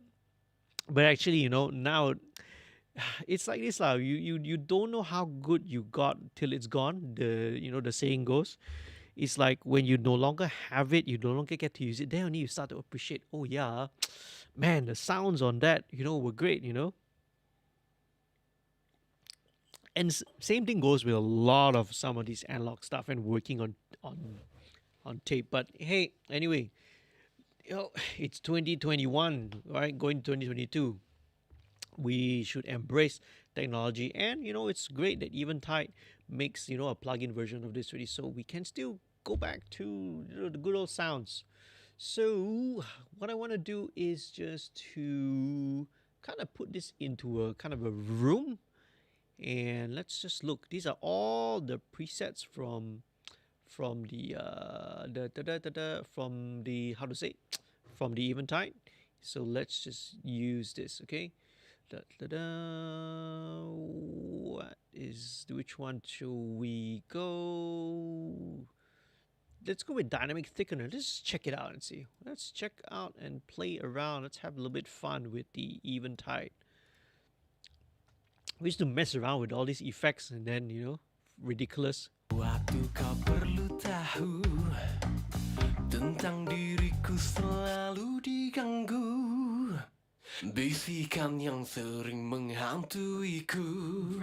actually, now it's like this lah. You don't know how good you got till it's gone. The saying goes. It's like when you no longer have it, you no longer get to use it. Then only you start to appreciate. Oh yeah, man, the sounds on that, were great. And same thing goes with a lot of some of these analog stuff and working on tape. But hey, anyway, it's 2021, right? Going to 2022. We should embrace technology, and it's great that Eventide makes a plug-in version of this already, so we can still go back to the good old sounds. So what I want to do is just to kind of put this into a kind of a room, and let's just look. These are all the presets from the from the how to say from the Eventide. So let's just use this, okay? Which one should we go? Let's go with dynamic thickener. Let's check it out and see. Let's check out and play around. Let's have a little bit fun with the Eventide. We used to mess around with all these effects and then, ridiculous. Waktu kau perlu tahu tentang diriku selalu diganggu. Bisikan yang sering menghantuiku.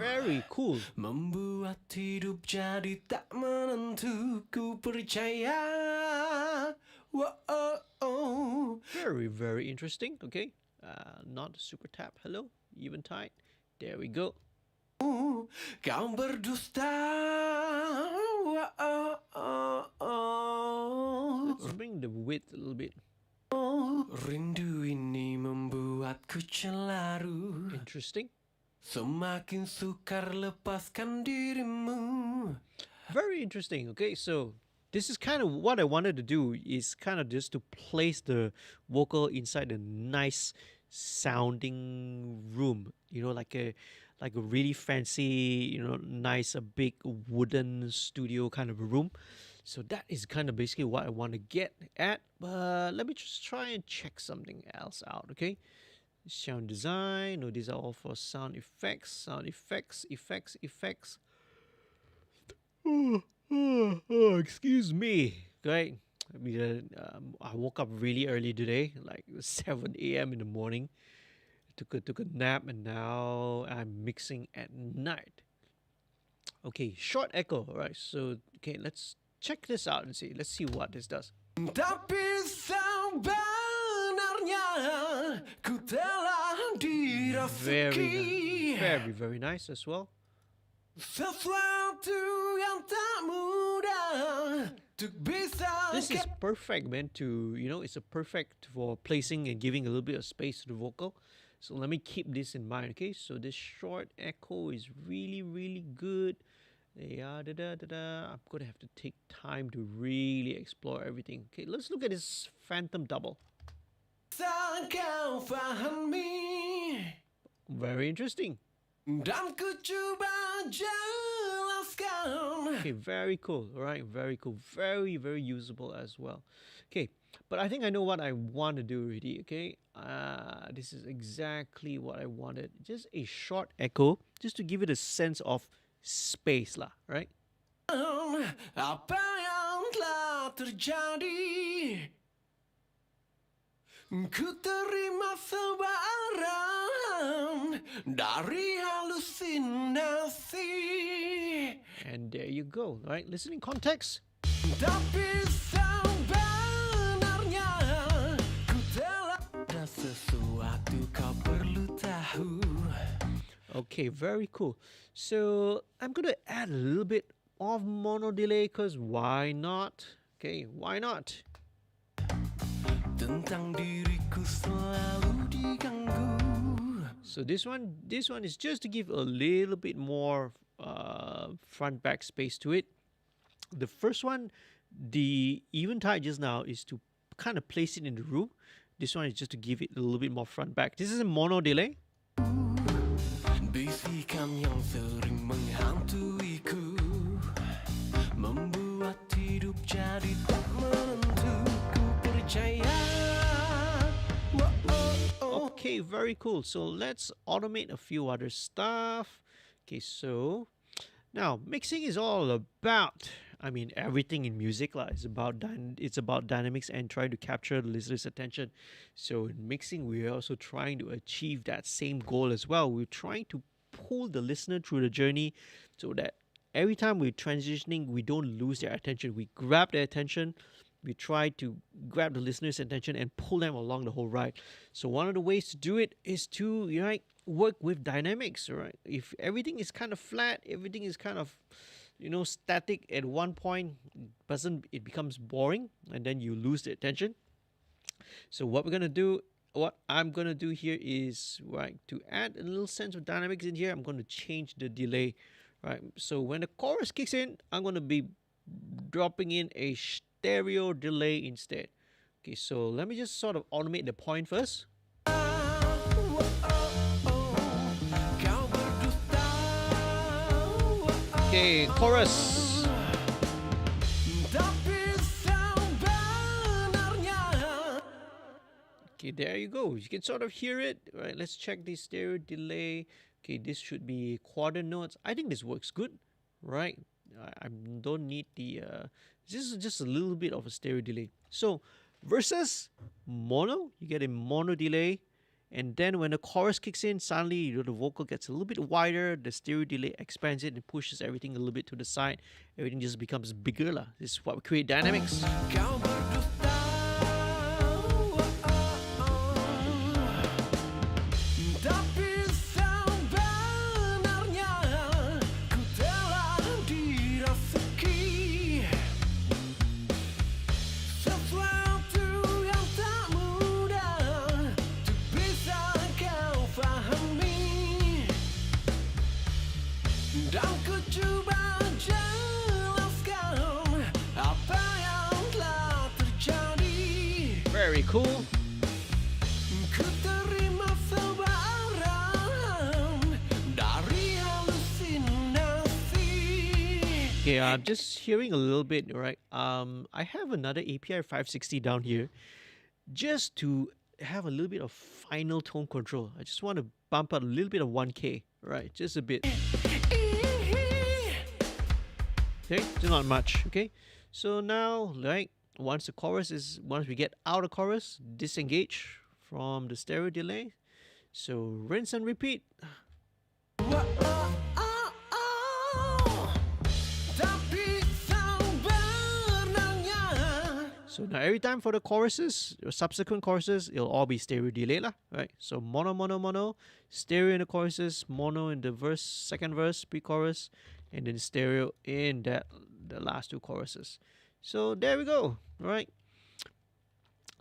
Very cool. Membuat hidup jadi tak menentu. Ku percaya. Whoa. Very, very interesting. Okay. Not super tap. Hello. Eventide. There we go. Kau berdusta. Let's bring the width a little bit. Rindu ini membuatku celaru. Interesting. Semakin sukar lepaskan dirimu. Very interesting. Okay, so this is kind of what I wanted to do, is kind of just to place the vocal inside a nice sounding room, like a really fancy, nice, a big wooden studio kind of a room. So that is kind of basically what I want to get at. But let me just try and check something else out, okay? Sound design. No, these are all for sound effects. Effects. Excuse me. Okay. I woke up really early today, like 7 a.m. in the morning. Took a nap, and now I'm mixing at night. Okay, short echo. All right. So okay, let's check this out and see. Let's see what this does. Tapi sebenarnya ku telah dirasuki. Very, very nice as well. Sesuatu yang tak mudah untuk bisa. This is perfect, man. It's a perfect for placing and giving a little bit of space to the vocal. So let me keep this in mind, okay? So this short echo is really, really good. I'm gonna have to take time to really explore everything. Okay, let's look at this phantom double. Very interesting. Dan ku cuba jelaskan. Okay, very cool. All right, very cool. Very, very usable as well. Okay, but I think I know what I want to do already, okay? This is exactly what I wanted. Just a short echo, just to give it a sense of space lah, right? Apa yang telah terjadi? Ku terima sebarang dari halusinasi. And there you go, right? Listening context. Tapi sebenarnya ku telah ada sesuatu kau perlu tahu. Okay, very cool. So I'm gonna add a little bit of mono delay because why not? Okay, why not? Tentang diriku selalu diganggu. So this one is just to give a little bit more front back space to it. The first one, the eventide just now is to kind of place it in the room. This one is just to give it a little bit more front back. This is a mono delay. Bisikan yang sering menghantuiku membuat hidup jadi tak menentu. Ku percaya. Okay, very cool. So let's automate a few other stuff. Okay, so now mixing is all about, I mean, everything in music lah. It's about dynamics and trying to capture the listener's attention. So in mixing, we're also trying to achieve that same goal as well. We're trying to pull the listener through the journey so that every time we're transitioning, we don't lose their attention. We grab their attention. We try to grab the listener's attention and pull them along the whole ride. So one of the ways to do it is to work with dynamics, right? If everything is kind of flat, everything is kind of static at one point, it becomes boring and then you lose the attention. So what I'm gonna do here is to add a little sense of dynamics in here. I'm gonna change the delay, right? So when the chorus kicks in, I'm gonna be dropping in a stereo delay instead. Okay, so let me just sort of automate the point first. Okay, chorus. Okay, there you go. You can sort of hear it. Right, let's check the stereo delay. Okay, this should be quarter notes. I think this works good, right? I don't need the this is just a little bit of a stereo delay. So versus mono, you get a mono delay, and then when the chorus kicks in, suddenly the vocal gets a little bit wider, the stereo delay expands it and pushes everything a little bit to the side. Everything just becomes bigger lah. This is what we create dynamics. Very cool. Okay, I'm just hearing a little bit, right? I have another API 560 down here just to have a little bit of final tone control. I just want to bump out a little bit of 1K, right? Just a bit. Okay, just not much, okay? So now, once we get out of chorus, disengage from the stereo delay. So rinse and repeat. So now every time for the choruses, or subsequent choruses, it'll all be stereo delay lah, right? So mono, mono, mono, stereo in the choruses, mono in the verse, second verse, pre-chorus, and then stereo in the last two choruses. So there we go, right?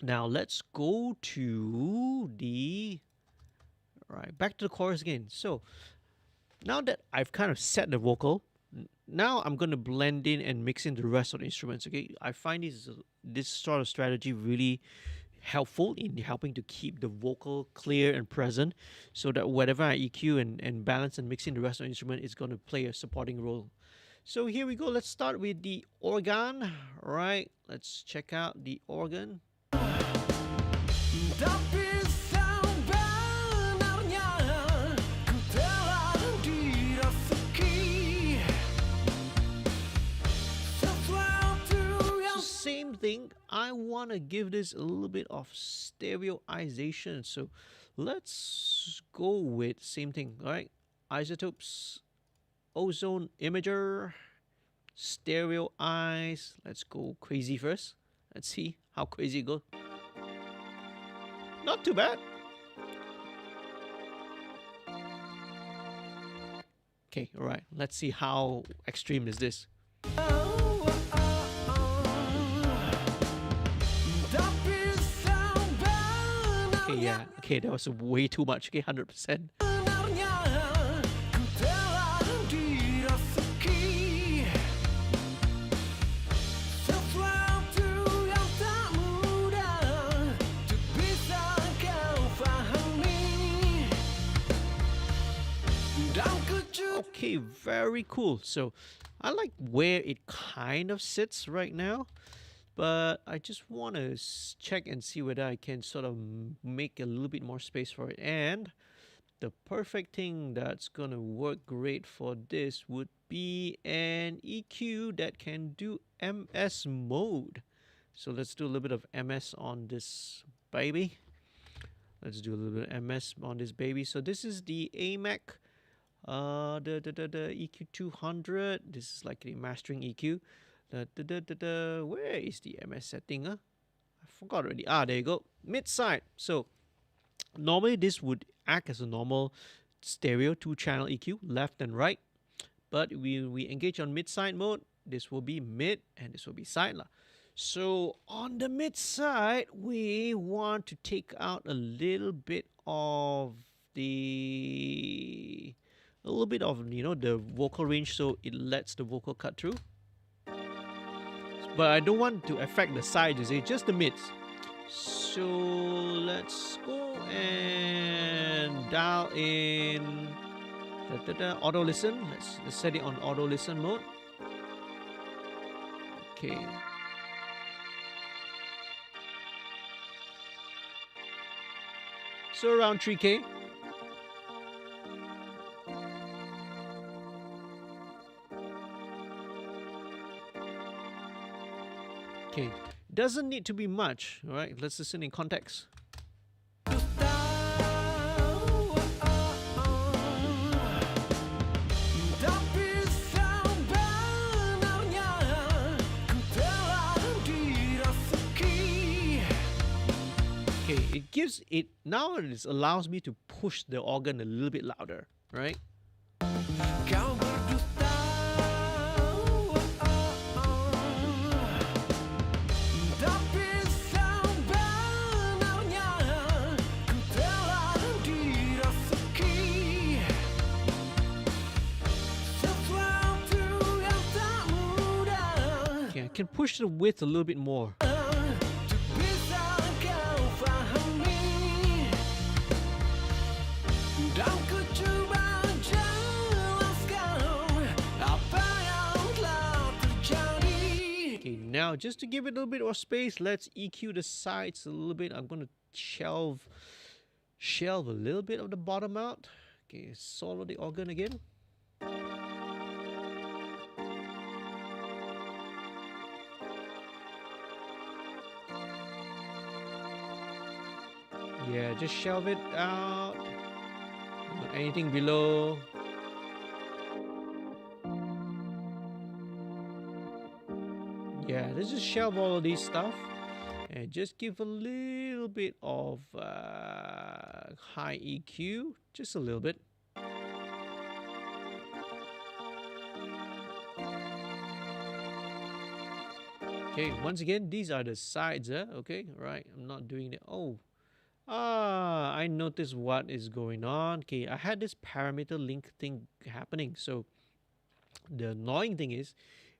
Now let's go to back to the chorus again. So now that I've kind of set the vocal, now I'm going to blend in and mix in the rest of the instruments, okay? I find this sort of strategy really helpful in helping to keep the vocal clear and present so that whatever I EQ and balance and mix in the rest of the instrument is going to play a supporting role. So here we go. Let's start with the organ, right? Let's check out the organ. Same thing, I want to give this a little bit of stereoization. So let's go with same thing, all right? Isotopes, ozone imager, stereo eyes. Let's go crazy first. Let's see how crazy it goes. Not too bad. Okay, all right. Let's see how extreme is this. Okay, yeah. Okay, that was way too much. Okay, 100%. Okay, very cool. So I like where it kind of sits right now, but I just want to check and see whether I can sort of make a little bit more space for it. And the perfect thing that's gonna work great for this would be an EQ that can do MS mode. So let's do a little bit of MS on this baby. Let's do a little bit of MS on this baby. So this is the AMAC, the EQ 200. This is like the mastering EQ. Where is the MS setting? I forgot already. There you go. Mid side. So normally this would act as a normal stereo 2-channel EQ, left and right. But we engage on mid side mode. This will be mid and this will be side. So on the mid side, we want to take out a little bit of the the vocal range, so it lets the vocal cut through. But I don't want to affect the sides, you see, just the mids. So let's go and dial in auto listen. Let's set it on auto listen mode. Okay. So around 3K. Okay, doesn't need to be much. All right, let's listen in context. Okay, it gives it now. It allows me to push the organ a little bit louder, right? Can push the width a little bit more. Okay, now just to give it a little bit more space, let's EQ the sides a little bit. I'm gonna shelve a little bit of the bottom out. Okay, solo the organ again. Yeah, just shelve it out. Not anything below. Yeah, let's just shelve all of these stuff and just give a little bit of high EQ, just a little bit. Okay, once again, these are the sides, okay, right? I'm not doing it. I noticed what is going on. Okay, I had this parameter link thing happening. So the annoying thing is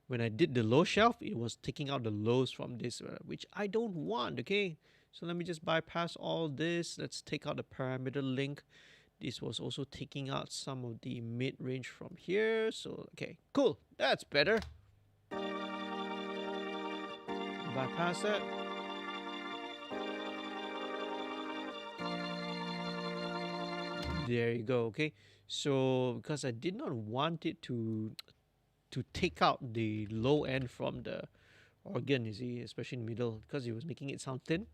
when I did the low shelf, it was taking out the lows from this, which I don't want. Okay, so let me just bypass all this. Let's take out the parameter link. This was also taking out some of the mid range from here. So okay, cool, that's better. Bypass that. There you go. Okay, so because I did not want it to take out the low end from the organ, you see, especially in the middle, because it was making it sound thin.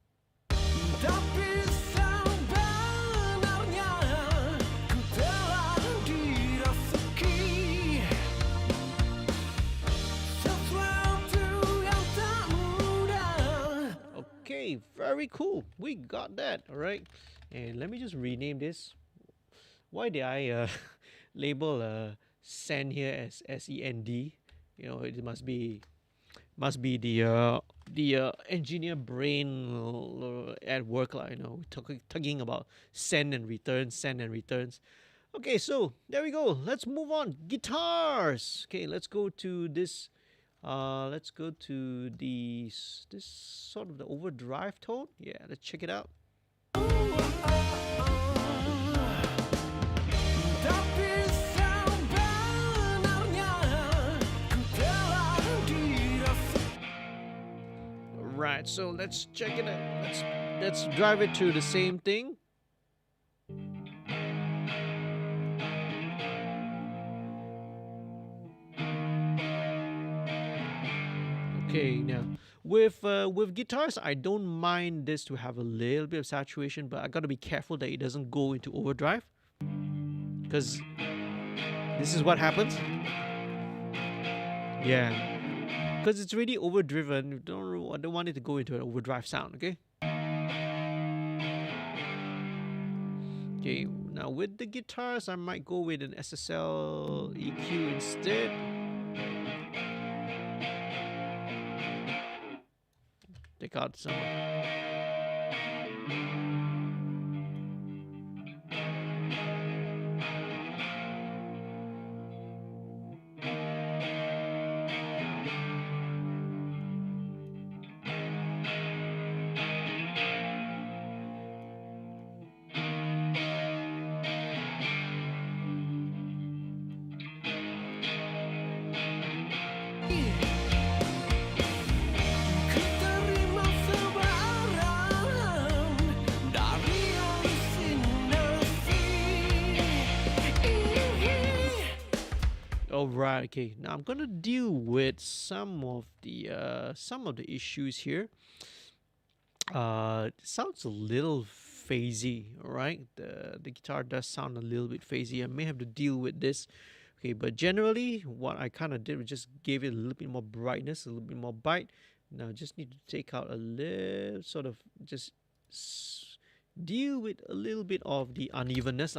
Okay, very cool. We got that. All right, and let me just rename this. Why did I label send here as SEND. You know, it must be the engineer brain at work, like, you know, talking about send and returns, send and returns. Okay, so there we go. Let's move on. Guitars. Okay, let's go to this. Let's go to this sort of the overdrive tone. Yeah, let's check it out. Right, so let's check it out. Let's drive it to the same thing. Okay, now with guitars, I don't mind this to have a little bit of saturation, but I gotta be careful that it doesn't go into overdrive, because this is what happens. Yeah. Because it's really overdriven. I don't want it to go into an overdrive sound, okay? Okay, now with the guitars, I might go with an SSL EQ instead. Take out some. Alright, okay. Now I'm gonna deal with some of the issues here. It sounds a little phasey, alright? The guitar does sound a little bit phasy. I may have to deal with this. Okay, but generally what I kinda did was just gave it a little bit more brightness, a little bit more bite. Now I just need to take out a little sort of just deal with a little bit of the unevenness.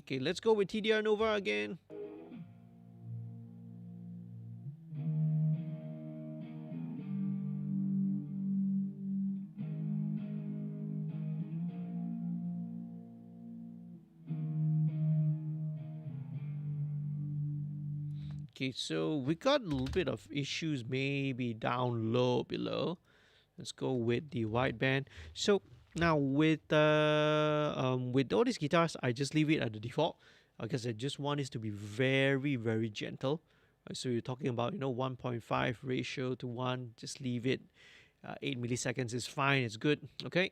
Okay, let's go with TDR Nova again. Okay, so we got a little bit of issues maybe down low below. Let's go with the wideband. So now with all these guitars, I just leave it at the default because I just want this to be very, very gentle. So you're talking about 1.5 ratio to 1. Just leave it. 8 milliseconds is fine. It's good. Okay.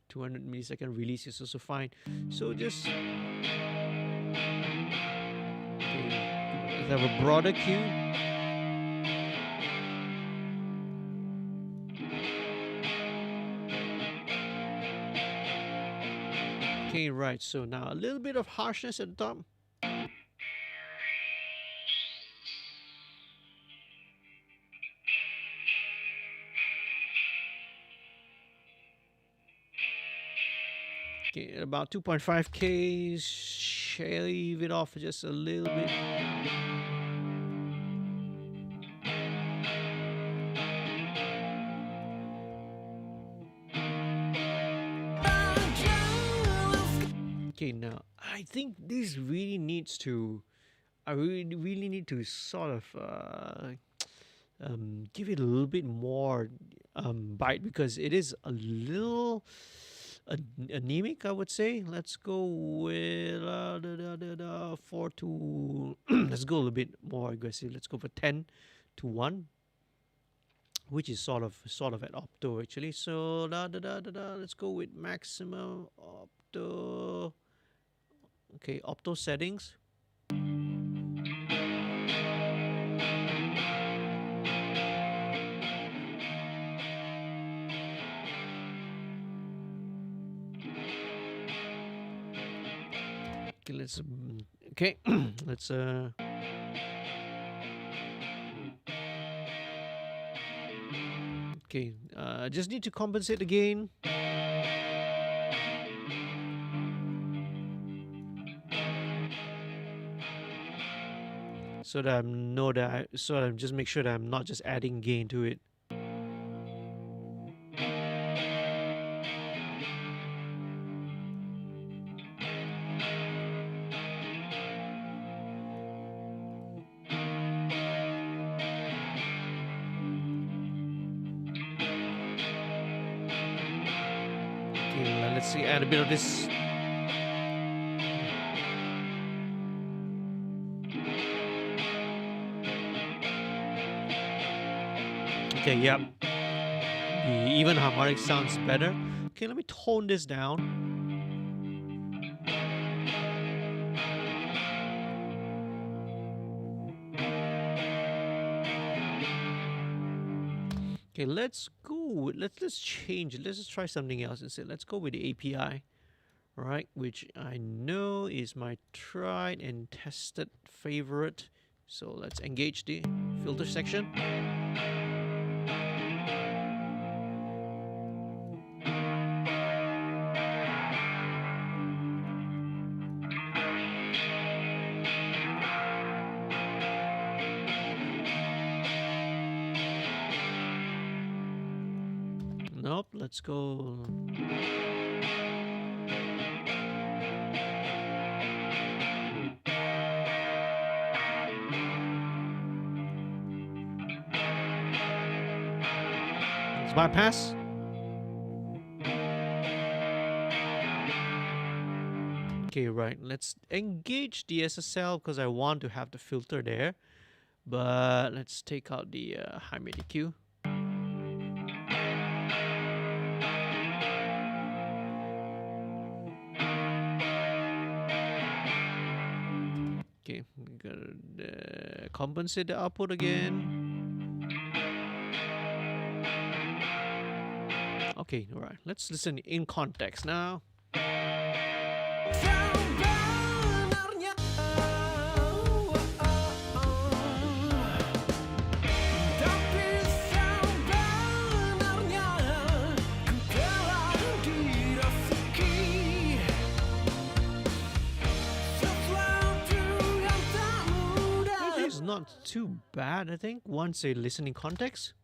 200 millisecond release is also fine. So just let's have a broader cue. Okay, right, so now a little bit of harshness at the top. Okay, about 2.5K, shave it off just a little bit. Okay, now I think this really needs to. I really need to sort of give it a little bit more bite because it is a little anemic, I would say. Let's go with 4 to. Let's go a little bit more aggressive. Let's go for 10 to 1. Which is sort of at opto actually. So let's go with maximum opto. Okay, opto settings. Okay, let's let's Okay, just need to compensate again. So that I'm just make sure that I'm not just adding gain to it. Okay, let's see, add a bit of this. Okay, yep. The even harmonic sounds better. Okay, let me tone this down. Okay, let's go. Let's change it. Let's just try something else instead. Let's go with the API, right? Which I know is my tried and tested favorite. So let's engage the filter section. Nope, let's go. Let's bypass. Okay, right. Let's engage the SSL because I want to have the filter there. But let's take out the high MIDI EQ. Okay, we gotta compensate the output again. Okay, all right. Let's listen in context now. It's not too bad, I think, once they listen in context.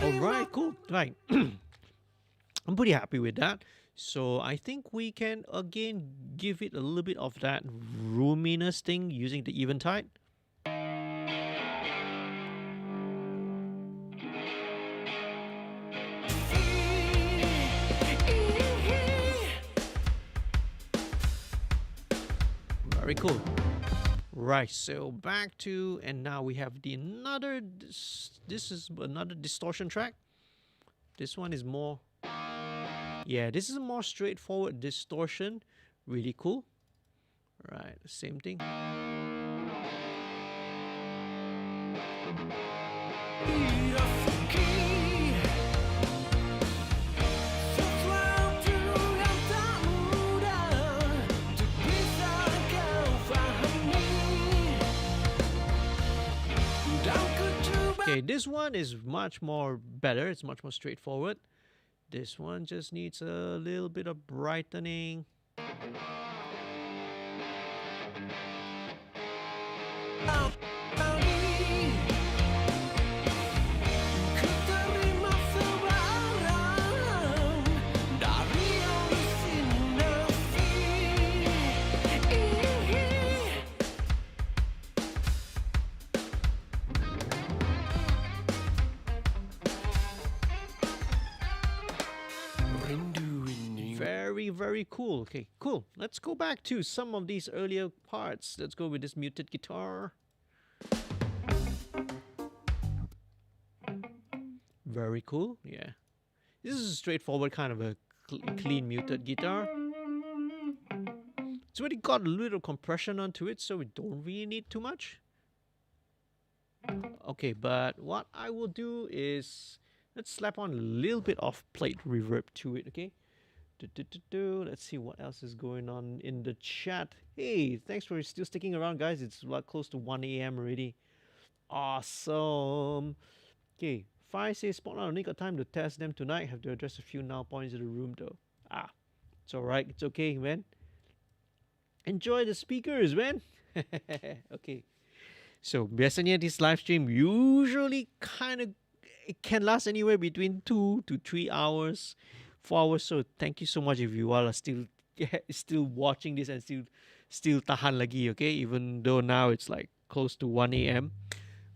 Alright, cool. Right. I'm pretty happy with that. So I think we can again give it a little bit of that roominess thing using the Eventide. Very cool. Right, so back to, and now we have the another, this is another distortion track. This one is more, yeah, this is a more straightforward distortion. Really cool. Right, same thing. Okay, this one is much more better. It's much more straightforward. This one just needs a little bit of brightening. Very cool. Okay, cool. Let's go back to some of these earlier parts. Let's go with this muted guitar. Very cool. Yeah. This is a straightforward kind of a clean muted guitar. It's already got a little compression onto it, so we don't really need too much. Okay, but what I will do is let's slap on a little bit of plate reverb to it, okay? Let's see what else is going on in the chat. Hey, thanks for still sticking around, guys. It's about close to 1 a.m. already. Awesome. Okay, Fi says, Spotlight only got time to test them tonight. Have to address a few now points in the room, though. It's alright. It's okay, man. Enjoy the speakers, man. Okay. So, biasanya this live stream usually it can last anywhere between 2 to 3 hours, 4 hours. So, thank you so much if you all are still watching this and still tahan lagi, okay? Even though now it's like close to 1 a.m.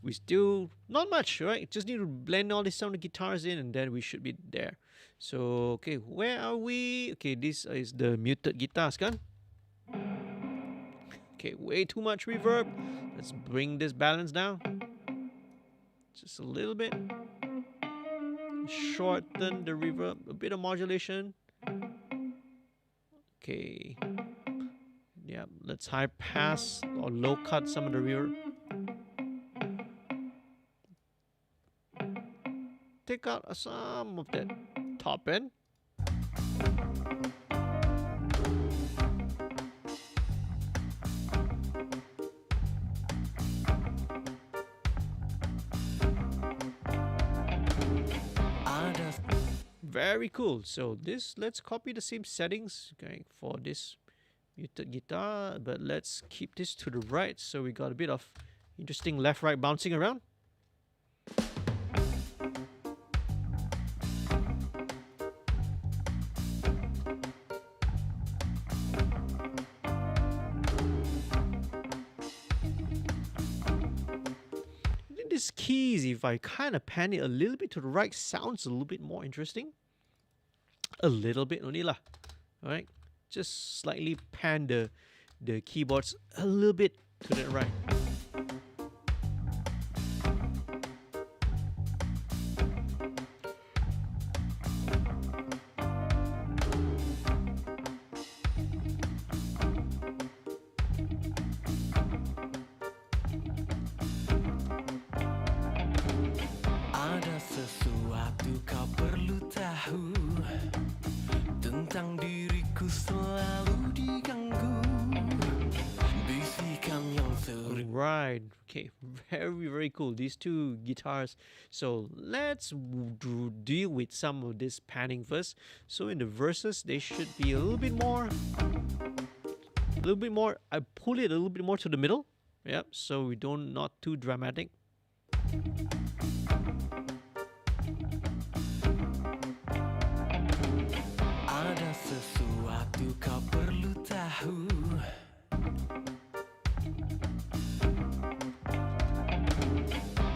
We still, not much, right? Just need to blend all these sound guitars in and then we should be there. So, okay, where are we? Okay, this is the muted guitars, kan? Okay, way too much reverb. Let's bring this balance down. Just a little bit. Shorten the reverb. A bit of modulation. Okay. Yeah, let's high pass or low cut some of the reverb. Take out some of that top end. Very cool. So this, let's copy the same settings, okay, for this muted guitar, but let's keep this to the right so we got a bit of interesting left-right bouncing around. This keys, if I kind of pan it a little bit to the right, sounds a little bit more interesting. A little bit only lah. Alright, just slightly pan the keyboards a little bit to the right. Ada sesuatu kau perlu tahu tentang diriku selalu diganggu bisikan yang Right, okay, very cool. These two guitars. So let's deal with some of this panning first. So in the verses, they should be a little bit more. I pull it a little bit more to the middle. Yep, so we don't, not too dramatic. Ada sesuatu kau perlu tahu.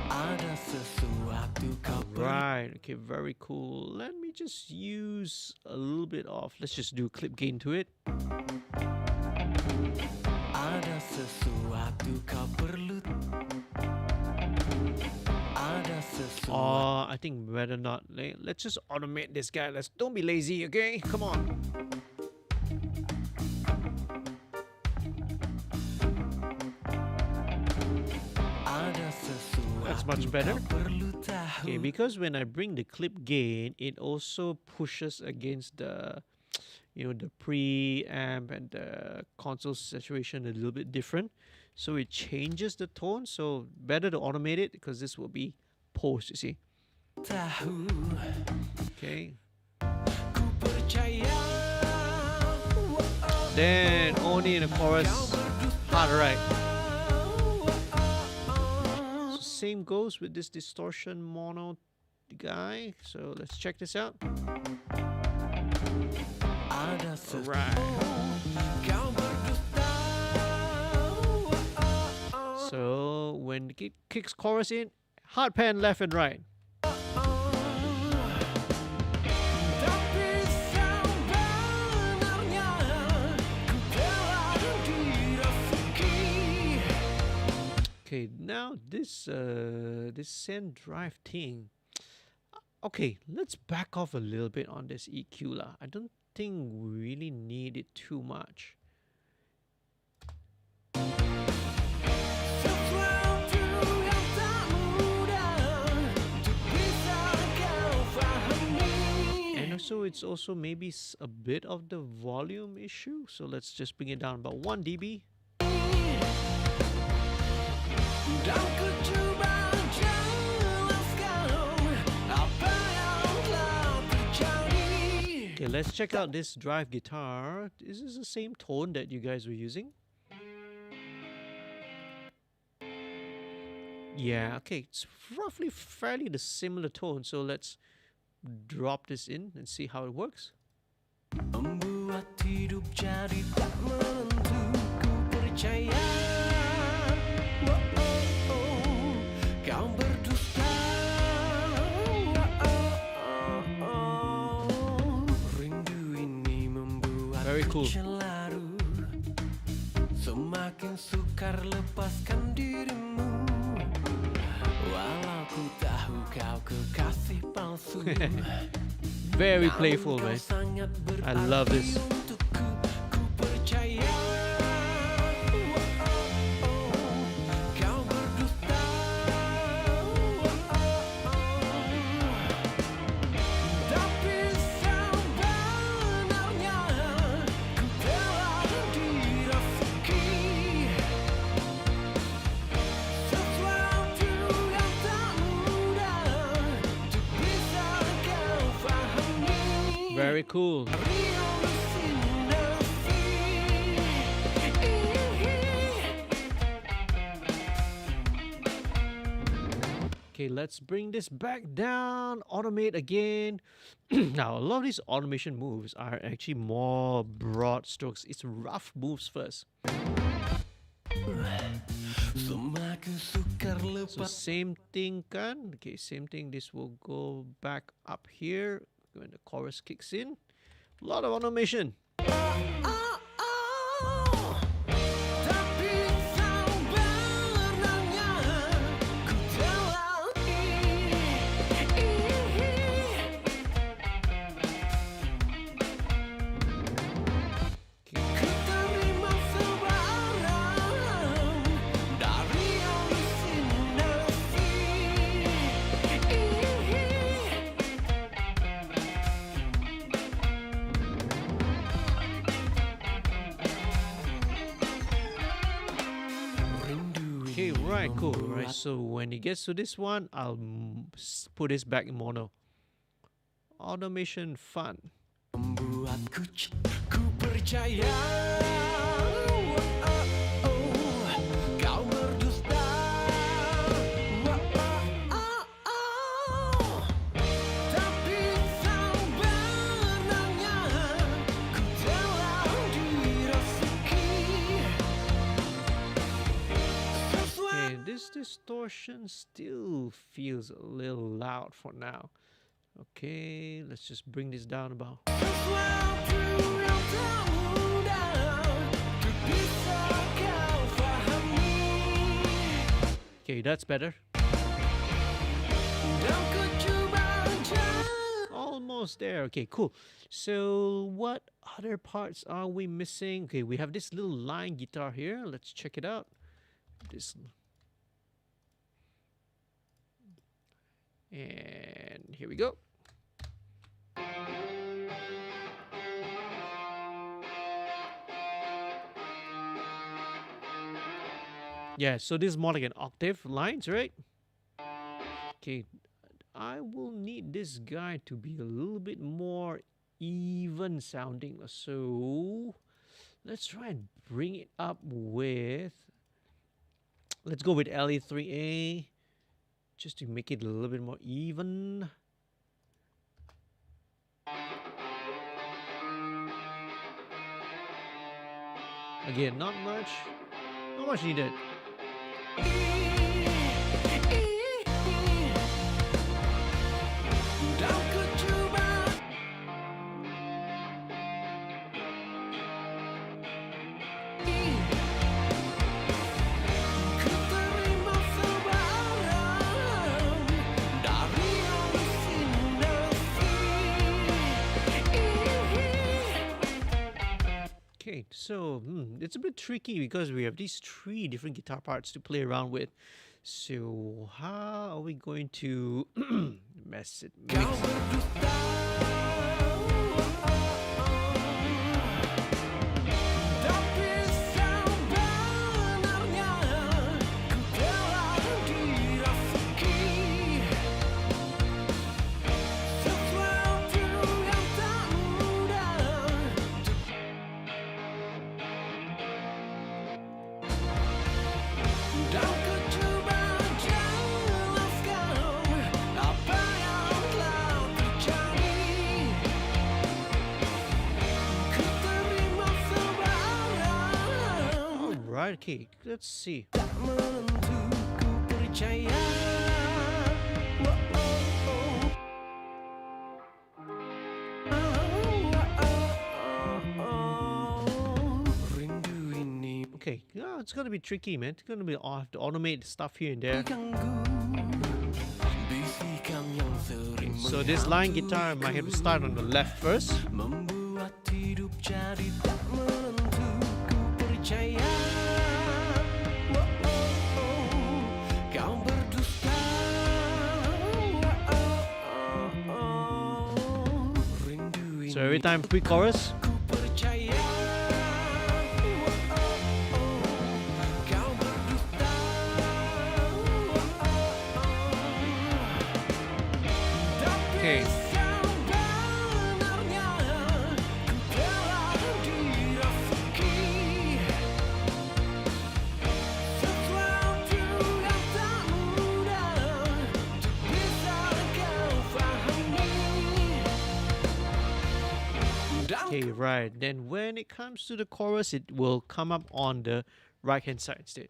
Ada sesuatu kau perlu. Right, okay, very cool. Let me just use a little bit of, let's just do clip gain to it. Ada sesuatu kau perlu. Ada sesuatu. I think better not. Let's just automate this guy. Don't be lazy, okay? Come on. Ada sesuatu. That's much better. Kau perlu tahu. Okay, because when I bring the clip gain, it also pushes against the, the preamp and the console saturation a little bit different. So it changes the tone. So better to automate it because this will be post, you see. Tahu. Okay. Ku percaya. Then only in the chorus, hard right. So same goes with this distortion mono guy. So let's check this out. Ada Right. kau berdusta. So when it kicks chorus in, hard pan left and right. Tapi sebenarnya ku telah dirasuki. Okay, now this send drive thing. Okay, let's back off a little bit on this EQ lah. I don't think we really need it too much. And also, it's also maybe a bit of the volume issue. So let's just bring it down about 1 dB. Okay, let's check out this drive guitar. Is this the same tone that you guys were using? Yeah, okay, it's roughly fairly the similar tone. So let's drop this in and see how it works. Membuat hidup jadi tak menentu, ku percaya. Kau berdusta. Rindu ini membuat Very cool. selalu semakin sukar lepaskan dirimu. Walau ku tahu kau kekasih palsu. Very playful, man. I love this. Very cool. Okay, let's bring this back down, automate again. Now, a lot of these automation moves are actually more broad strokes. It's rough moves first. So same thing kan? Okay, same thing. This will go back up here when the chorus kicks in. A lot of automation. Okay, right, cool. Right, so when it gets to this one, I'll put this back in mono. Automation fun. Membuatku ku percaya. Kau berdusta. Tapi sebenarnya ku telah dirasuki. Okay, this distortion still feels a little loud for now. Okay, let's just bring this down about. Okay, that's better. Almost there. Okay, cool. So what other parts are we missing? Okay, we have this little line guitar here. Let's check it out. This. And here we go. Yeah, so this is more like an octave lines, right? Okay, I will need this guy to be a little bit more even sounding. So let's try and bring it up with, let's go with LA3A, just to make it a little bit more even. Again, not much needed. right, so it's a bit tricky because we have these three different guitar parts to play around with. So how are we going to mess it? Mix it? Right, okay, let's see. Okay, yeah, it's gonna be tricky, man. It's gonna be, I'll have to automate stuff here and there. Okay, so this line guitar, I might have to start on the left first. So every time pre-chorus. Okay. Okay, right. Then when it comes to the chorus, it will come up on the right hand side instead.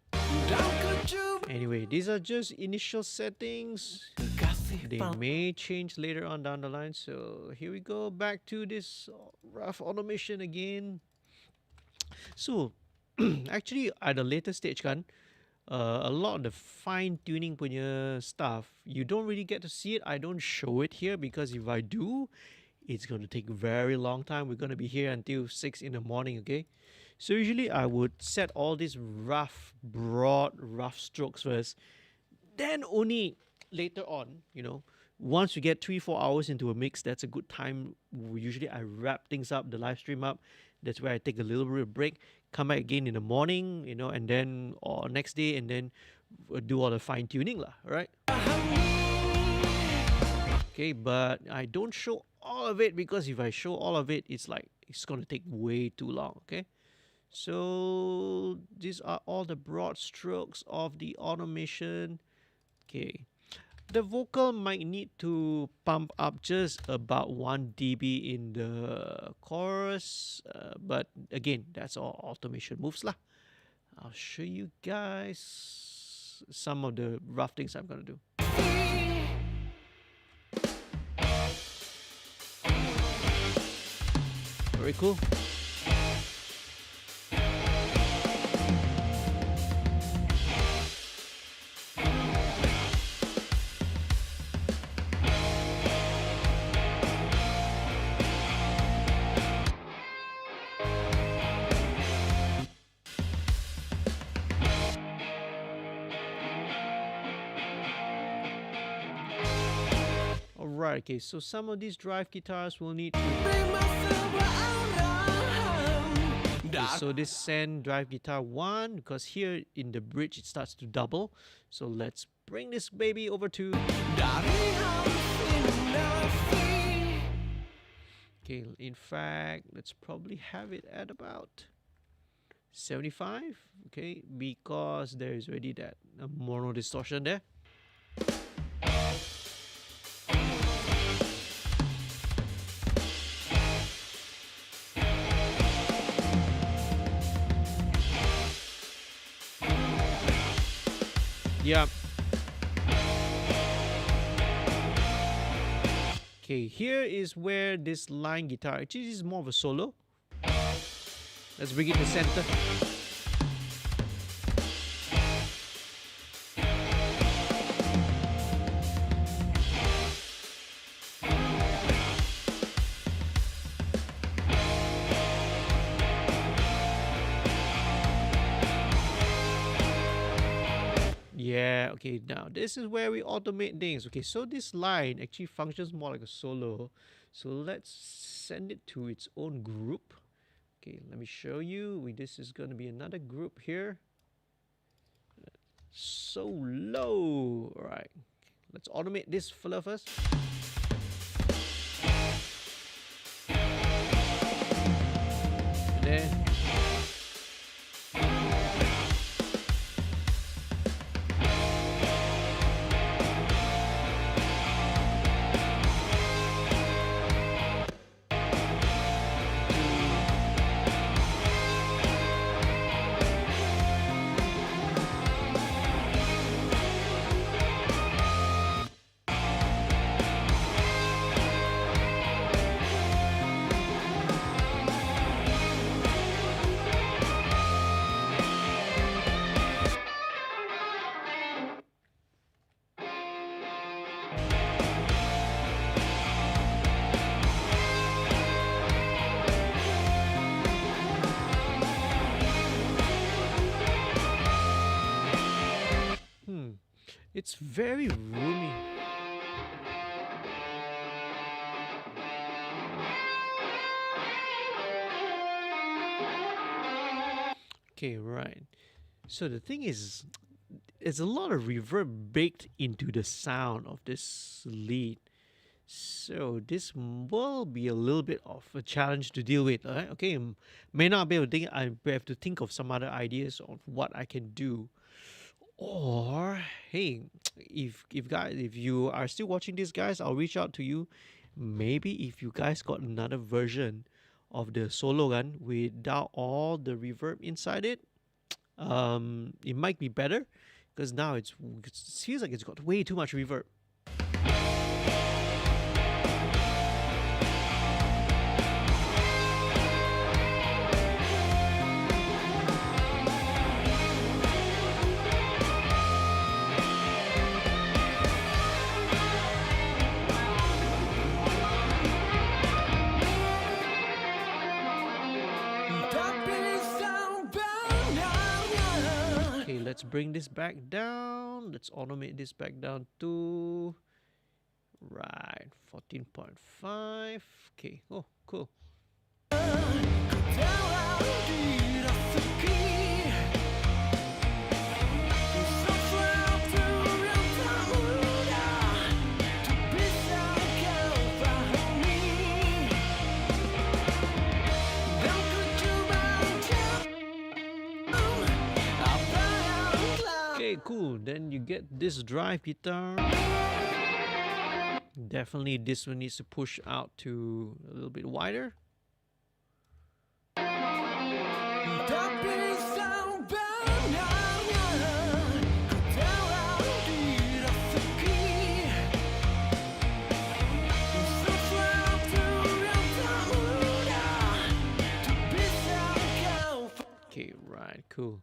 Anyway, these are just initial settings. They may change later on down the line. So here we go, back to this rough automation again. So actually at a later stage kan, a lot of the fine tuning punya stuff, you don't really get to see it. I don't show it here because if I do, it's going to take a very long time. We're going to be here until 6 in the morning, okay? So usually I would set all these broad strokes first. Then only later on, you know, once we get 3-4 hours into a mix, that's a good time. Usually I wrap things up, the live stream up. That's where I take a little bit of break, come back again in the morning, you know, and then or next day, and then do all the fine tuning lah, right? Okay, but I don't show all of it because if I show all of it, it's like it's gonna take way too long. Okay, so these are all the broad strokes of the automation. Okay, the vocal might need to pump up just about 1 dB in the chorus, but again, that's all automation moves lah. I'll show you guys some of the rough things I'm gonna do. Very cool. Alright, okay, so some of these drive guitars will need to... Okay, so this send drive guitar 1, because here in the bridge it starts to double. So let's bring this baby over to... Okay, in fact, let's probably have it at about 75, okay, because there is already that mono distortion there. Yeah. Okay, here is where this line guitar, actually this is more of a solo. Let's bring it to center. Okay, now this is where we automate things. Okay, so this line actually functions more like a solo. So let's send it to its own group. Okay, let me show you. This is going to be another group here. Solo. All right, let's automate this fella first. There. It's very roomy. Okay, right. So the thing is, there's a lot of reverb baked into the sound of this lead. So this will be a little bit of a challenge to deal with. Right? Okay, may not be able to think. I have to think of some other ideas of what I can do. Or hey, if you are still watching this, guys, I'll reach out to you. Maybe if you guys got another version of the solo gun without all the reverb inside it, it might be better because now it feels like it's got way too much reverb. Let's bring this back down. Let's automate this back down to right 14.5. Okay. Oh, cool. Okay, cool. Then you get this drive guitar. Definitely this one needs to push out to a little bit wider. Okay, right, cool.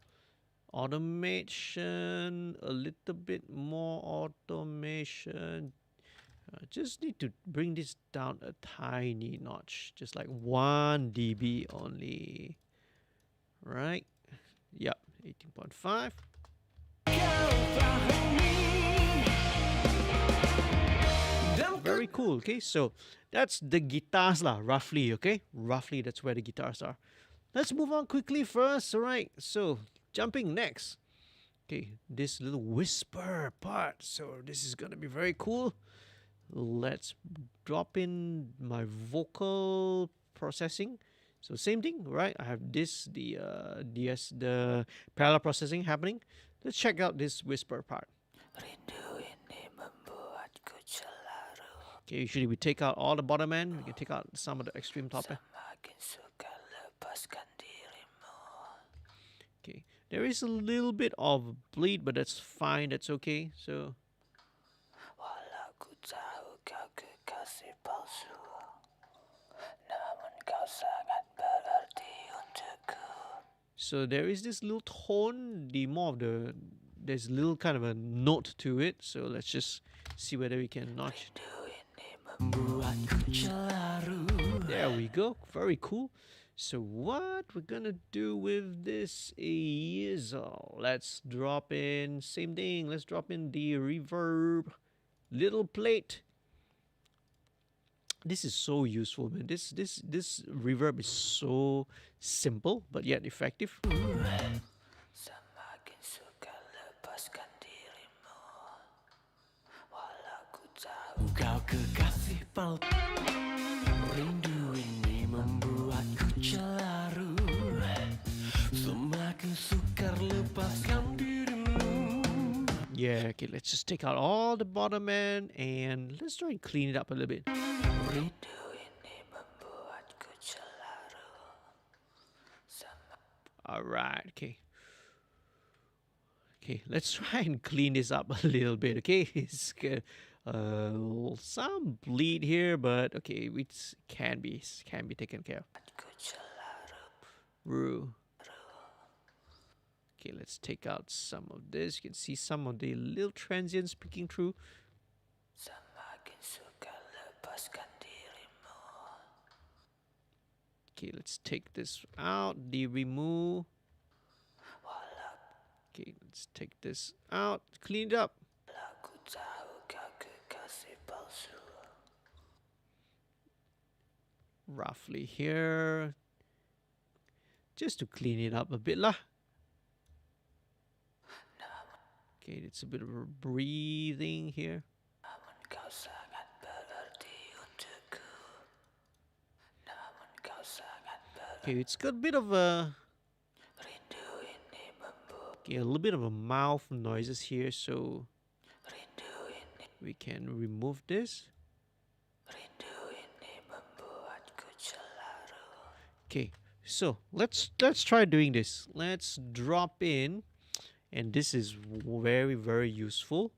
Automation, a little bit more automation. Just need to bring this down a tiny notch, just like 1 dB only. Right? Yep, 18.5. Very cool. Okay, so that's the guitars lah, roughly. Okay, roughly that's where the guitars are. Let's move on quickly first. All right, so jumping next. Okay, this little whisper part. So this is gonna be very cool. Let's drop in my vocal processing. So same thing, right? I have the parallel processing happening. Let's check out this whisper part. Okay, usually we take out all the bottom end. We can take out some of the extreme top end. Okay, there is a little bit of bleed, but that's fine. That's okay. So. So there is this little tone, there's a little kind of a note to it. So let's just see whether we can notch it. There we go. Very cool. So what we're gonna do with this is, let's drop in, same thing, let's drop in the reverb little plate. This is so useful, man. This reverb is so simple but yet effective. Semakin suka lepaskan dirimu, walau ku tahu kau kekasih palsu. Rindu ini membuatku celaru, semakin sukar lepaskan dirimu. Yeah, okay, let's just take out all the bottom end and let's try and clean it up a little bit. Rindu ini membuatku celaru. Alright, okay. Okay, let's try and clean this up a little bit, okay? It's some bleed here, but okay, it can be taken care of. Roo. Okay, let's take out some of this. You can see some of the little transients peeking through. Semakin suka lepaskan dirimu. Okay, let's take this out. The remove. Okay, let's take this out. Clean it up. Aku tahu kau kekasih palsu. Roughly here. Just to clean it up a bit lah. Okay, it's a bit of a breathing here. Namun kau sangat berarti untukku. Namun kau sangat berarti. Okay, it's got a bit of a Rindu ini membuat. okay, a little bit of a mouth noises here, so Rindu ini. we can remove this. Rindu ini membuatku celaru. Okay, so let's try doing this. Let's drop in, and this is very useful.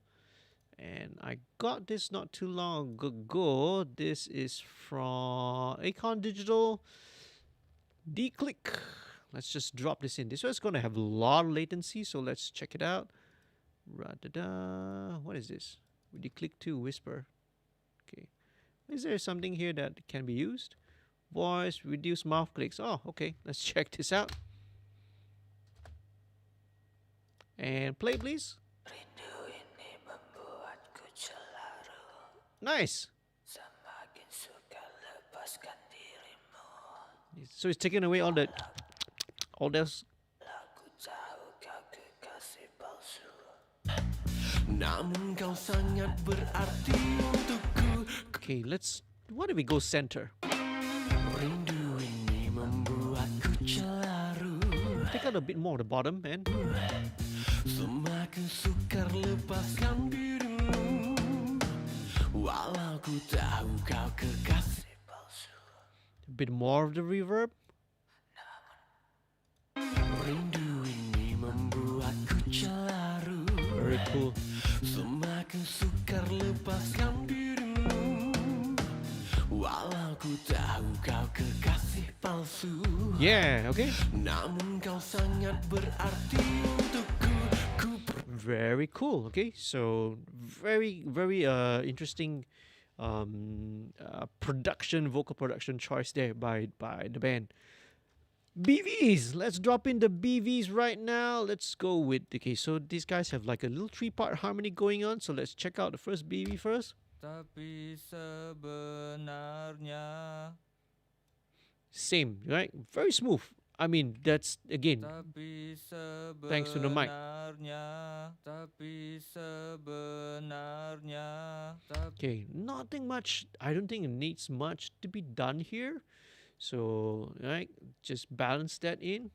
And I got this not too long ago. This is from Acon Digital. D-click. Let's just drop this in. This one's going to have a lot of latency, so let's check it out. Ra-da-da. What is this? We D-click to whisper. Okay. Is there something here that can be used? Voice, reduce mouth clicks. Oh, okay. Let's check this out. And play, please. Rindu ini membuatku celaru. Nice. Semakin suka lepaskan dirimu. So it's taking away all those. Aku tahu kau kekasih palsu. Namun kau sangat berarti untukku. Okay, let's. What if we go center? Rindu ini membuatku celaru. Take out a bit more of the bottom, man. Semakin sukar lepaskan dirimu. Walau ku tahu kau kekasih palsu. A bit more of the reverb. Rindu ini membuatku celaru. Very cool. Semakin sukar lepaskan dirimu. Walau ku tahu kau kekasih palsu. Yeah, okay. Namun kau sangat berarti untukku. Very cool. Okay, so very interesting vocal production choice there by the band. BVs. Let's drop in the BVs right now. Let's go with, okay, so these guys have like a little 3-part harmony going on. So let's check out the first BV first. Tapi sebenarnya. Same, right? Very smooth. I mean, that's again Tapi thanks to the mic. Tapi sebenarnya. Okay, nothing much. I don't think it needs much to be done here. So, right, just balance that in.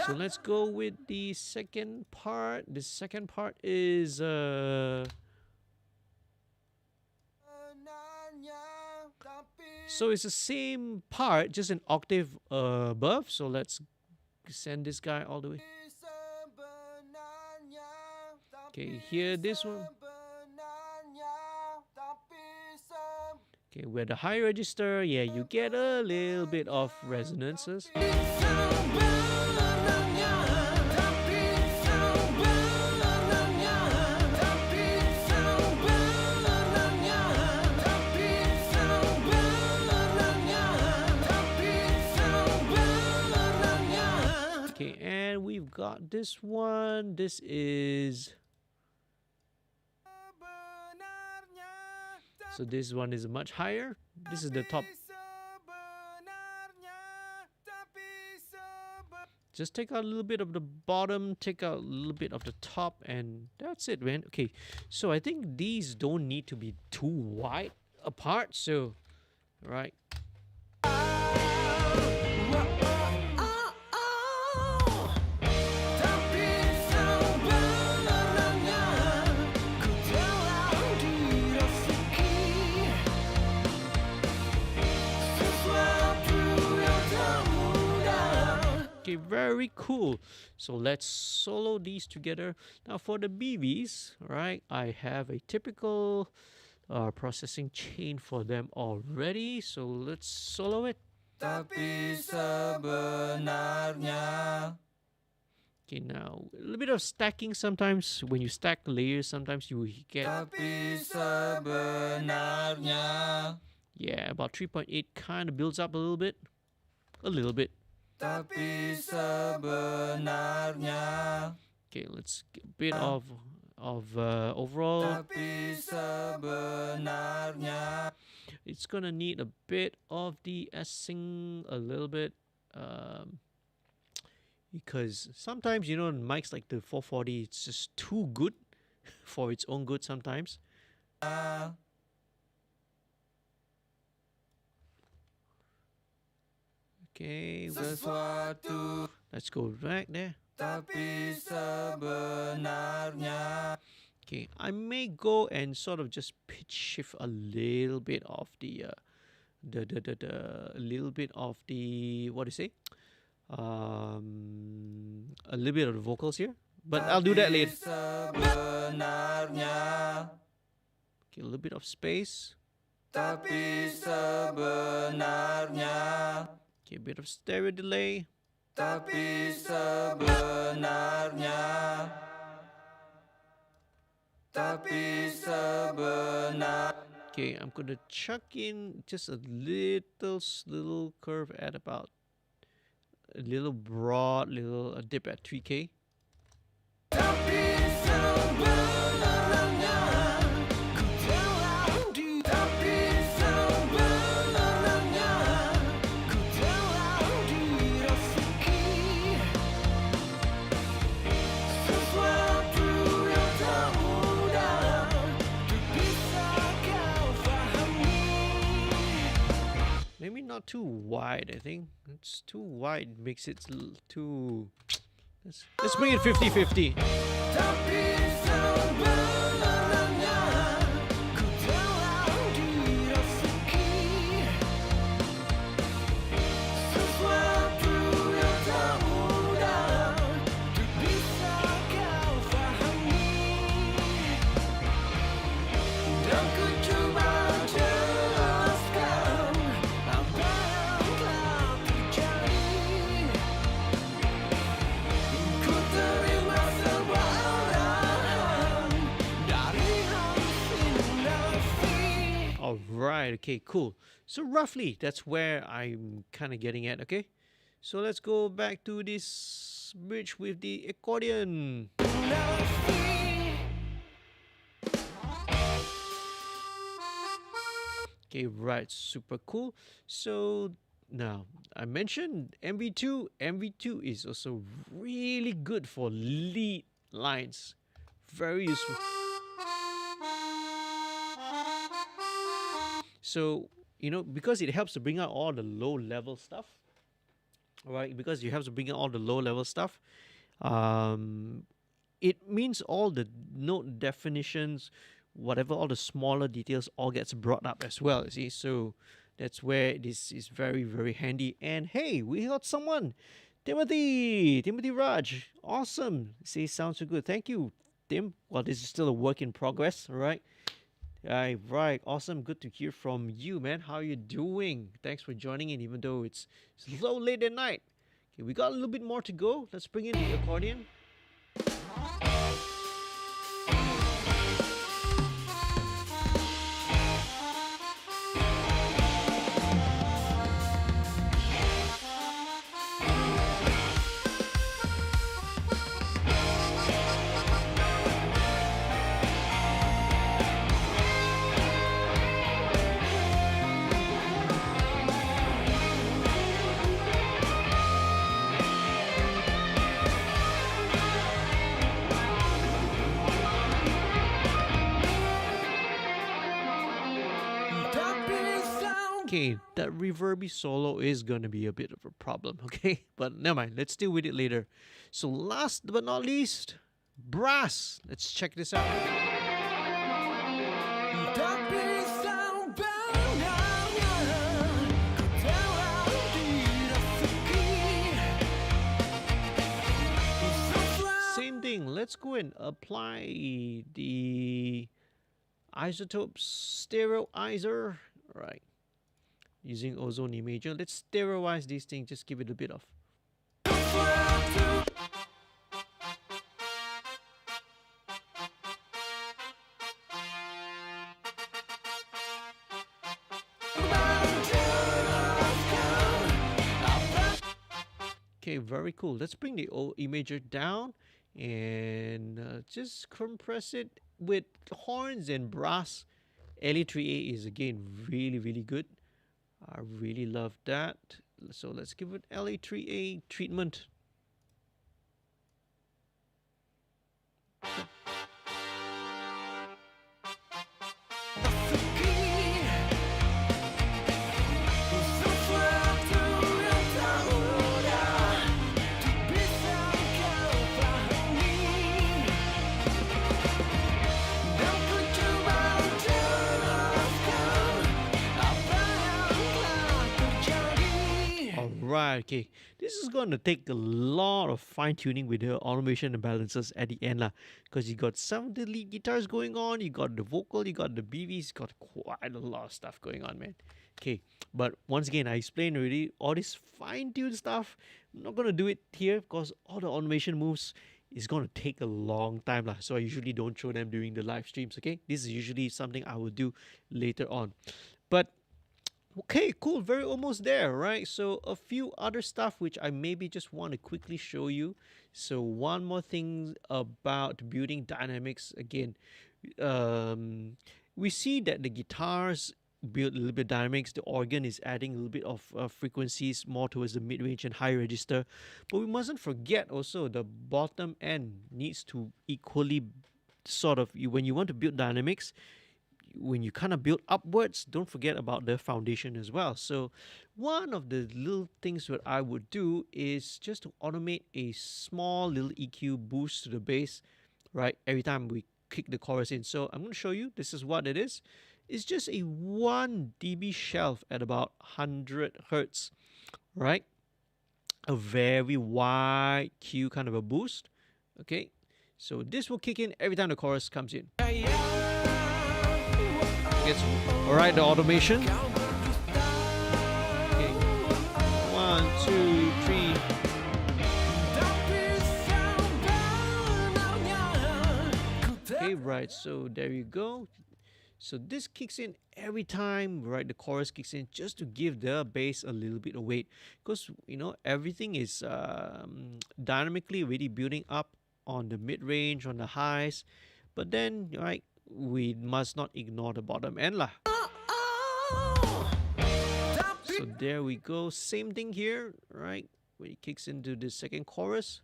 So let's go with the second part. The second part is so it's the same part, just an octave above. So let's send this guy all the way. Okay, here this one. Okay, where the high register, yeah, you get a little bit of resonances. Okay, and we've got this one. This is... So this one is much higher. This is the top. Just take out a little bit of the bottom, take out a little bit of the top, and that's it, man. Okay, so I think these don't need to be too wide apart. So, right. Okay, very cool. So let's solo these together. Now for the BVs, right, I have a typical processing chain for them already. So let's solo it. Tapi sebenarnya. Okay, now a little bit of stacking sometimes. When you stack layers, sometimes you get... Tapi sebenarnya. Yeah, about 3.8 kind of builds up a little bit. A little bit. Tapi sebenarnya. Okay, let's get a bit of overall. Tapi sebenarnya. It's gonna need a bit of de-essing a little bit, because sometimes, you know, mics like the 440, it's just too good for its own good sometimes. Okay, Sesuatu. let's go back there. Tapi sebenarnya. Okay, I may go and sort of just pitch shift a little bit of the little bit of the, what do you say? A little bit of the vocals here, but I'll do that later. Sebenarnya. Okay, a little bit of space. Tapi sebenarnya. Okay, a bit of stereo delay. Tapi sebenarnya. Tapi sebenarnya. Okay, I'm gonna chuck in just a little curve at about a little broad, little dip at 3K. Tapi sebenarnya. Ku telah di. Tapi sebenarnya. Ku telah dirasuki. Sesuatu yang tak mudah. Tak bisa kau fahami. Maybe not too wide, I think. It's too wide, makes it too... Let's bring it 50-50. Tapi sebenarnya. Ku telah dirasuki. Sesuatu yang tak mudah. Tak bisa kau fahami. Dan ku cuba jelaskan apa yang telah terjadi. Ku terima sebuah arahan dari halusinasi. Alright, okay, cool. So roughly, that's where I'm kind of getting at, okay? So let's go back to this bridge with the accordion. Okay, right, super cool. So now, I mentioned MV2. MV2 is also really good for lead lines. Very useful. So, you know, because it helps to bring out all the low level stuff, right? Because it helps to bring out all the low level stuff, it means all the note definitions, whatever, all the smaller details all gets brought up as well, you see? So that's where this is very, very handy. And hey, we got someone, Timothy Raj, awesome. See, sounds so good. Thank you, Tim. Well, this is still a work in progress, all right? Right. Awesome. Good to hear from you, man. How you doing? Thanks for joining in, even though it's a little late at night. Okay, we got a little bit more to go. Let's bring in the accordion. Okay, that reverby solo is gonna be a bit of a problem, okay? But never mind, let's deal with it later. So last but not least, brass. Let's check this out. Same thing, let's go and apply the isotope stereoizer. Right. Using ozone imager. Let's sterilize this thing, just give it a bit of. Okay, very cool. Let's bring the imager down and just compress it with horns and brass. LA3A is again really good. I really love that. So let's give it LA3A treatment. Right, okay. This is going to take a lot of fine tuning with the automation and balances at the end, because you got some of the lead guitars going on, you got the vocal, you got the BVs, you got quite a lot of stuff going on, man. Okay, but once again, I explained already, all this fine tuned stuff, I'm not going to do it here because all the automation moves is going to take a long time, so I usually don't show them during the live streams, okay? This is usually something I will do later on. But okay, cool. Very almost there, right? So a few other stuff which I maybe just want to quickly show you. So one more thing about building dynamics. Again, we see that the guitars build a little bit of dynamics. The organ is adding a little bit of frequencies more towards the mid-range and high register. But we mustn't forget also the bottom end needs to equally sort of, when you want to build dynamics, when you kind of build upwards, don't forget about the foundation as well. So one of the little things that I would do is just to automate a small little EQ boost to the bass, right? Every time we kick the chorus in. So I'm going to show you, this is what it is. It's just a 1 dB shelf at about 100 Hertz, right? A very wide Q kind of a boost, okay? So this will kick in every time the chorus comes in. Alright, the automation. Okay. 1, 2, 3. Okay, right, so there you go. So this kicks in every time, right? The chorus kicks in just to give the bass a little bit of weight, because you know everything is dynamically really building up on the mid range, on the highs, but then right, we must not ignore the bottom end lah. So there we go. Same thing here, right? When it kicks into the second chorus.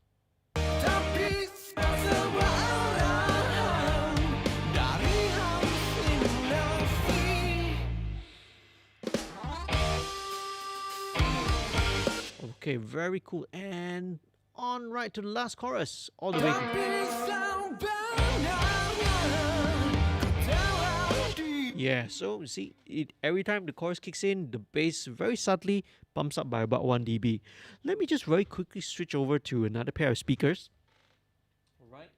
Okay, very cool. And on right to the last chorus, all the way. Yeah, so you see, every time the chorus kicks in, the bass very subtly pumps up by about 1 dB. Let me just very quickly switch over to another pair of speakers. Alright.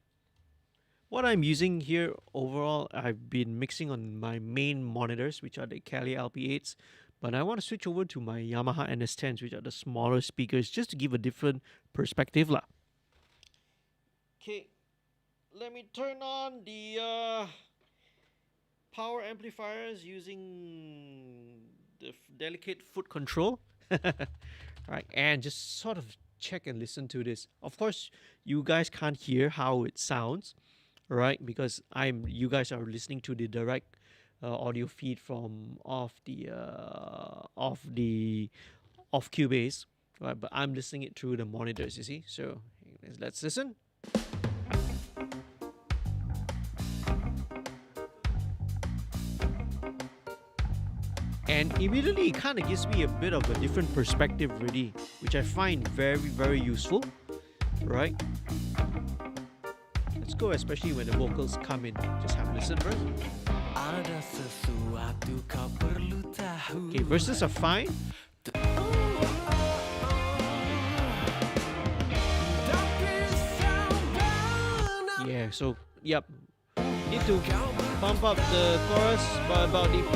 What I'm using here overall, I've been mixing on my main monitors, which are the Kali LP8s, but I want to switch over to my Yamaha NS10s, which are the smaller speakers, just to give a different perspective lah. Okay, let me turn on the power amplifiers using the delicate foot control. Right, and just sort of check and listen to this. Of course, you guys can't hear how it sounds, right? Because you guys are listening to the direct audio feed from off Cubase, right? But I'm listening it through the monitors. You see, so let's listen. And immediately it kind of gives me a bit of a different perspective, really, which I find very, very useful, right? Let's go, especially when the vocals come in. Just have a listen first. Ada sesuatu kau perlu tahu. Okay, verses are fine. Yeah, so, yep. Need to pump up the chorus by about dB.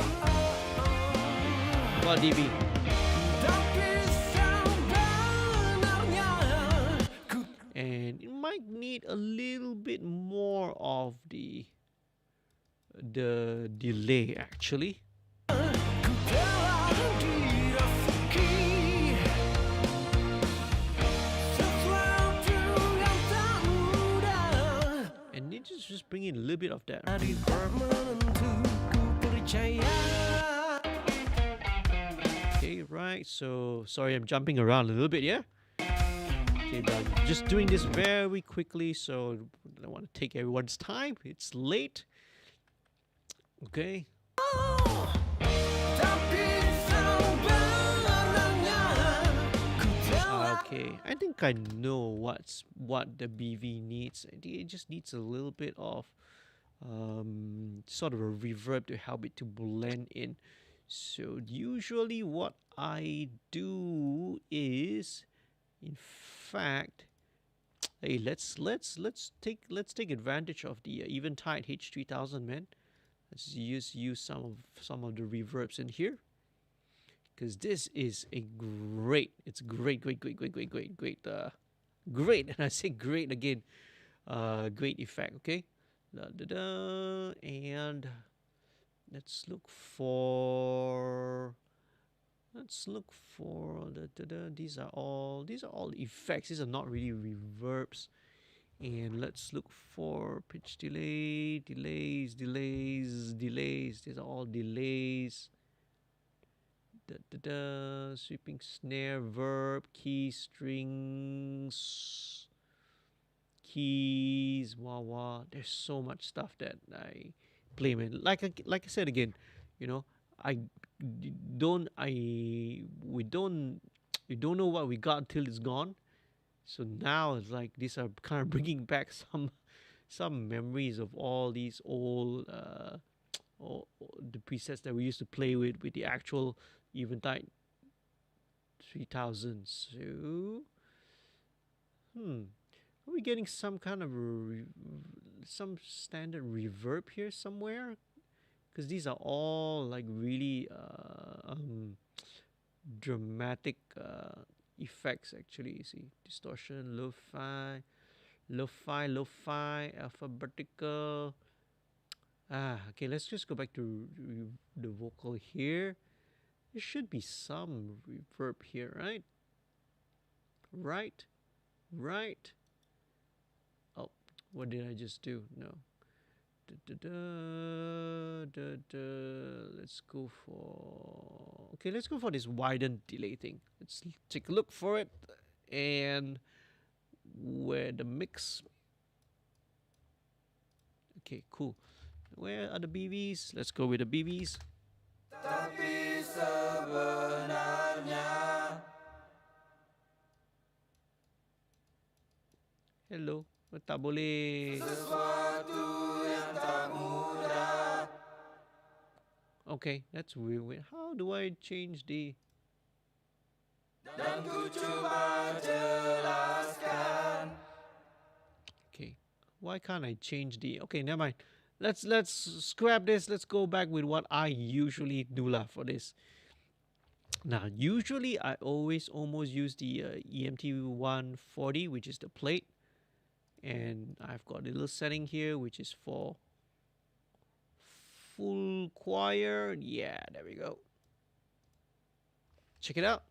And it might need a little bit more of the delay, actually. And it just bring in a little bit of that. Okay, right, so sorry I'm jumping around a little bit, yeah? Okay, but I'm just doing this very quickly, so I don't want to take everyone's time. It's late. Okay. Okay, I think I know what the BV needs. It just needs a little bit of sort of a reverb to help it to blend in. So usually what I do is, in fact, hey, let's take advantage of the Eventide H3000, man. Let's use some of the reverbs in here, because this is a great, it's great, and I say great again, great effect. Okay, and let's look for these are all effects. These are not really reverbs. And let's look for pitch delay, delays. These are all delays. Sweeping snare, verb, keys, strings, keys, wah. There's so much stuff that I play, man. Like I said again, you know, we don't know what we got till it's gone. So now it's like these are kind of bringing back some memories of all these old the presets that we used to play with the actual Eventide 3000. So are we getting some kind of some standard reverb here somewhere? Because these are all like really dramatic effects, actually. You see, distortion, lo-fi, alphabetical. Okay, let's just go back to the vocal here. There should be some reverb here, right? Right. Oh, what did I just do? No. Let's go for this widened delay thing. Let's take a look for it, and where the mix. Okay, cool. Where are the BVs? Let's go with the BVs. Tapi sebenarnya Hello, tak boleh. sesuatu yang tak mudah. Okay, that's weird. How do I change the? Dan ku cuba jelaskan. Okay, Why can't I change the? Okay, never mind. Let's scrap this. Let's go back with what I usually do lah for this. Now, usually I always almost use the EMT 140, which is the plate, and I've got a little setting here, which is for full choir. Yeah, there we go. Check it out.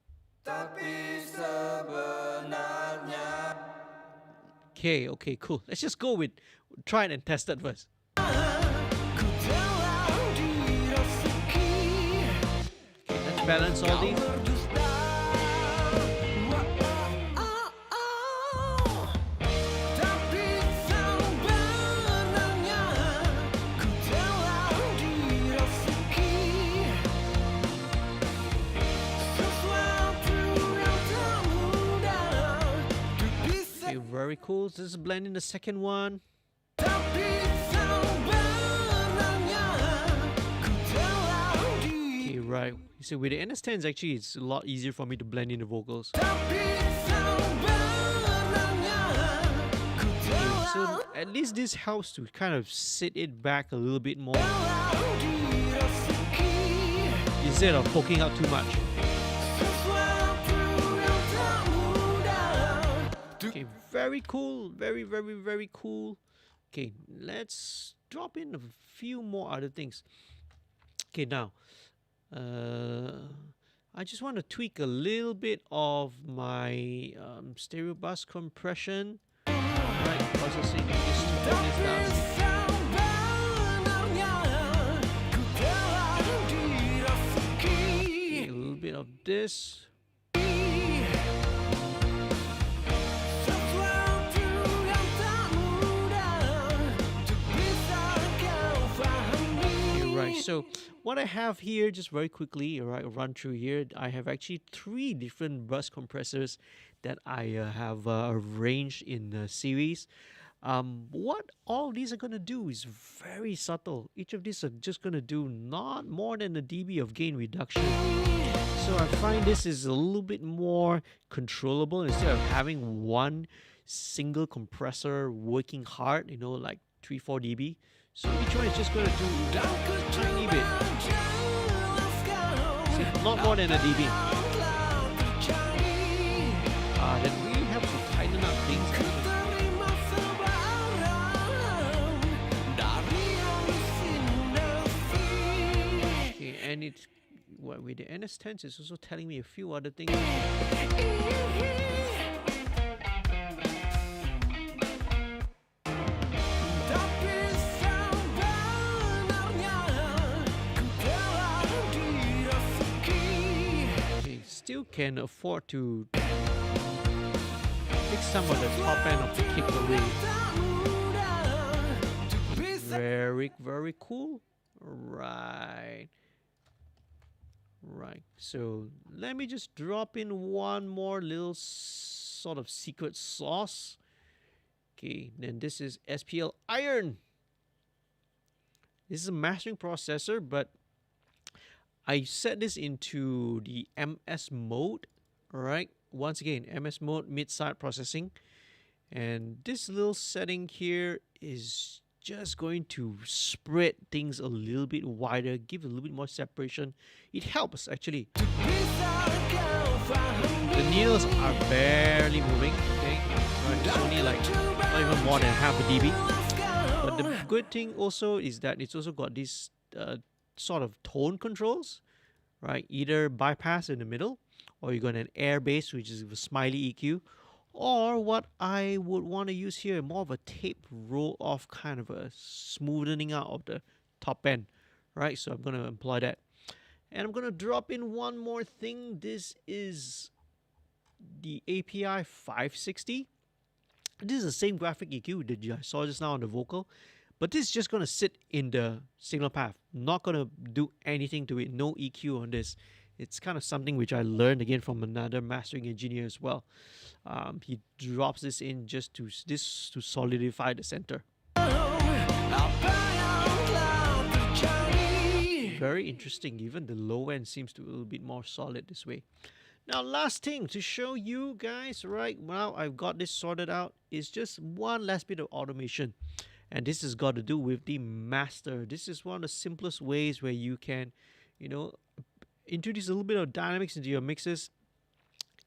Okay, cool. Let's just go with try it and test it first. Let's balance all these. Okay, very cool. This is blending the second one. Right. So with the NS10s, actually, it's a lot easier for me to blend in the vocals. Okay, so at least this helps to kind of sit it back a little bit more instead of poking out too much. Okay, very cool. Very cool. Okay, let's drop in a few more other things. Okay, now. I just want to tweak a little bit of my stereo bus compression. Right, processing. Just to turn this down. Okay, a little bit of this. So what I have here, just very quickly, run through here, I have actually 3 different bus compressors that I have arranged in a series. What all these are going to do is very subtle. Each of these are just going to do not more than a dB of gain reduction. So I find this is a little bit more controllable instead of having one single compressor working hard, you know, like 3-4 dB. So each one is just going to do a tiny bit. See, not more than a dB. That really helps to tighten up things. Okay, and it's with the NS10s, it's also telling me a few other things. Still can afford to take some of the top end of the kick away. Very cool. Right. So let me just drop in one more little sort of secret sauce. Okay, then this is SPL Iron. This is a mastering processor, but I set this into the MS mode, alright? Once again, MS mode, mid-side processing. And this little setting here is just going to spread things a little bit wider, give a little bit more separation. It helps, actually. The needles are barely moving, okay? Right, it's only like not even more than half a dB. But the good thing also is that it's also got these sort of tone controls, right? Either bypass in the middle, or you got an air bass, which is a smiley EQ, or what I would want to use here, more of a tape roll off kind of a smoothing out of the top end, right? So I'm going to employ that. And I'm going to drop in one more thing. This is the API 560. This is the same graphic EQ that I saw just now on the vocal. But this is just going to sit in the signal path. Not going to do anything to it. No EQ on this. It's kind of something which I learned again from another mastering engineer as well. He drops this in just to solidify the center. Very interesting. Even the low end seems to be a little bit more solid this way. Now, last thing to show you guys, right now I've got this sorted out, is just one last bit of automation. And this has got to do with the master. This is one of the simplest ways where you can, you know, introduce a little bit of dynamics into your mixes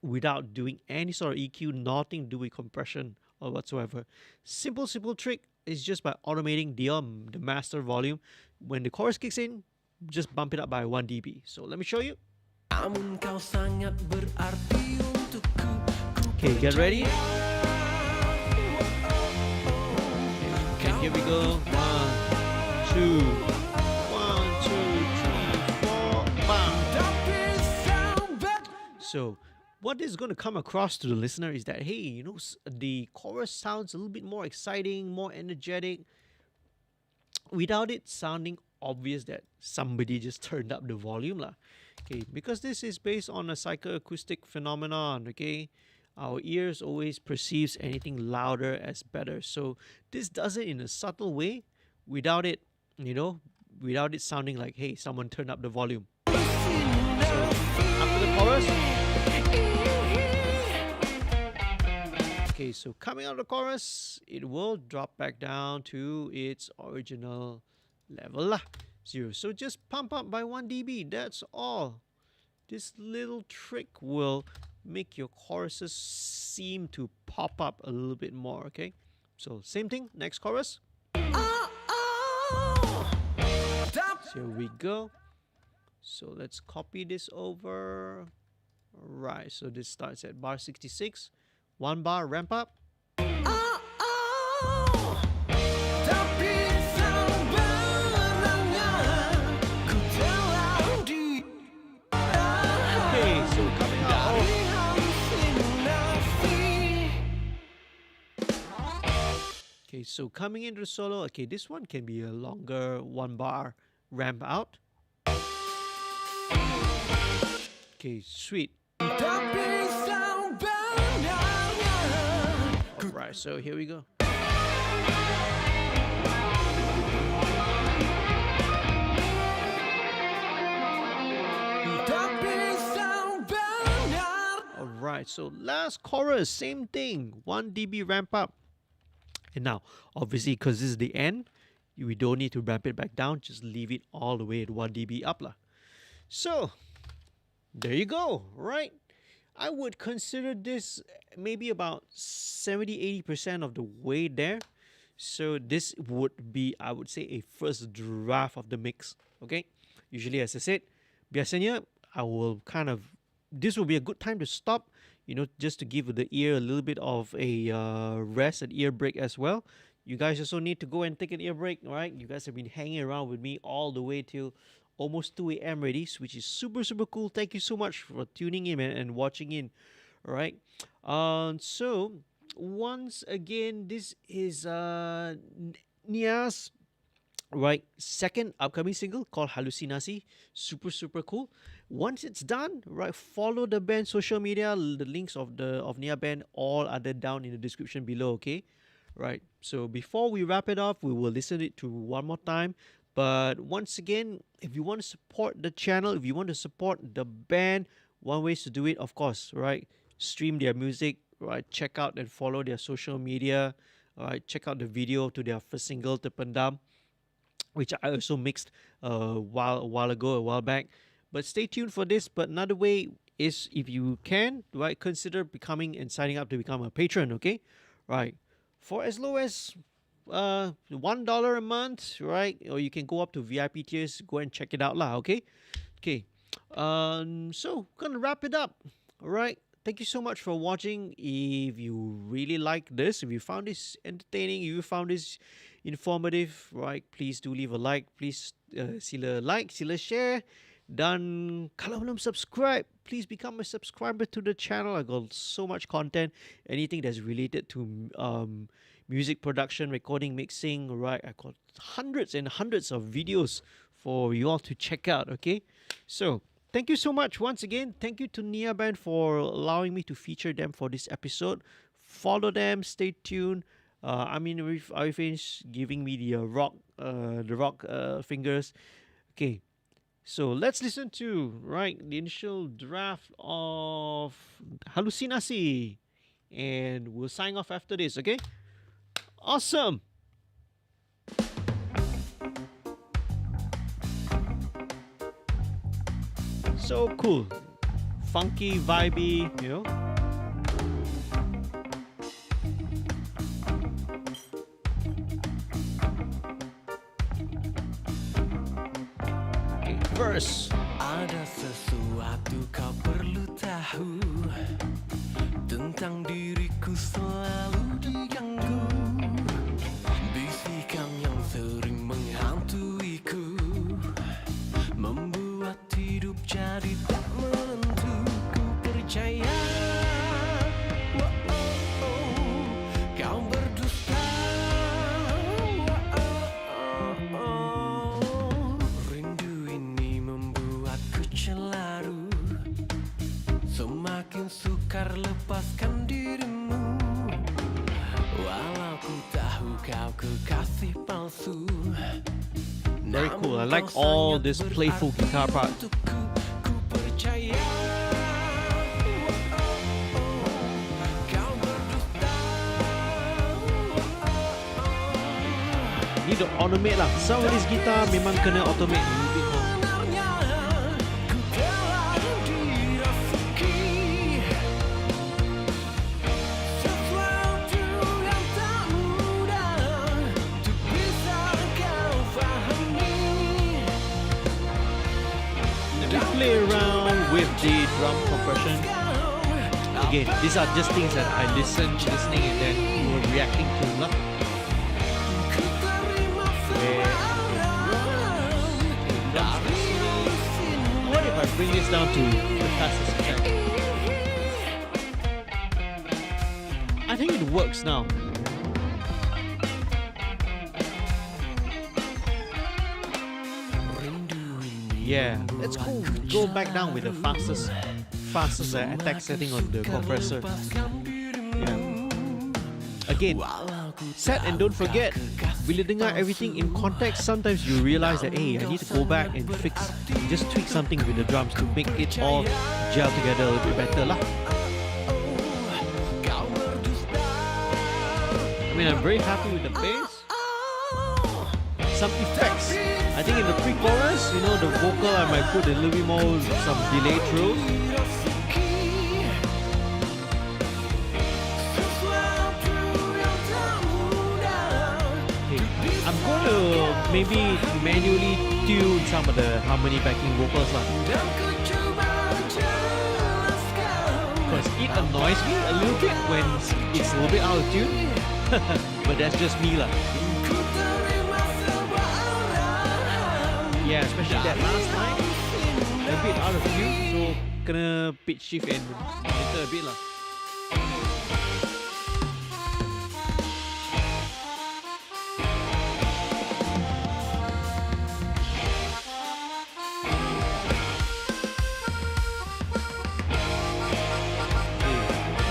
without doing any sort of EQ, nothing to do with compression or whatsoever. Simple trick is just by automating the master volume. When the chorus kicks in, just bump it up by 1 dB. So let me show you. Namun kau sangat berarti untukku. Okay, get ready. Okay, here we go. 1, 2, 1, 2, 3, 4, bam. So what is going to come across to the listener is that, hey, you know, the chorus sounds a little bit more exciting, more energetic, without it sounding obvious that somebody just turned up the volume lah. Okay, because this is based on a psychoacoustic phenomenon. Okay, our ears always perceives anything louder as better. So this does it in a subtle way, without it, you know, without it sounding like, hey, someone turned up the volume. So after the chorus. Okay, so coming out of the chorus, it will drop back down to its original level lah, 0. So just pump up by 1 dB, that's all. This little trick will make your choruses seem to pop up a little bit more, okay? So same thing, next chorus. So here we go. So let's copy this over. Right, so this starts at bar 66. 1 bar ramp up. Okay, so coming out. Okay, so coming into the solo. Okay, this one can be a longer 1 bar ramp out. Okay, sweet. Alright, so here we go. Alright, so last chorus, same thing, 1 dB ramp up. And now, obviously, because this is the end, we don't need to ramp it back down, just leave it all the way at 1 dB up lah. So, there you go, right? I would consider this maybe about 70-80% of the way there. So this would be, I would say, a first draft of the mix. Okay? Usually, as I said, biasanya, I will kind of, this will be a good time to stop, you know, just to give the ear a little bit of a rest, an ear break as well. You guys also need to go and take an ear break, right? You guys have been hanging around with me all the way till almost 2 a.m. already, which is super cool. Thank you so much for tuning in and watching in. All right. So once again, this is N.I.A's right second upcoming single called Halusinasi. Super cool. Once it's done, right, follow the band social media. The links of the N.I.A band all are down in the description below. Okay. Right. So before we wrap it off, we will listen it to one more time. But once again, if you want to support the channel, if you want to support the band, one way to do it, of course, right? Stream their music, right? Check out and follow their social media, right? Check out the video to their first single, Terpendam, which I also mixed a while back. But stay tuned for this. But another way is, if you can, right, consider becoming and signing up to become a patron, okay? Right. For as low as $1 a month, right? Or you can go up to VIP tiers. Go and check it out lah. Okay. So gonna wrap it up. All right. Thank you so much for watching. If you really like this, if you found this entertaining, if you found this informative, right? Please do leave a like. Please sila like, sila share. Dan kalau belum subscribe, please become a subscriber to the channel. I got so much content, anything that's related to music production, recording, mixing, right? I got hundreds and hundreds of videos for you all to check out, okay? So, thank you so much once again. Thank you to N.I.A Band for allowing me to feature them for this episode. Follow them, stay tuned. Ariffin's giving me the rock fingers. Okay, So let's listen to the initial draft of Halusinasi, and we'll sign off after this. Okay? Awesome. So cool, funky, vibey, you know. Okay, verse. Ada sesuatu kau perlu tahu tentang diriku selalu diganggu bisikan yang sering menghantuiku membuat hidup jadi tak menentu ku percaya kau berdusta rindu ini membuatku celaru semakin sukar lepaskan dirimu walau ku tahu kau kekasih palsu. Very cool. I like all this playful guitar part. Need to automate lah. Some of this guitar memang kena automate a little bit more. Play around with the drum compression. Again, these are just things that I listening and then we were reacting to lah. What if I bring this down to the fastest check? I think it works now. Yeah, let's go back down with the fastest attack setting on the compressor. Yeah. Again, set and don't forget. Bila dengar everything in context, sometimes you realize that hey, I need to go back and just tweak something with the drums to make it all gel together a little bit better lah. I mean, I'm very happy with the bass. Some effects. I think in the pre-chorus, you know, the vocal I might put a little bit more some delay through. Okay. I'm going to maybe manually tune some of the harmony backing vocals lah. Because it annoys me a little bit when it's a little bit out of tune. But that's just me lah. Yeah, especially that last line, a bit out of tune, so kena pitch shift and enter a bit lah.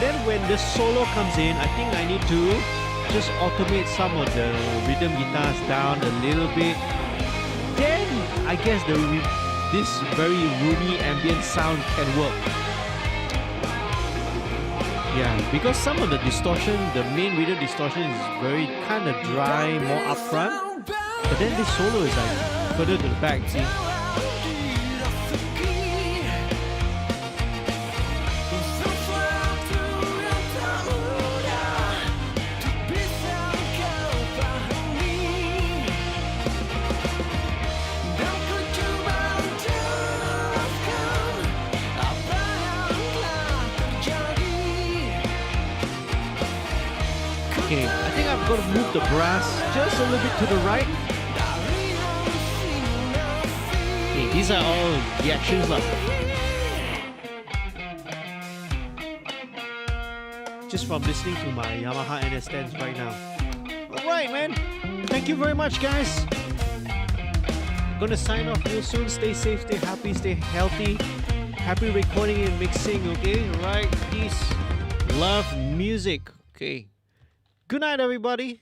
Then when the solo comes in, I think I need to just automate some of the rhythm guitars down a little bit. Then I guess this very roomy ambient sound can work. Yeah, because some of the distortion, the main rhythm distortion is very kind of dry, more upfront. But then this solo is like further to the back, see? Okay, I think I've got to move the brass just a little bit to the right. Okay, these are all reactions lah. Just from listening to my Yamaha NS10s right now. Alright man, thank you very much guys. Gonna sign off real soon. Stay safe, stay happy, stay healthy. Happy recording and mixing, okay? Alright, peace, love, music. Okay. Good night, everybody.